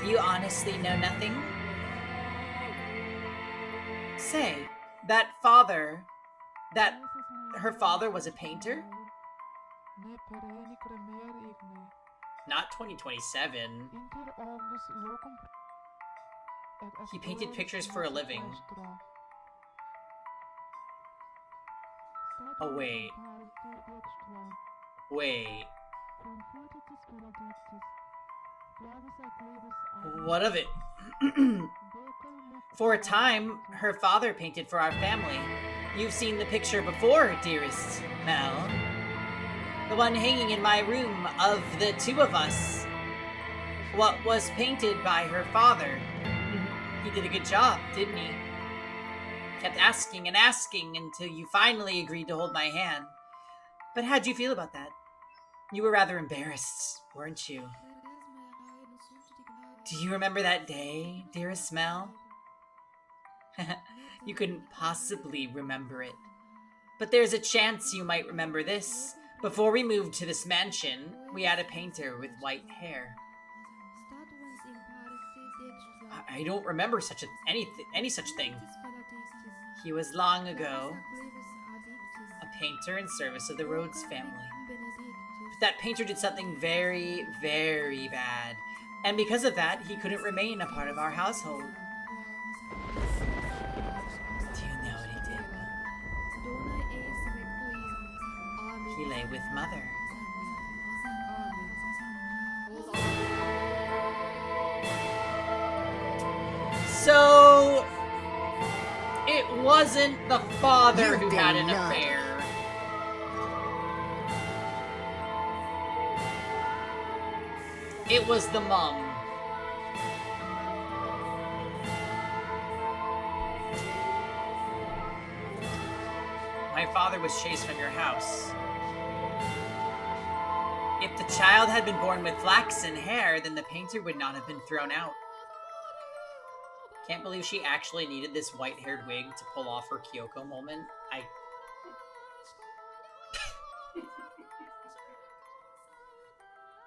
Do you honestly know nothing? Say, her father was a painter? Not 2027. He painted pictures for a living. Oh, wait. What of it? For a time, her father painted for our family. You've seen the picture before, dearest Mel. The one hanging in my room of the two of us. What was painted by her father. He did a good job, didn't he? Kept asking and asking until you finally agreed to hold my hand. But how'd you feel about that? You were rather embarrassed, weren't you? Do you remember that day, dearest Mel? You couldn't possibly remember it. But there's a chance you might remember this. Before we moved to this mansion, we had a painter with white hair. I don't remember any such thing. He was long ago a painter in service of the Rhodes family. But that painter did something very, very bad. And because of that, he couldn't remain a part of our household. Do you know what he did? He lay with Mother. So, it wasn't the father who had an affair. It was the mom. My father was chased from your house. If the child had been born with flaxen hair, then the painter would not have been thrown out. Can't believe she actually needed this white-haired wig to pull off her Kyoko moment.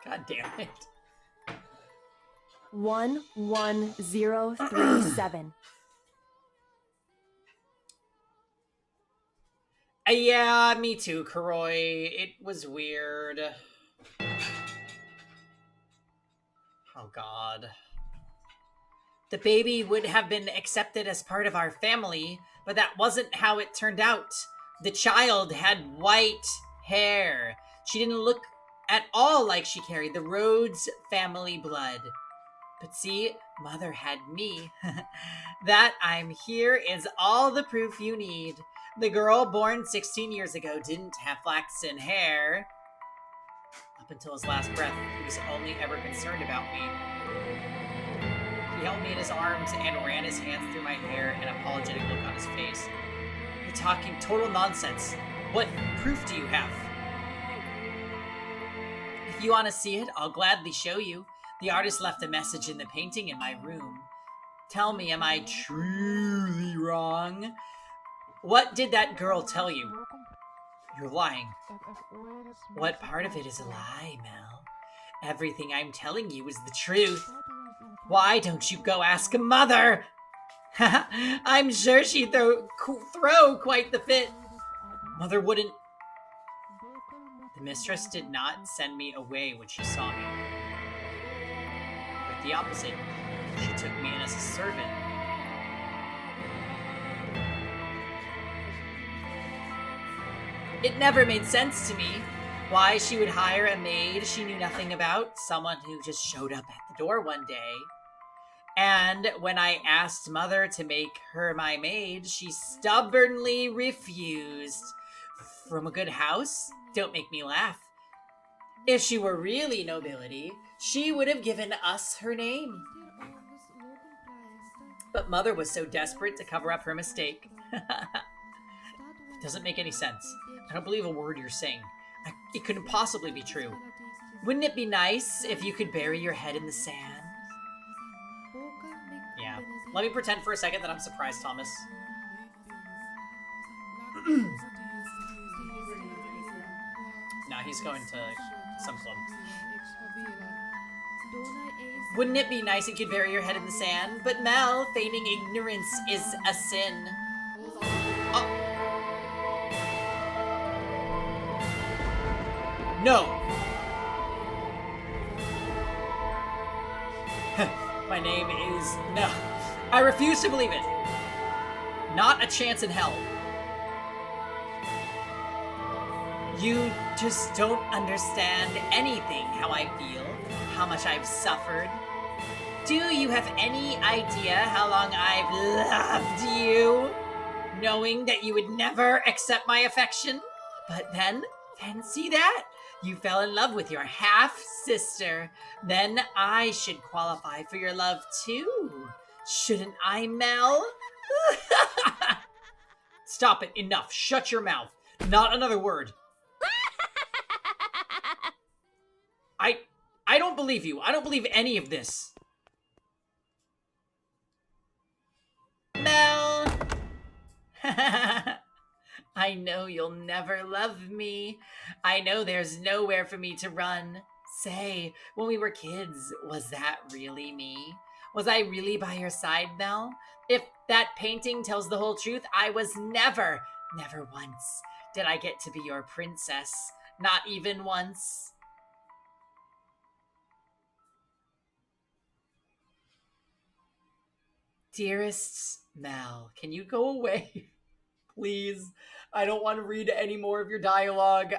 God damn it. 11037. Yeah, me too, Kuroi. It was weird. Oh, God. The baby would have been accepted as part of our family, but that wasn't how it turned out. The child had white hair. She didn't look at all like she carried the Rhodes family blood. But see, Mother had me. That I'm here is all the proof you need. The girl born 16 years ago didn't have flaxen hair. Up until his last breath, he was only ever concerned about me. He held me in his arms and ran his hands through my hair, an apologetic look on his face. You're talking total nonsense. What proof do you have? If you want to see it, I'll gladly show you. The artist left a message in the painting in my room. Tell me, am I truly wrong? What did that girl tell you? You're lying. What part of it is a lie, Mel? Everything I'm telling you is the truth. Why don't you go ask Mother? I'm sure she'd throw quite the fit. Mother wouldn't. The mistress did not send me away when she saw me. Quite the opposite. She took me in as a servant. It never made sense to me why she would hire a maid she knew nothing about, someone who just showed up at the door one day. And when I asked Mother to make her my maid, she stubbornly refused. From a good house? Don't make me laugh. If she were really nobility, she would have given us her name. But Mother was so desperate to cover up her mistake. It doesn't make any sense. I don't believe a word you're saying. It couldn't possibly be true. Wouldn't it be nice if you could bury your head in the sand? Yeah. Let me pretend for a second that I'm surprised, Thomas. Nah, he's going to some club. Wouldn't it be nice if you could bury your head in the sand? But Mel, feigning ignorance is a sin. Oh. No! My name is... No. I refuse to believe it. Not a chance in hell. You just don't understand anything, how I feel, how much I've suffered. Do you have any idea how long I've loved you? Knowing that you would never accept my affection? But then, fancy that. You fell in love with your half-sister. Then I should qualify for your love too. Shouldn't I, Mel? Stop it. Enough. Shut your mouth. Not another word. I don't believe you. I don't believe any of this. Mel! I know you'll never love me. I know there's nowhere for me to run. Say, when we were kids, was that really me? Was I really by your side, Mel? If that painting tells the whole truth, I was never once did I get to be your princess. Not even once. Dearest Mel, can you go away? Please. I don't want to read any more of your dialogue.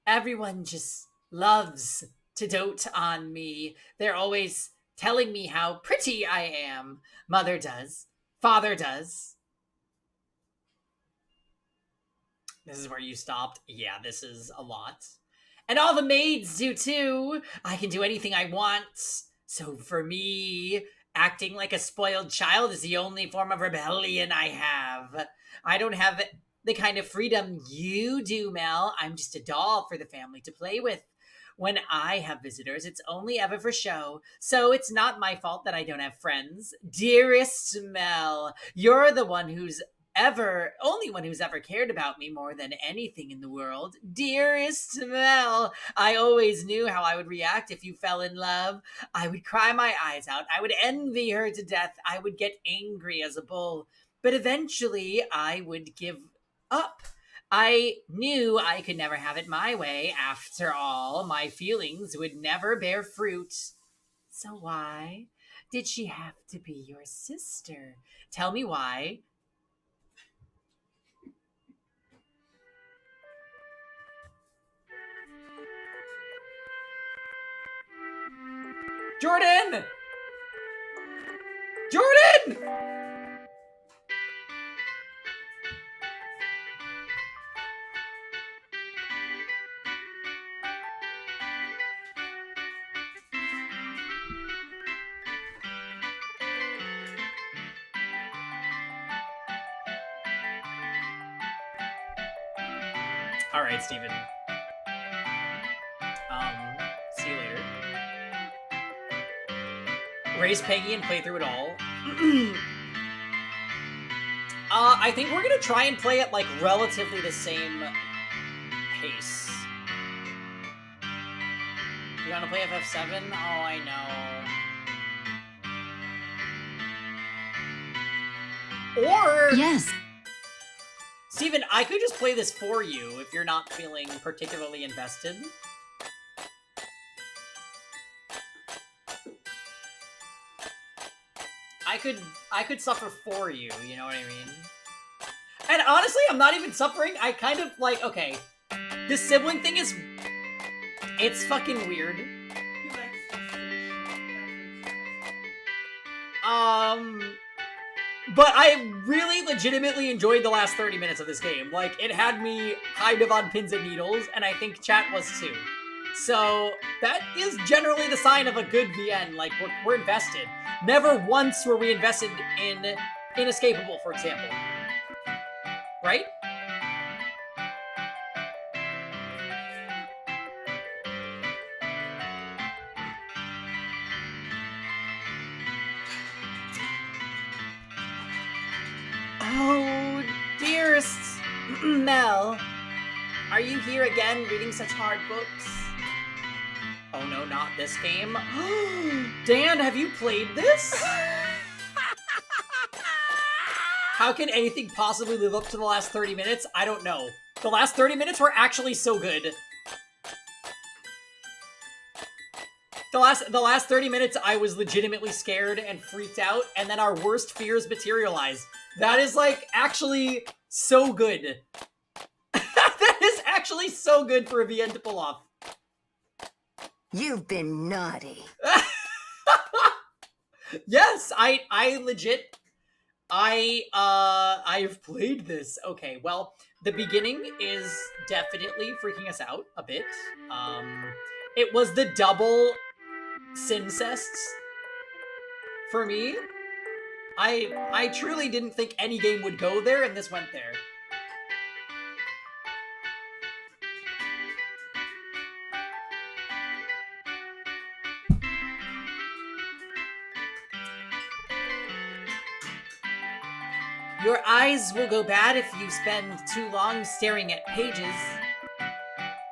Everyone just loves to dote on me. They're always telling me how pretty I am. Mother does. Father does. This is where you stopped. Yeah, this is a lot. And all the maids do too. I can do anything I want. So for me, acting like a spoiled child is the only form of rebellion I have. I don't have the kind of freedom you do, Mel. I'm just a doll for the family to play with. When I have visitors, it's only ever for show. So it's not my fault that I don't have friends. Dearest Mel, you're the one only one who's ever cared about me more than anything in the world. Dearest Mel, I always knew how I would react if you fell in love. I would cry my eyes out. I would envy her to death. I would get angry as a bull. But eventually, I would give up. I knew I could never have it my way. After all, my feelings would never bear fruit. So why did she have to be your sister? Tell me why. Jordan! Jordan! Alright, Steven. See you later. Race Peggy and play through it all. I think we're gonna try and play at, like, relatively the same pace. You wanna play FF7? Oh, I know. Or... Yes. Steven, I could just play this for you if you're not feeling particularly invested. I could suffer for you, you know what I mean? And honestly, I'm not even suffering. I kind of, like, okay. This sibling thing is... It's fucking weird. He likes But I really legitimately enjoyed the last 30 minutes of this game. Like, it had me kind of on pins and needles, and I think chat was too. So, that is generally the sign of a good VN. Like, we're invested. Never once were we invested in Inescapable, for example. Right? Oh, dearest Mel, are you here again reading such hard books? Oh no, not this game. Dan, have you played this? How can anything possibly live up to the last 30 minutes? I don't know. The last 30 minutes were actually so good. The last 30 minutes, I was legitimately scared and freaked out, and then our worst fears materialized. That is, like, actually so good. That is actually so good for a VN to pull off. You've been naughty. Yes, I legit... I've played this. Okay, well, the beginning is definitely freaking us out a bit. It was the double syncests for me. I truly didn't think any game would go there, and this went there. Your eyes will go bad if you spend too long staring at pages.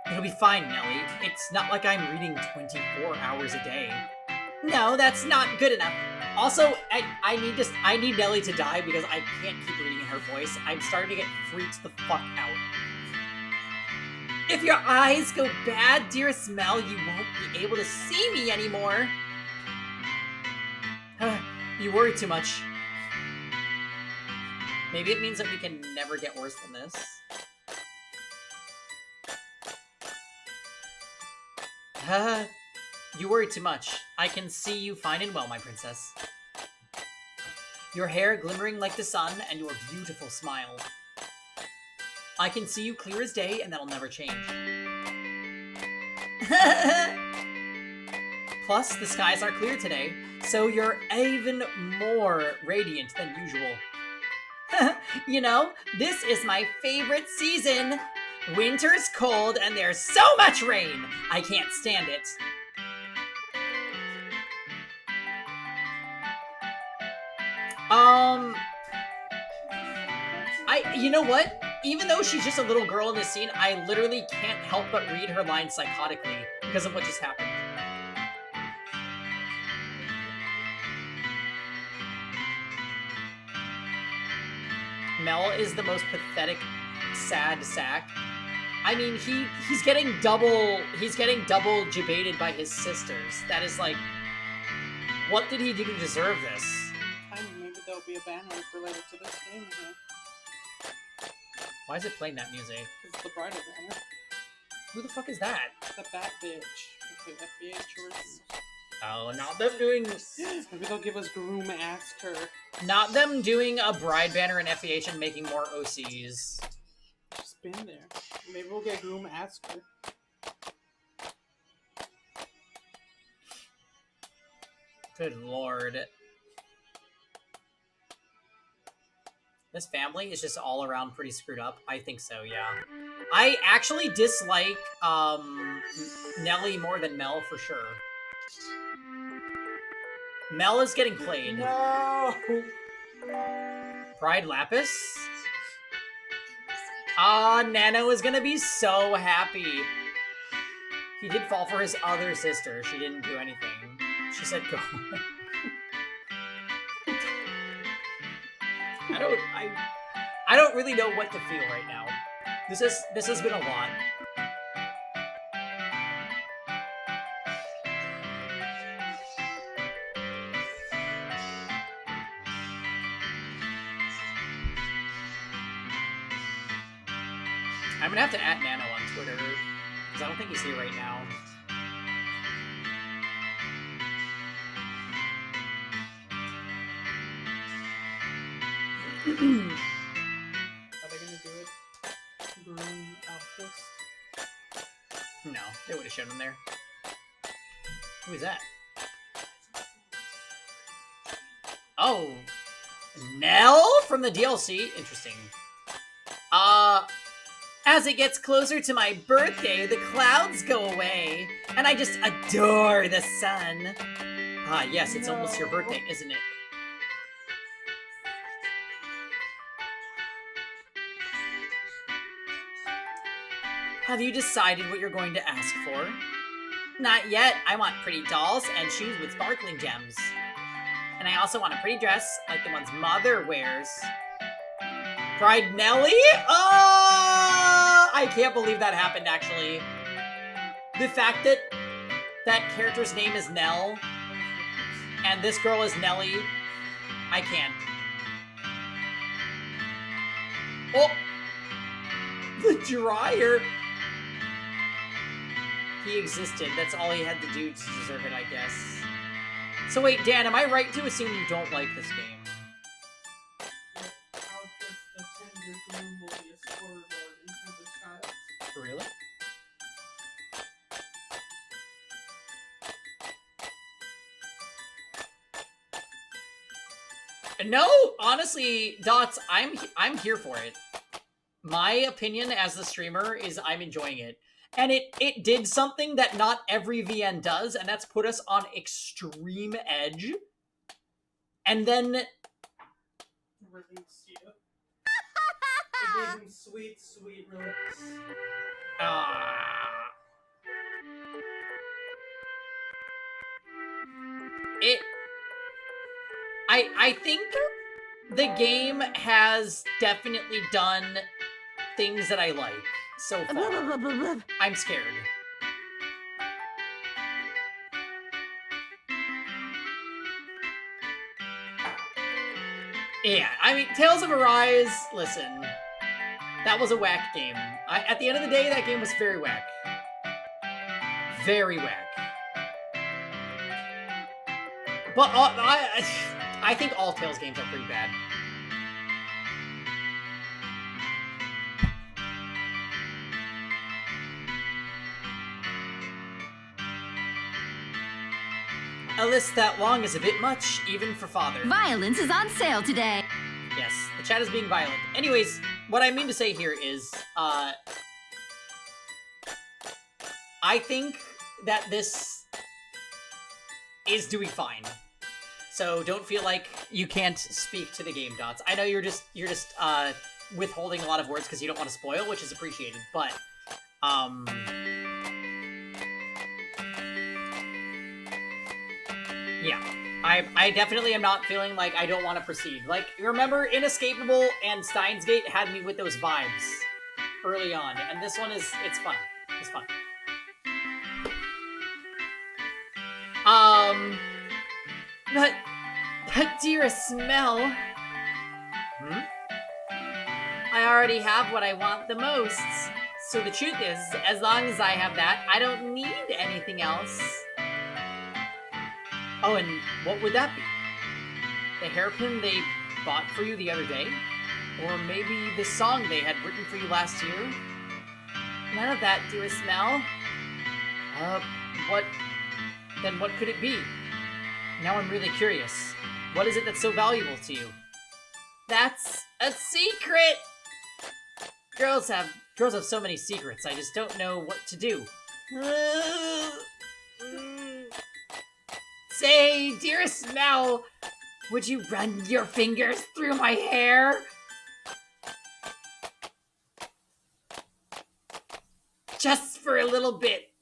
It'll be fine, Nellie. It's not like I'm reading 24 hours a day. No, that's not good enough. Also, I need Nellie to die because I can't keep reading in her voice. I'm starting to get freaked the fuck out. If your eyes go bad, dearest Mel, you won't be able to see me anymore. You worry too much. Maybe it means that we can never get worse than this. You worry too much. I can see you fine and well, my princess. Your hair glimmering like the sun and your beautiful smile. I can see you clear as day, and that'll never change. Plus, the skies are clear today, so you're even more radiant than usual. You know, this is my favorite season. Winter's cold and there's so much rain. I can't stand it. You know what? Even though she's just a little girl in this scene, I literally can't help but read her lines psychotically because of what just happened. Mel is the most pathetic, sad sack. I mean, he's getting double jebaited by his sisters. That is like, what did he do to deserve this? I mean, maybe there'll be a banner related to this game here. Why is it playing that music? It's the bridal banner. Who the fuck is that? The bad bitch. Okay, FBA choice. Oh, not them doing... Maybe they'll give us Groom Ask Her. Not them doing a bride banner and FEH and making more OCs. Just been there. Maybe we'll get Groom Ask Her. Good lord. This family is just all around pretty screwed up. I think so, yeah. I actually dislike Nelly more than Mel for sure. Mel is getting played. No! Pride Lapis? Nano is gonna be so happy. He did fall for his other sister. She didn't do anything. She said go. I don't really know what to feel right now. This has been a lot. I'm gonna have to add Nano on Twitter because I don't think he's here right now. Are they gonna do it? Groom Outpost? No, they would have shown him there. Who is that? Oh, Nell from the DLC? Interesting. As it gets closer to my birthday, the clouds go away, and I just adore the sun. Ah, yes, it's almost your birthday, isn't it? Have you decided what you're going to ask for? Not yet. I want pretty dolls and shoes with sparkling gems. And I also want a pretty dress, like the ones Mother wears. Bride Nelly? Oh! I can't believe that happened, actually. The fact that that character's name is Nell, and this girl is Nelly, I can't. Oh! The dryer! He existed. That's all he had to do to deserve it, I guess. So wait, Dan, am I right to assume you don't like this game? The tender groom will be a scoreboard in Tempest Child. Really? No, honestly, Dots, I'm here for it. My opinion as the streamer is I'm enjoying it. And it did something that not every VN does, and that's put us on extreme edge. And then Release you. It gave him sweet, sweet release. I think the game has definitely done things that I like so far. I'm scared. Yeah, I mean, Tales of Arise, listen, that was a whack game. At the end of the day, that game was very whack. Very whack. But I think all Tales games are pretty bad. A list that long is a bit much, even for father. Violence is on sale today. Yes, the chat is being violent. Anyways, what I mean to say here is, I think that this is doing fine. So don't feel like you can't speak to the game, Dots. I know you're just withholding a lot of words because you don't want to spoil, which is appreciated, but yeah. I definitely am not feeling like I don't want to proceed. Like, remember, Inescapable and Steins Gate had me with those vibes early on, and this one is, it's fun. It's fun. But dearest smell. I already have what I want the most. So the truth is, as long as I have that, I don't need anything else. Oh, and what would that be? The hairpin they bought for you the other day? Or maybe the song they had written for you last year? None of that, dearest Mel. What... Then what could it be? Now I'm really curious. What is it that's so valuable to you? That's a secret! Girls have so many secrets, I just don't know what to do. Say, dearest Mel, would you run your fingers through my hair? Just for a little bit.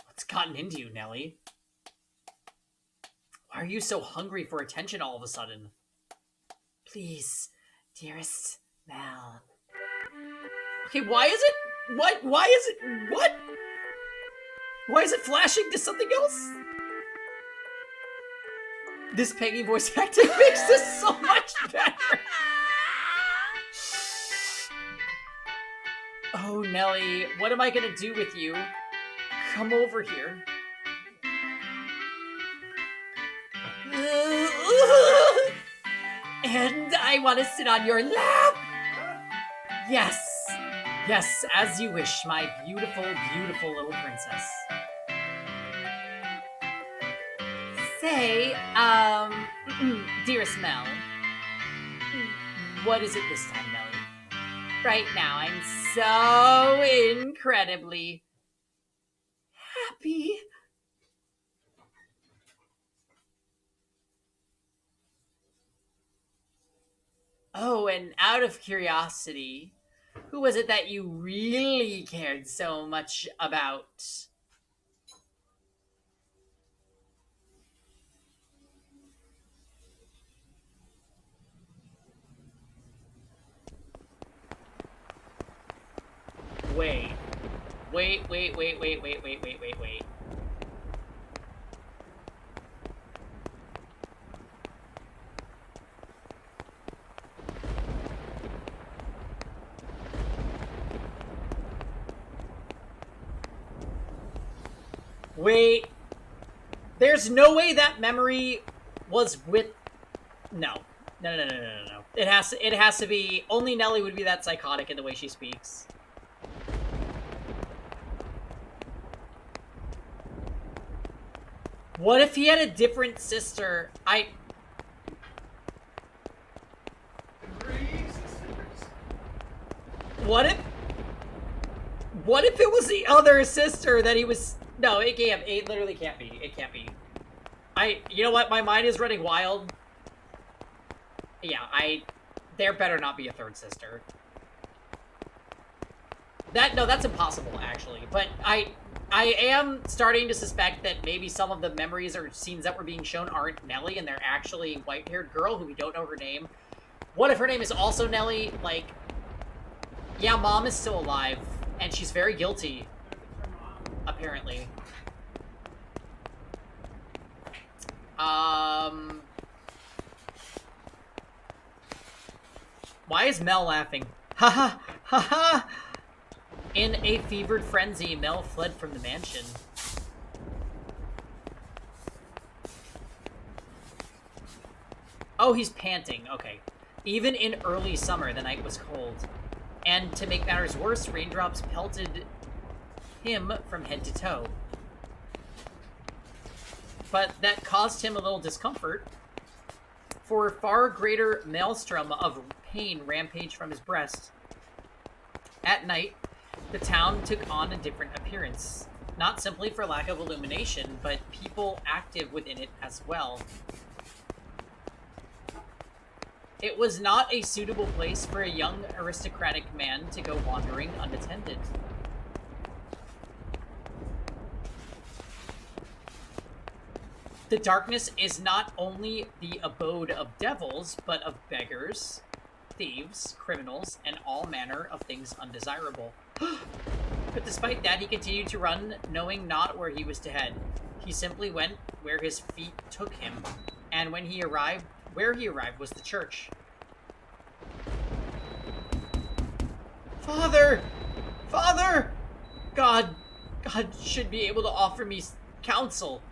What's gotten into you, Nellie? Why are you so hungry for attention all of a sudden? Please, dearest Mel. Okay, why is it? What? Why is it? What? Why is it flashing to something else? This Peggy voice acting makes this so much better. Oh, Nellie, what am I gonna do with you? Come over here. And I want to sit on your lap. Yes. Yes, as you wish, my beautiful, beautiful little princess. Say, dearest Mel, what is it this time, Nellie? Right now, I'm so incredibly happy. Oh, and out of curiosity, who was it that you really cared so much about? Wait. Wait. Wait. There's no way that memory was with... No. No. It has to be... Only Nellie would be that psychotic in the way she speaks. What if he had a different sister? What if it was the other sister that he was... No, it can't. It literally can't be. It can't be. You know what? My mind is running wild. Yeah, there better not be a third sister. No, that's impossible, actually. But I am starting to suspect that maybe some of the memories or scenes that were being shown aren't Nellie, and they're actually a white-haired girl who we don't know her name. What if her name is also Nellie? Like, yeah, Mom is still alive, and she's very guilty, apparently. Why is Mel laughing? Ha ha ha ha! In a fevered frenzy, Mel fled from the mansion. Oh, he's panting. Okay. Even in early summer, the night was cold. And to make matters worse, raindrops pelted him from head to toe. But that caused him a little discomfort, for a far greater maelstrom of pain rampaged from his breast. At night, the town took on a different appearance, not simply for lack of illumination, but people active within it as well. It was not a suitable place for a young aristocratic man to go wandering unattended. The darkness is not only the abode of devils, but of beggars, thieves, criminals, and all manner of things undesirable. But despite that, he continued to run, knowing not where he was to head. He simply went where his feet took him, and where he arrived was the church. Father! Father! God should be able to offer me counsel.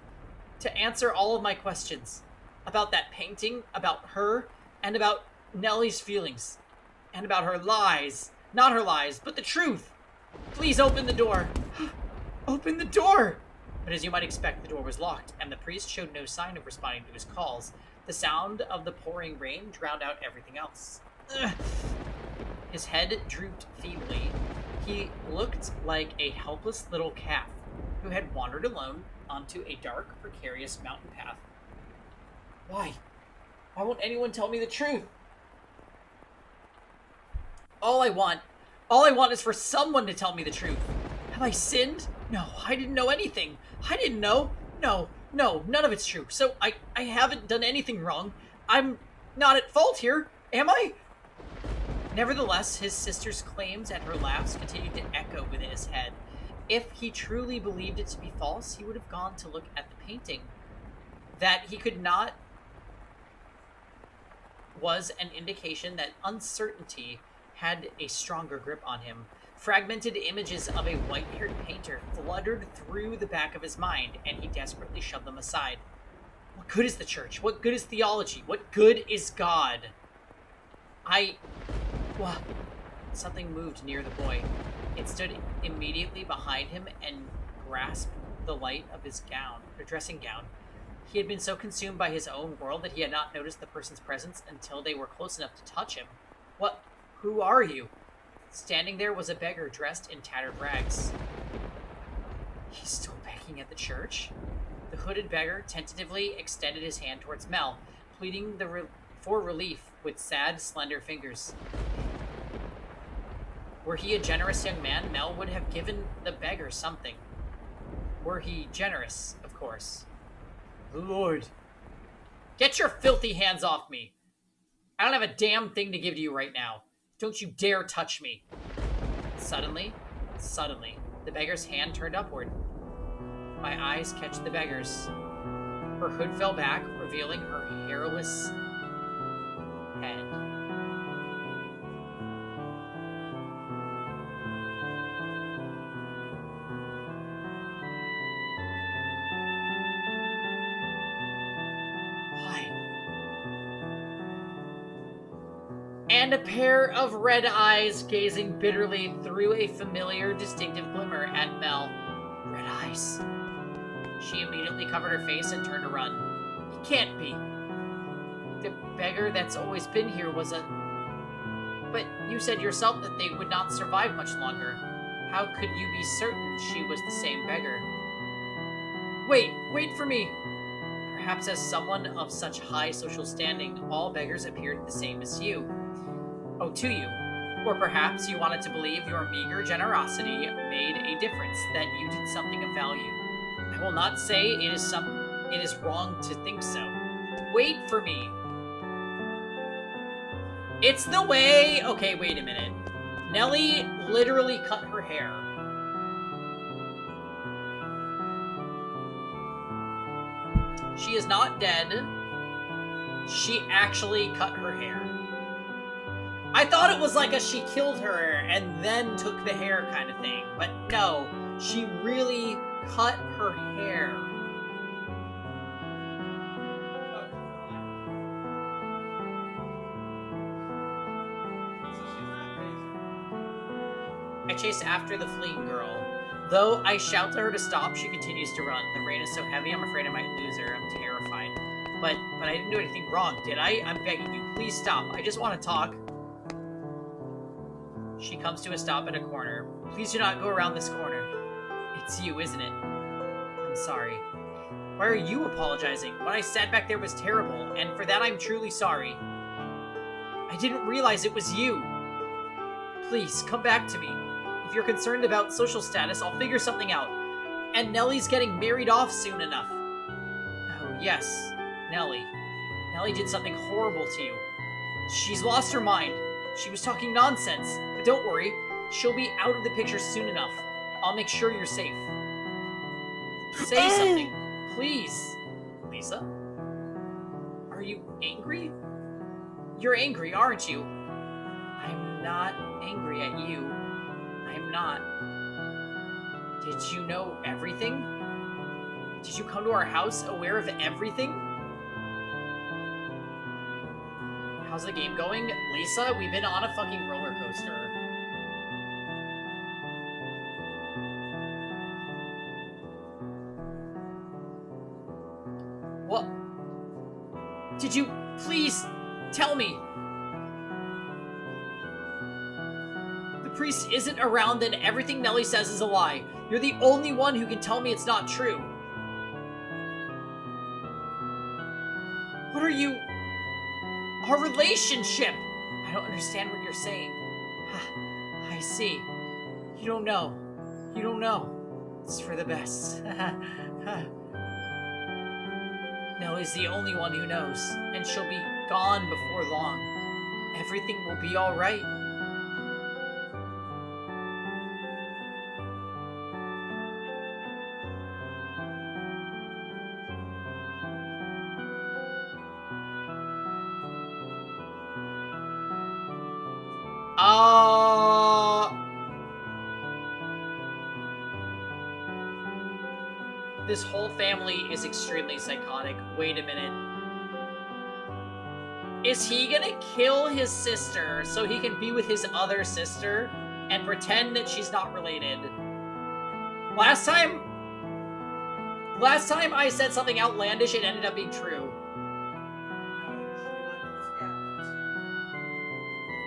to answer all of my questions about that painting, about her, and about Nellie's feelings, and about her lies. Not her lies, but the truth. Please open the door. Open the door! But as you might expect, the door was locked, and the priest showed no sign of responding to his calls. The sound of the pouring rain drowned out everything else. Ugh. His head drooped feebly. He looked like a helpless little calf who had wandered alone onto a dark, precarious mountain path. Why? Why won't anyone tell me the truth? All I want is for someone to tell me the truth. Have I sinned? No, I didn't know anything. I didn't know. No, none of it's true. So I haven't done anything wrong. I'm not at fault here, am I? Nevertheless, his sister's claims and her laughs continued to echo within his head. If he truly believed it to be false, he would have gone to look at the painting. That he could not was an indication that uncertainty had a stronger grip on him. Fragmented images of a white-haired painter fluttered through the back of his mind, and he desperately shoved them aside. What good is the church? What good is theology? What good is God? Something moved near the boy. It stood immediately behind him and grasped the light of his dressing gown. He had been so consumed by his own world that he had not noticed the person's presence until they were close enough to touch him. What? Who are you? Standing there was a beggar dressed in tattered rags. He's still begging at the church? The hooded beggar tentatively extended his hand towards Mel, pleading for relief with sad, slender fingers. Were he a generous young man, Mel would have given the beggar something. Were he generous, of course. Lord. Get your filthy hands off me. I don't have a damn thing to give to you right now. Don't you dare touch me. Suddenly, the beggar's hand turned upward. My eyes catch the beggar's. Her hood fell back, revealing her hairless head. And a pair of red eyes gazing bitterly through a familiar, distinctive glimmer at Mel. Red eyes. She immediately covered her face and turned to run. It can't be. The beggar that's always been here was a... But you said yourself that they would not survive much longer. How could you be certain she was the same beggar? Wait for me. Perhaps as someone of such high social standing, all beggars appeared the same as you. Oh, to you. Or perhaps you wanted to believe your meager generosity made a difference, that you did something of value. I will not say it is wrong to think so. Wait for me. It's the way... Okay, wait a minute. Nellie literally cut her hair. She is not dead. She actually cut her hair. I thought it was like a she killed her and then took the hair kind of thing. But no, she really cut her hair. I chase after the fleeing girl. Though I shout to her to stop, she continues to run. The rain is so heavy, I'm afraid I might lose her. I'm terrified. But I didn't do anything wrong, did I? I'm begging you, please stop. I just want to talk. She comes to a stop at a corner. Please do not go around this corner. It's you, isn't it? I'm sorry. Why are you apologizing? What I said back there was terrible, and for that I'm truly sorry. I didn't realize it was you. Please, come back to me. If you're concerned about social status, I'll figure something out. And Nellie's getting married off soon enough. Oh, yes. Nellie. Nellie did something horrible to you. She's lost her mind. She was talking nonsense. But don't worry. She'll be out of the picture soon enough. I'll make sure you're safe. Say something. Please. Lisa? Are you angry? You're angry, aren't you? I'm not angry at you. I'm not. Did you know everything? Did you come to our house aware of everything? How's the game going? Lisa, we've been on a fucking roller coaster. What? Did you please tell me? The priest isn't around and everything Nellie says is a lie. You're the only one who can tell me it's not true. What are you... Our relationship! I don't understand what you're saying. I see. You don't know. You don't know. It's for the best. Nellie's the only one who knows, and she'll be gone before long. Everything will be alright. This whole family is extremely psychotic. Wait a minute. Is he gonna kill his sister so he can be with his other sister and pretend that she's not related? Last time I said something outlandish, it ended up being true.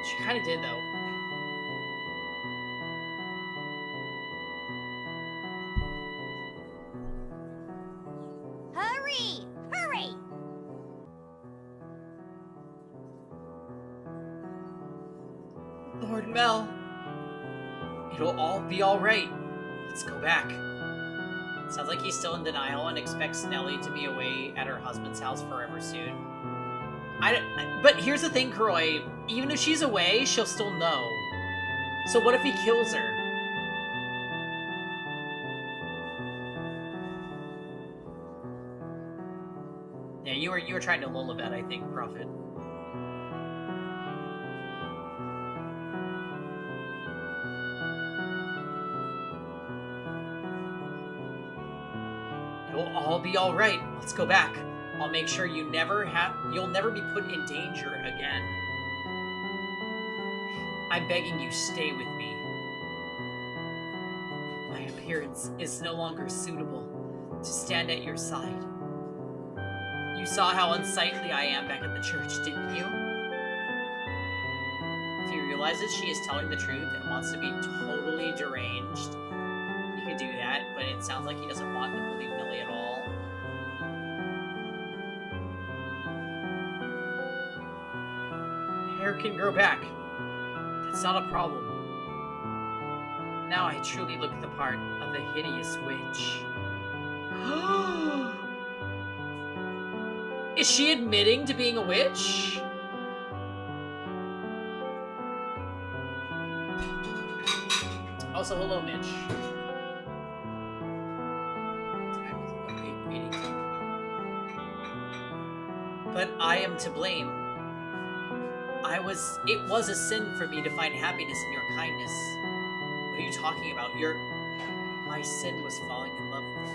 She kind of did, though. Hurry! Hurry! Lord Mel. It'll all be alright. Let's go back. Sounds like he's still in denial and expects Nellie to be away at her husband's house forever soon. But here's the thing, Kroy. Even if she's away, she'll still know. So what if he kills her? Yeah, you were trying to lull a bit, I think, Prophet. It'll all be all right. Let's go back. I'll make sure you'll never be put in danger again. I'm begging you, stay with me. My appearance is no longer suitable to stand at your side. You saw how unsightly I am back at the church, didn't you? If he realizes she is telling the truth and wants to be totally deranged, he could do that, but it sounds like he doesn't want to believe Millie at all. Hair can grow back. That's not a problem. Now I truly look the part of the hideous witch. Is she admitting to being a witch? Also, hello, Mitch. But I am to blame. It was a sin for me to find happiness in your kindness. What are you talking about? My sin was falling in love with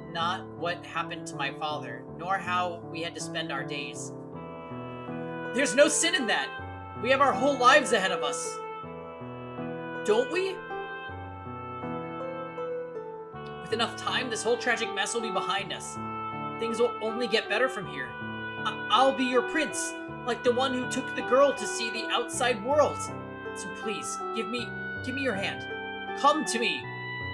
you. Not what happened to my father, nor how we had to spend our days. There's no sin in that. We have our whole lives ahead of us. Don't we? With enough time, this whole tragic mess will be behind us. Things will only get better from here. I'll be your prince, like the one who took the girl to see the outside world. So please, give me your hand. Come to me.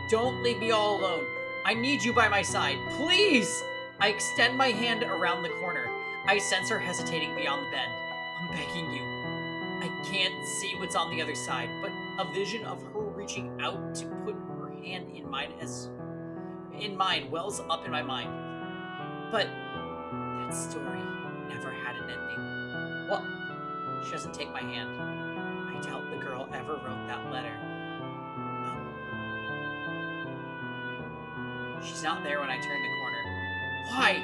Don't leave me all alone. I need you by my side. Please! I extend my hand around the corner. I sense her hesitating beyond the bend. I'm begging you. I can't see what's on the other side, but a vision of her reaching out to put her hand in mine wells up in my mind. But that story never had an ending. What? She doesn't take my hand. I doubt the girl ever wrote that letter. She's not there when I turn the corner. Why?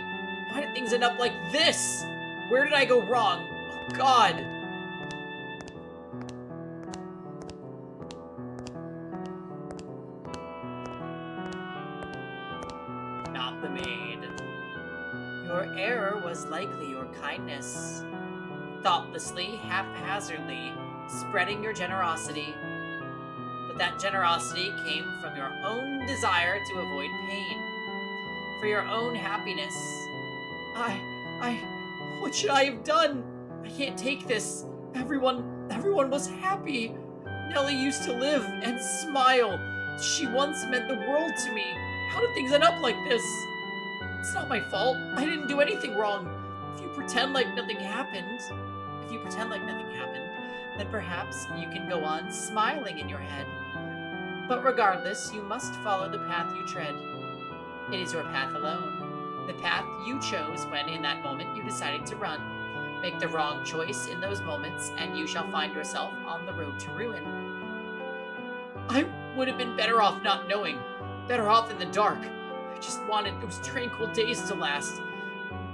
Why did things end up like this? Where did I go wrong? Oh, God. Your error was likely your kindness. Thoughtlessly, haphazardly, spreading your generosity. But that generosity came from your own desire to avoid pain. For your own happiness. What should I have done? I can't take this. Everyone was happy. Nellie used to live and smile. She once meant the world to me. How did things end up like this? It's not my fault. I didn't do anything wrong. If you pretend like nothing happened, then perhaps you can go on smiling in your head. But regardless, you must follow the path you tread. It is your path alone. The path you chose when, in that moment, you decided to run. Make the wrong choice in those moments, and you shall find yourself on the road to ruin. I would have been better off not knowing. Better off in the dark. I just wanted those tranquil days to last.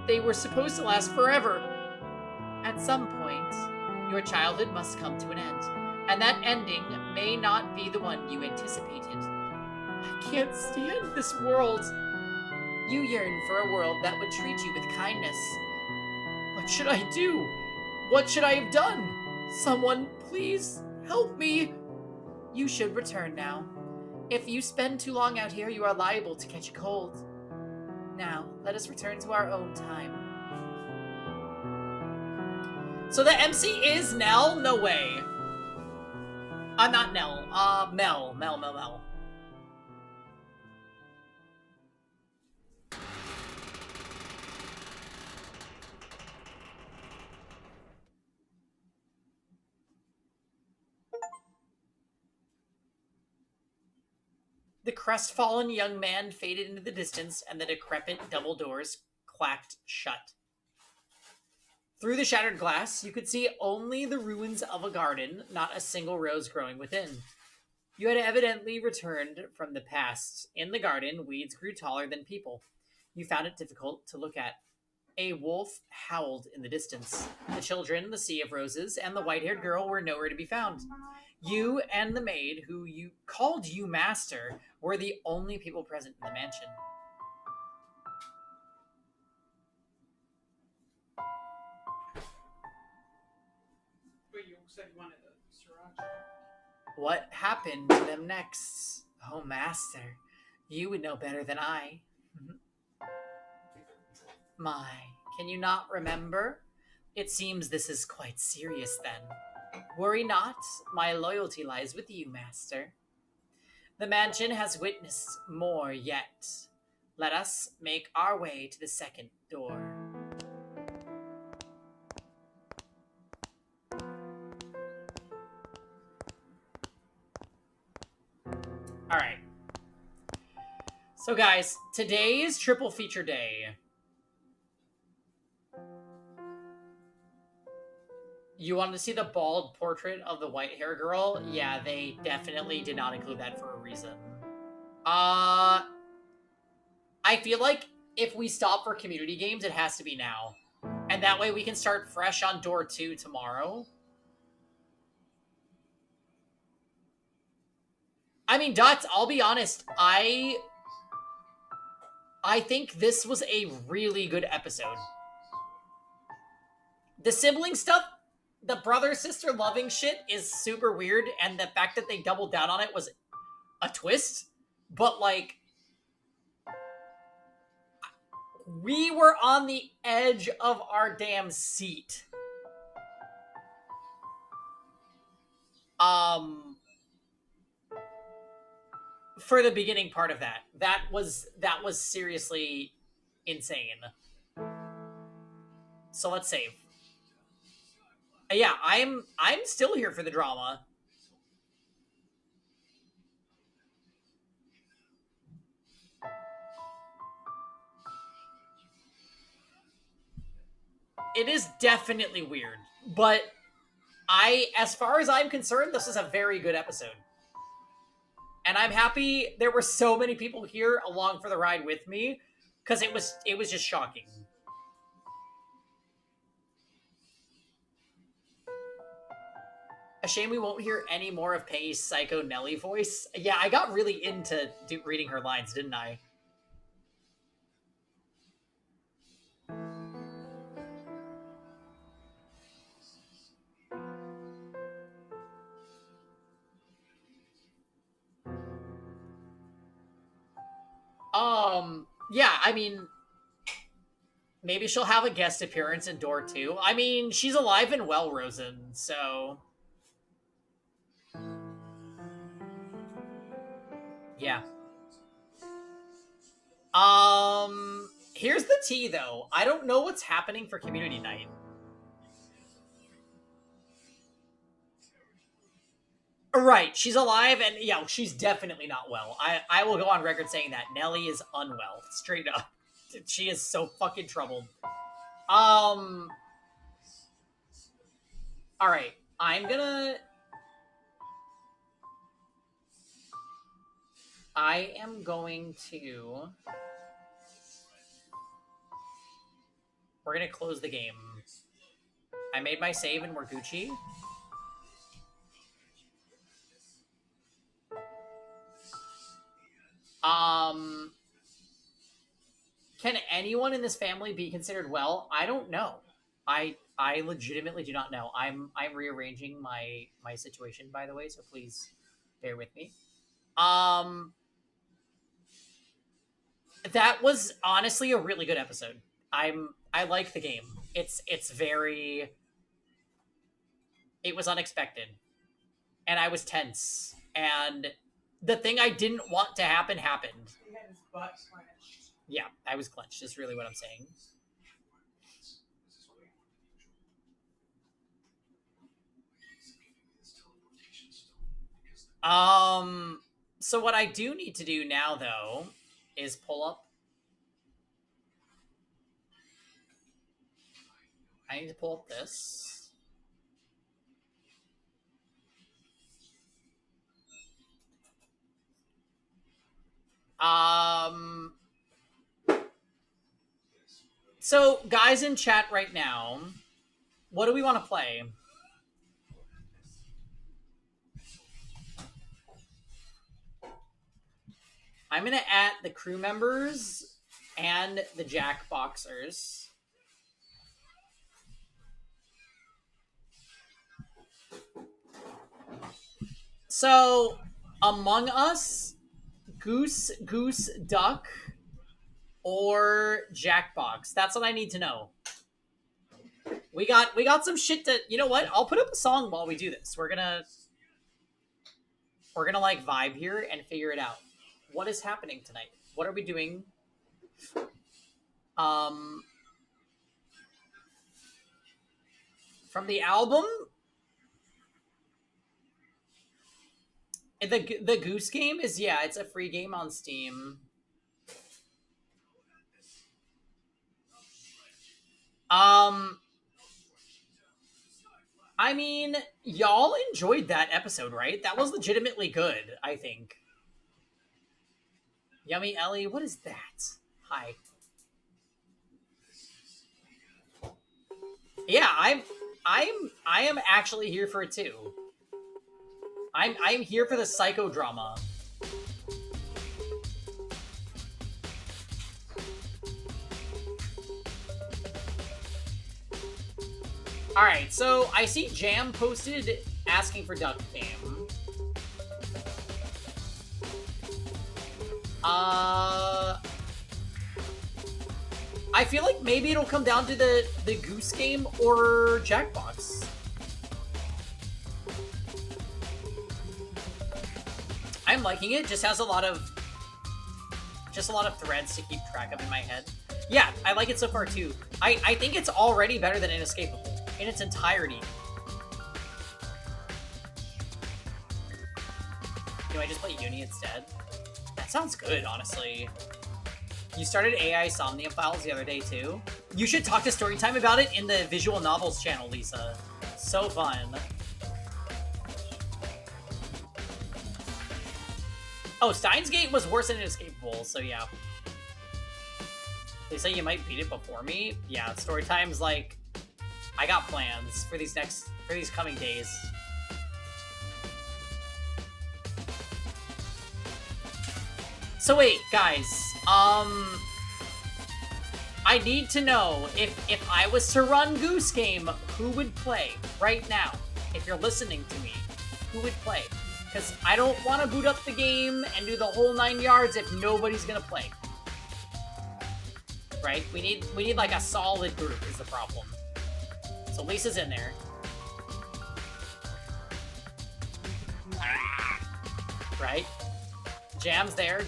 They were supposed to last forever. At some point, your childhood must come to an end, and that ending may not be the one you anticipated. I can't stand this world. You yearn for a world that would treat you with kindness. What should I do? What should I have done? Someone, please, help me. You should return now. If you spend too long out here, you are liable to catch a cold. Now, let us return to our own time. So the MC is Nell? No way. I'm not Nell. Mel. The crestfallen young man faded into the distance, and the decrepit double doors clacked shut. Through the shattered glass, you could see only the ruins of a garden, not a single rose growing within. You had evidently returned from the past. In the garden, weeds grew taller than people. You found it difficult to look at. A wolf howled in the distance. The children, the sea of roses, and the white-haired girl were nowhere to be found. You and the maid, who you called you master, were the only people present in the mansion. Wait, you said you wanted a sriracha? What happened to them next? Oh, master, you would know better than I. My, can you not remember? It seems this is quite serious then. Worry not, my loyalty lies with you, master. The mansion has witnessed more yet. Let us make our way to the second door. Alright. So guys, today is triple feature day. You wanted to see the bald portrait of the white hair girl? Yeah, they definitely did not include that for a reason. I feel like if we stop for community games, it has to be now. And that way we can start fresh on door 2 tomorrow. I mean, Dots, I'll be honest, I think this was a really good episode. The sibling stuff, the brother-sister loving shit is super weird, and the fact that they doubled down on it was a twist. But, like, we were on the edge of our damn seat. For the beginning part of that. That was seriously insane. So let's save. Yeah, I'm still here for the drama. It is definitely weird, but as far as I'm concerned, this is a very good episode. And I'm happy there were so many people here along for the ride with me, because it was just shocking. A shame we won't hear any more of Peggy's Psycho Nelly voice. Yeah, I got really into reading her lines, didn't I? Yeah, I mean, maybe she'll have a guest appearance in Door 2. I mean, she's alive and well, Rosen, so... Yeah. Here's the tea, though. I don't know what's happening for Community Night. Right, she's alive, and yeah, she's definitely not well. I will go on record saying that. Nellie is unwell, straight up. She is so fucking troubled. Alright, I am going to... We're gonna close the game. I made my save and we're Gucci. Can anyone in this family be considered well? I don't know. I legitimately do not know. I'm rearranging my situation, by the way, so please bear with me. That was honestly a really good episode. I like the game. It's very... It was unexpected. And I was tense. And the thing I didn't want to happen happened. He had his butt clenched. Yeah, I was clenched, is really what I'm saying. So what I do need to do now, though, is pull up. I need to pull up this. So, guys in chat right now, what do we want to play? I'm going to add the crew members and the Jack Boxers. So, Among Us, Goose, Duck, or Jackbox. That's what I need to know. We got some shit to... You know what? I'll put up a song while we do this. We're gonna like vibe here and figure it out. What is happening tonight? What are we doing? From the album, the Goose game is, yeah, it's a free game on Steam. I mean, y'all enjoyed that episode, right? That was legitimately good, I think. Yummy Ellie, what is that? Hi. Yeah, I am actually here for it too. I'm here for the psychodrama. Alright, so I see Jam posted asking for Duck Fam. I feel like maybe it'll come down to the Goose game or Jackbox. I'm liking it. Just has a lot of threads to keep track of in my head. Yeah, I like it so far too. I think it's already better than Inescapable in its entirety. Do I just play Uni instead? That sounds good, honestly. You started AI Somnium Files the other day too? You should talk to Storytime about it in the Visual Novels channel, Lisa. So fun. Oh, Steins Gate was worse than Inescapable, so yeah. They say you might beat it before me? Yeah, Storytime's like, I got plans for these coming days. So wait, guys, I need to know if I was to run Goose Game, who would play right now? If you're listening to me, who would play? Because I don't want to boot up the game and do the whole 9 yards if nobody's gonna play. right? We need like a solid group is the problem. So Lisa's in there. Right? Jam's there.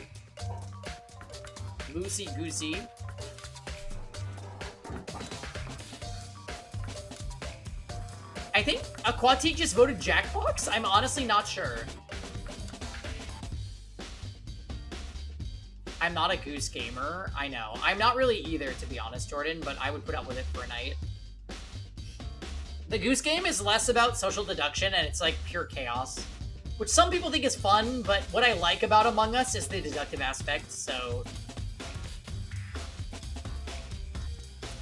Loosey goosey. I think Aquatique just voted Jackbox? I'm honestly not sure. I'm not a Goose gamer. I know. I'm not really either, to be honest, Jordan, but I would put up with it for a night. The Goose game is less about social deduction, and it's like pure chaos. Which some people think is fun, but what I like about Among Us is the deductive aspect, so...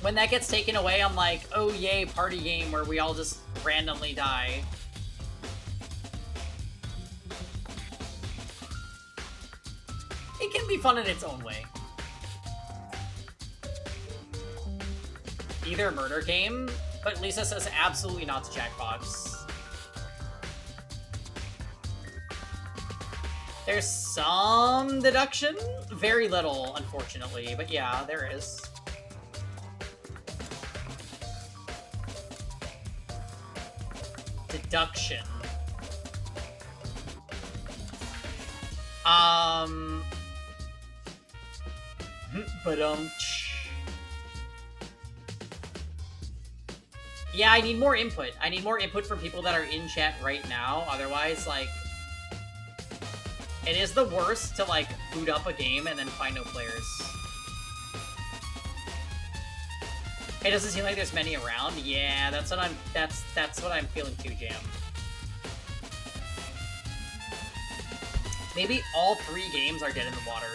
When that gets taken away, I'm like, oh yay, party game where we all just randomly die. It can be fun in its own way. Either a murder game, but Lisa says absolutely not to Jackbox. There's some deduction? Very little, unfortunately, but yeah, there is. Deduction. But yeah, I need more input. I need more input from people that are in chat right now. Otherwise, like, it is the worst to, like, boot up a game and then find no players. It doesn't seem like there's many around. Yeah, that's what I'm feeling too, Jam. Maybe all 3 games are dead in the water.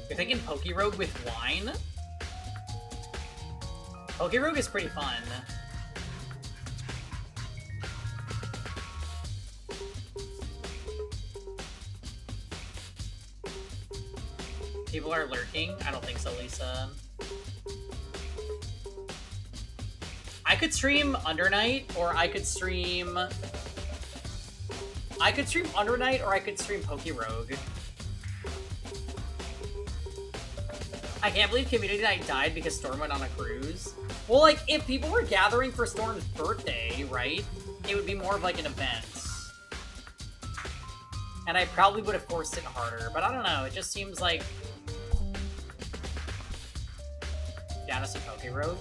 You're thinking Pokerogue with wine? Pokerogue is pretty fun. People are lurking? I don't think so, Lisa. I could stream Undernight, or I could stream... Undernight, or I could stream Pokerogue. I can't believe Community Night died because Storm went on a cruise. Well, like, if people were gathering for Storm's birthday, right? It would be more of, like, an event. And I probably would have forced it harder, but I don't know, it just seems like... Down to some Pokerogue?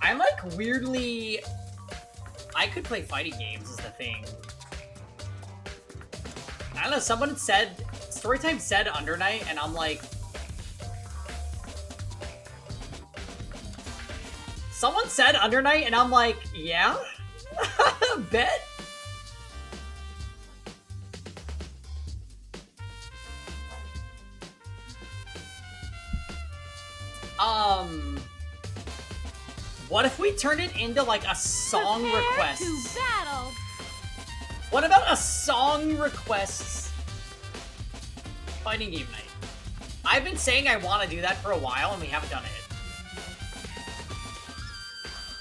I'm, like, weirdly... I could play fighting games, is the thing. I don't know, someone said... Storytime said Undernight, and I'm like... Someone said Undernight, and I'm like, yeah? Bet? What if we turn it into, like, a song request? To battle. What about a song requests fighting game night? I've been saying I want to do that for a while, and we haven't done it.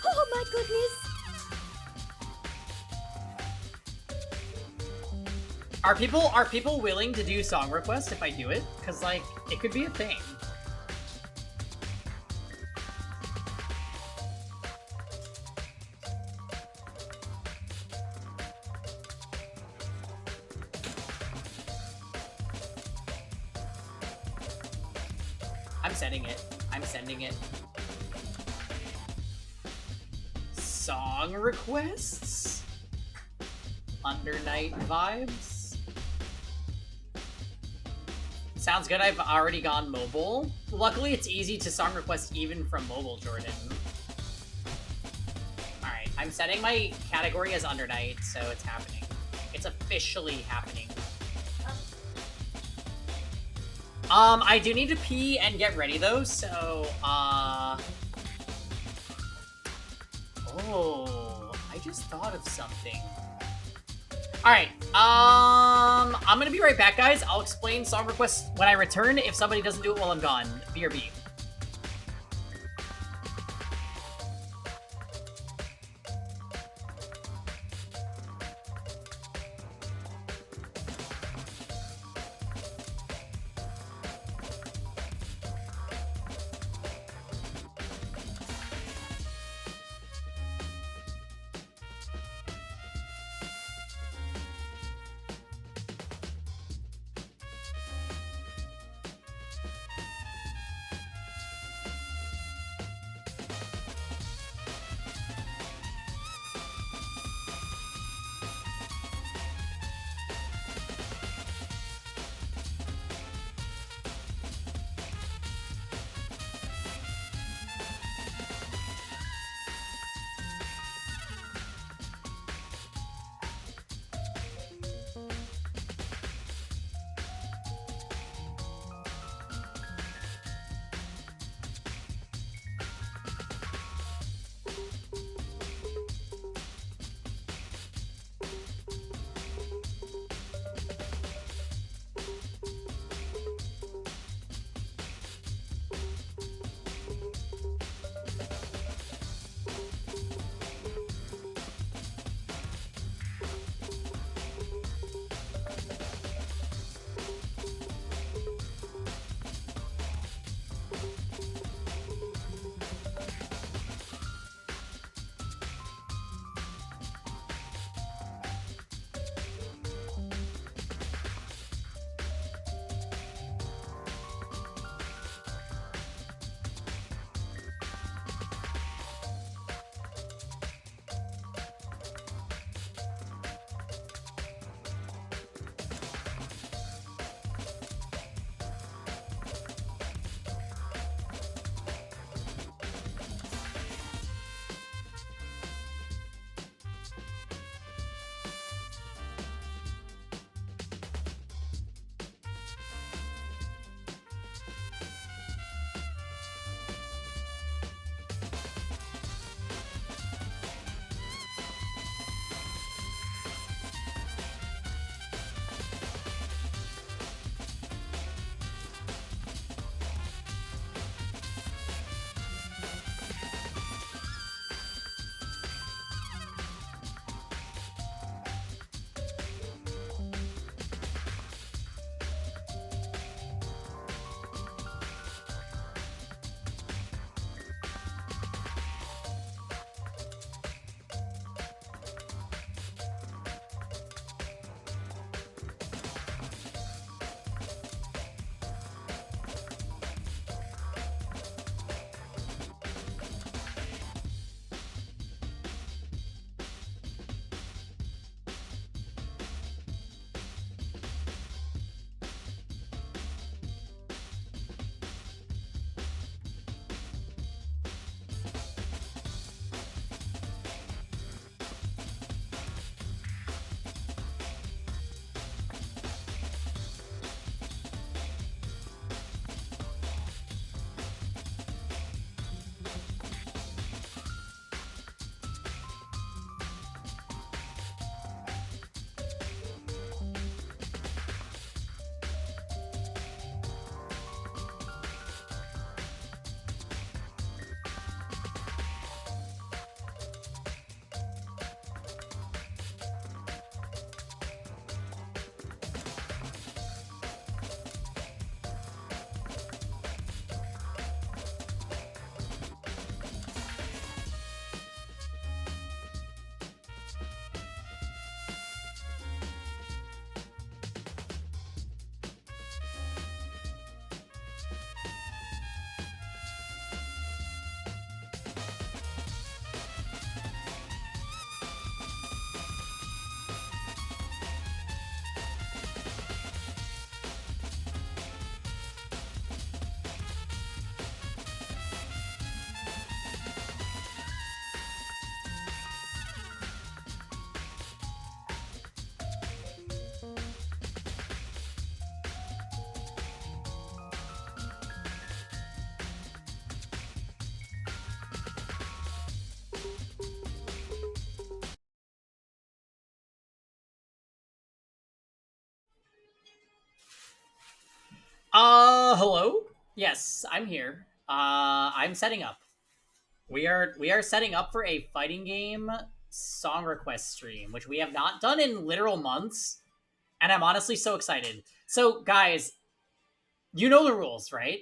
Oh my goodness. Are people willing to do song requests if I do it? Because, like, it could be a thing. I'm sending it. Song requests? Undernight vibes? Sounds good, I've already gone mobile. Luckily, it's easy to song request even from mobile, Jordan. Alright, I'm setting my category as Undernight, so it's happening. It's officially happening. I do need to pee and get ready, though, so, Oh, I just thought of something. Alright, I'm gonna be right back, guys. I'll explain song requests when I return if somebody doesn't do it while I'm gone. BRB. Hello? Yes, I'm here. I'm setting up. We are setting up for a fighting game song request stream, which we have not done in literal months, and I'm honestly so excited. So, guys, you know the rules, right?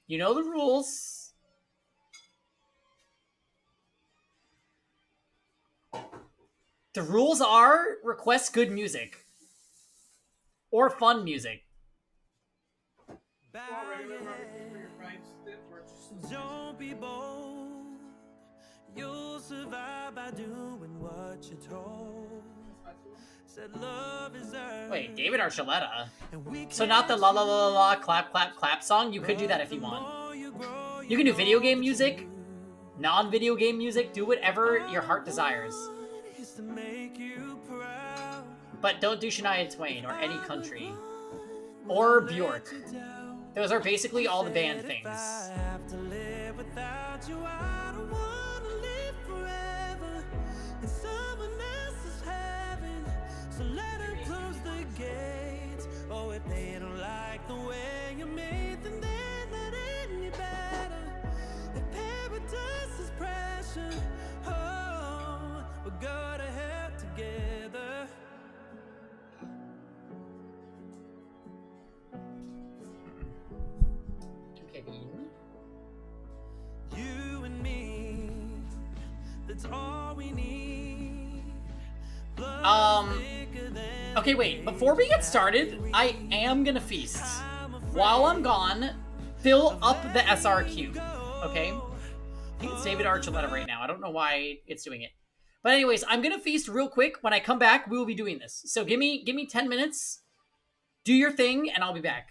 You know the rules. The rules are request good music or fun music. Well, regular barbecue for your fried stick or just Don't be bold. You'll survive by doing what you're told. Said love is earned. Wait, David Archuleta. And we So not the la la la la la clap clap clap song. You could do that if you want. You can do video game music, non-video game music. Do whatever your heart desires. But don't do Shania Twain or any country. Or Bjork. Those are basically all the band things. So let her close the gates. Oh, if they don't like the way you made, then they're not any better. If paradise is pressure, oh, we're gonna help together. You and me, that's all we need. Okay, wait. Before we get started, I am gonna feast. While I'm gone, fill up the SRQ. Okay? I think it's David Archuleta right now. I don't know why it's doing it. But anyways, I'm gonna feast real quick. When I come back, we will be doing this. So give me 10 minutes. Do your thing, and I'll be back.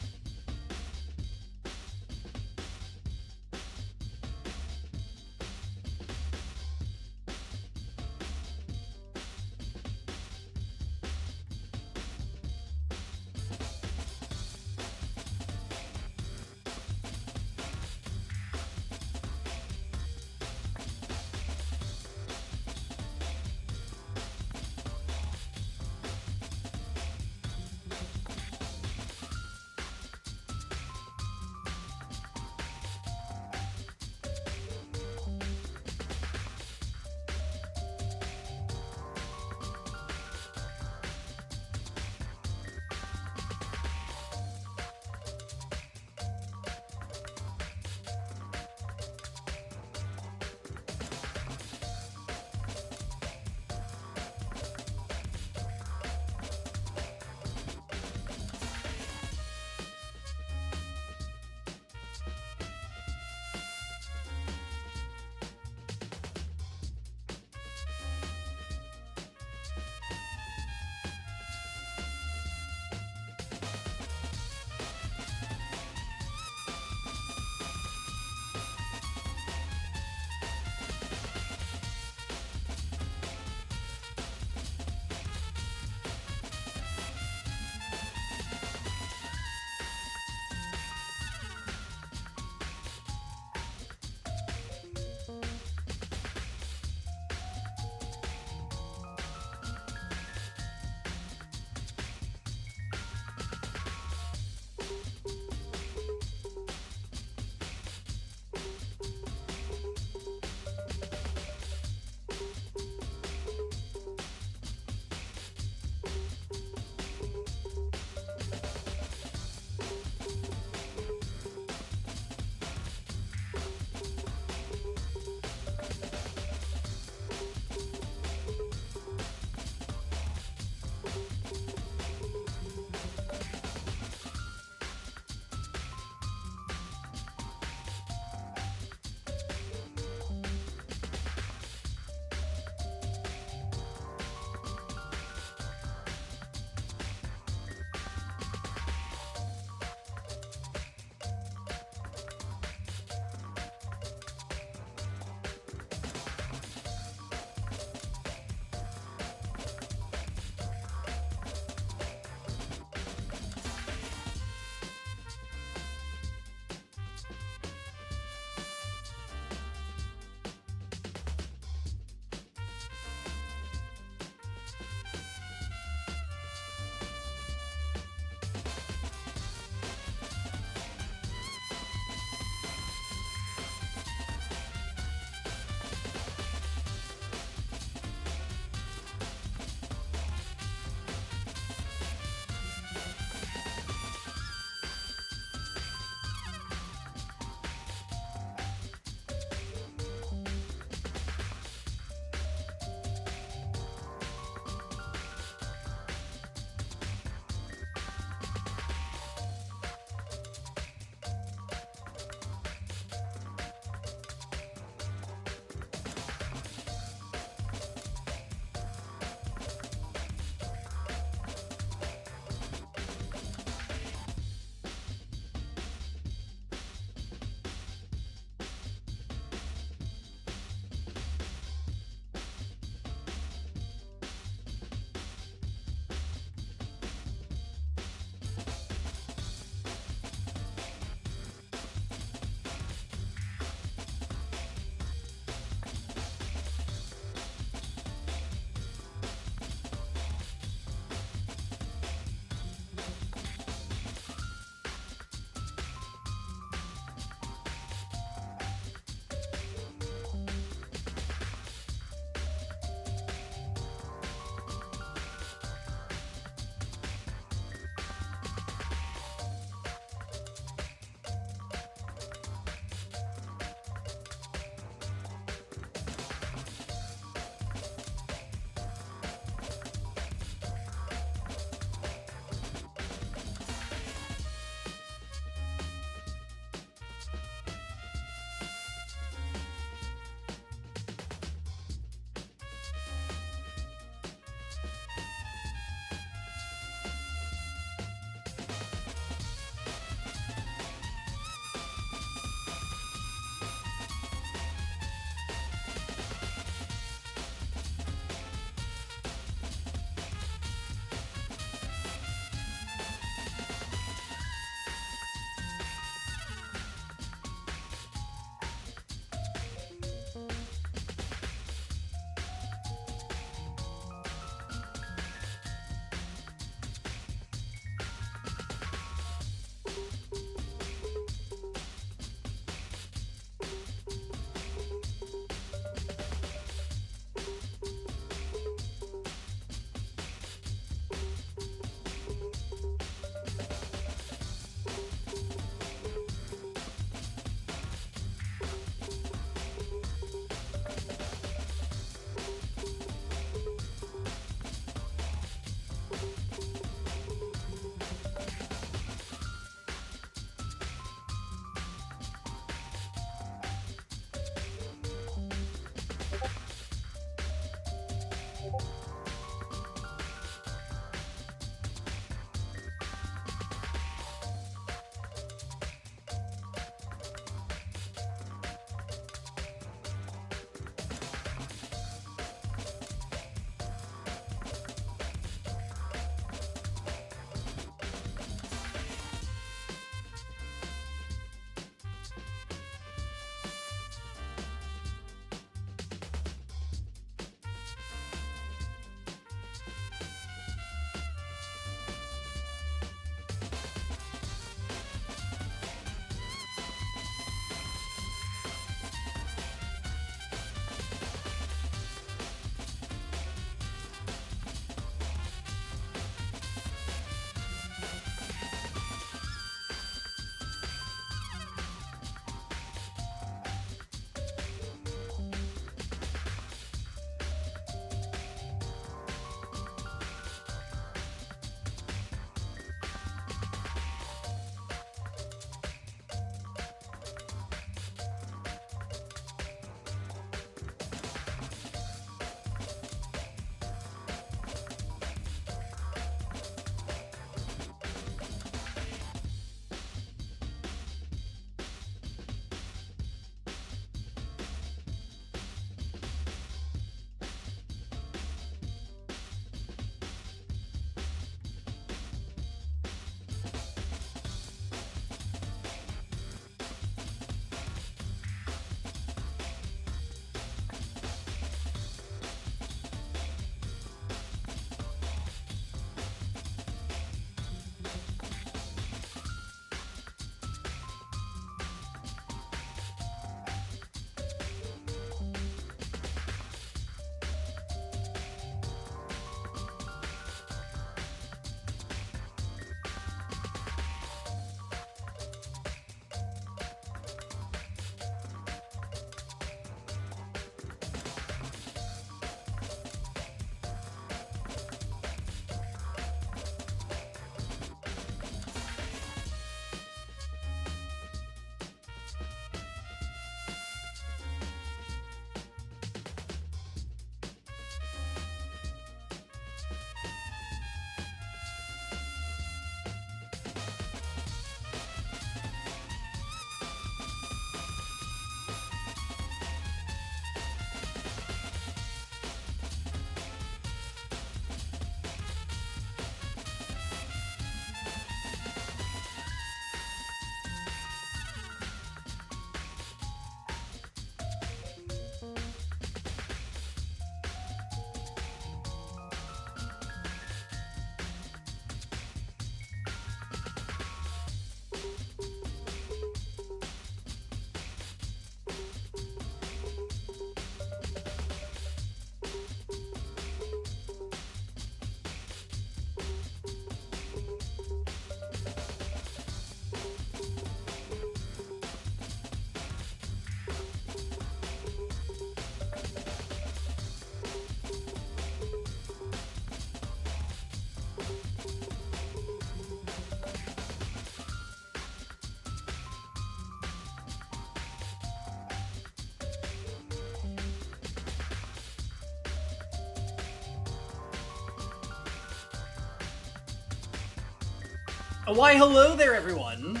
Why, hello there, everyone.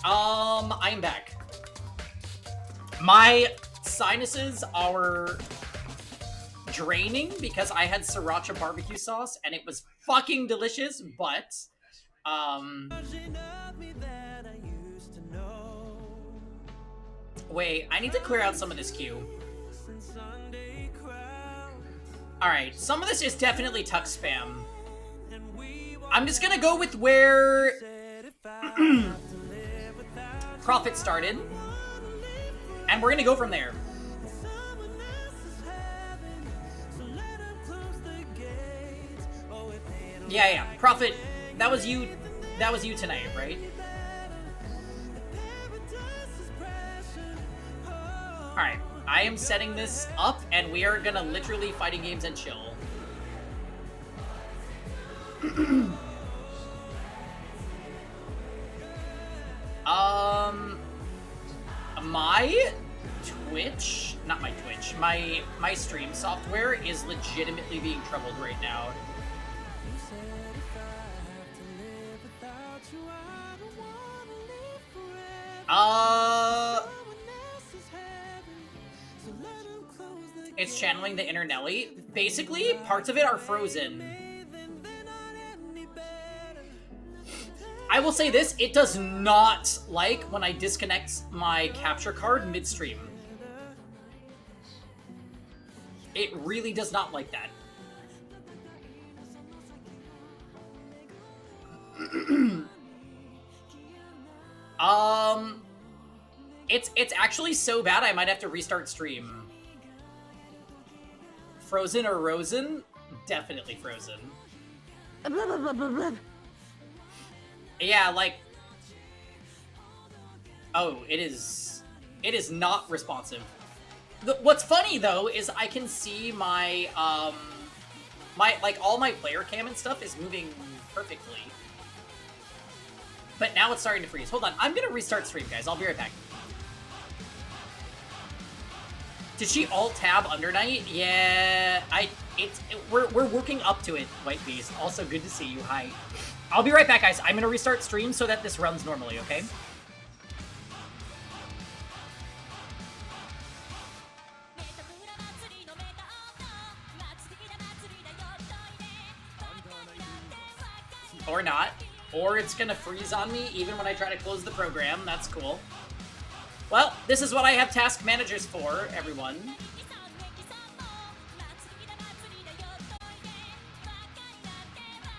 I'm back. My sinuses are draining because I had sriracha barbecue sauce and it was fucking delicious, but, wait, I need to clear out some of this queue. Alright, some of this is definitely tuck spam. I'm just gonna go with where Profit started, and we're gonna go from there. Yeah, Profit, that was you tonight, right? Alright, I am setting this up, and we are gonna literally fighting games and chill. My Twitch, not my Twitch, my stream software is legitimately being troubled right now. It's channeling the inner Nelly. Basically, parts of it are frozen. I will say this, it does not like when I disconnect my capture card midstream. It really does not like that. It's actually so bad I might have to restart stream. Frozen or Rosen? Definitely Frozen. Blah, blah, blah, blah, blah. Yeah, like... Oh, it is not responsive. What's funny, though, is I can see my, like, all my player cam and stuff is moving perfectly. But now it's starting to freeze. Hold on, I'm gonna restart stream, guys. I'll be right back. Did she alt-tab Under Night? Yeah, we're working up to it, White Beast. Also, good to see you. Hi. I'll be right back, guys. I'm gonna restart stream so that this runs normally, okay? Or not. Or it's gonna freeze on me even when I try to close the program. That's cool. Well, this is what I have task managers for, everyone.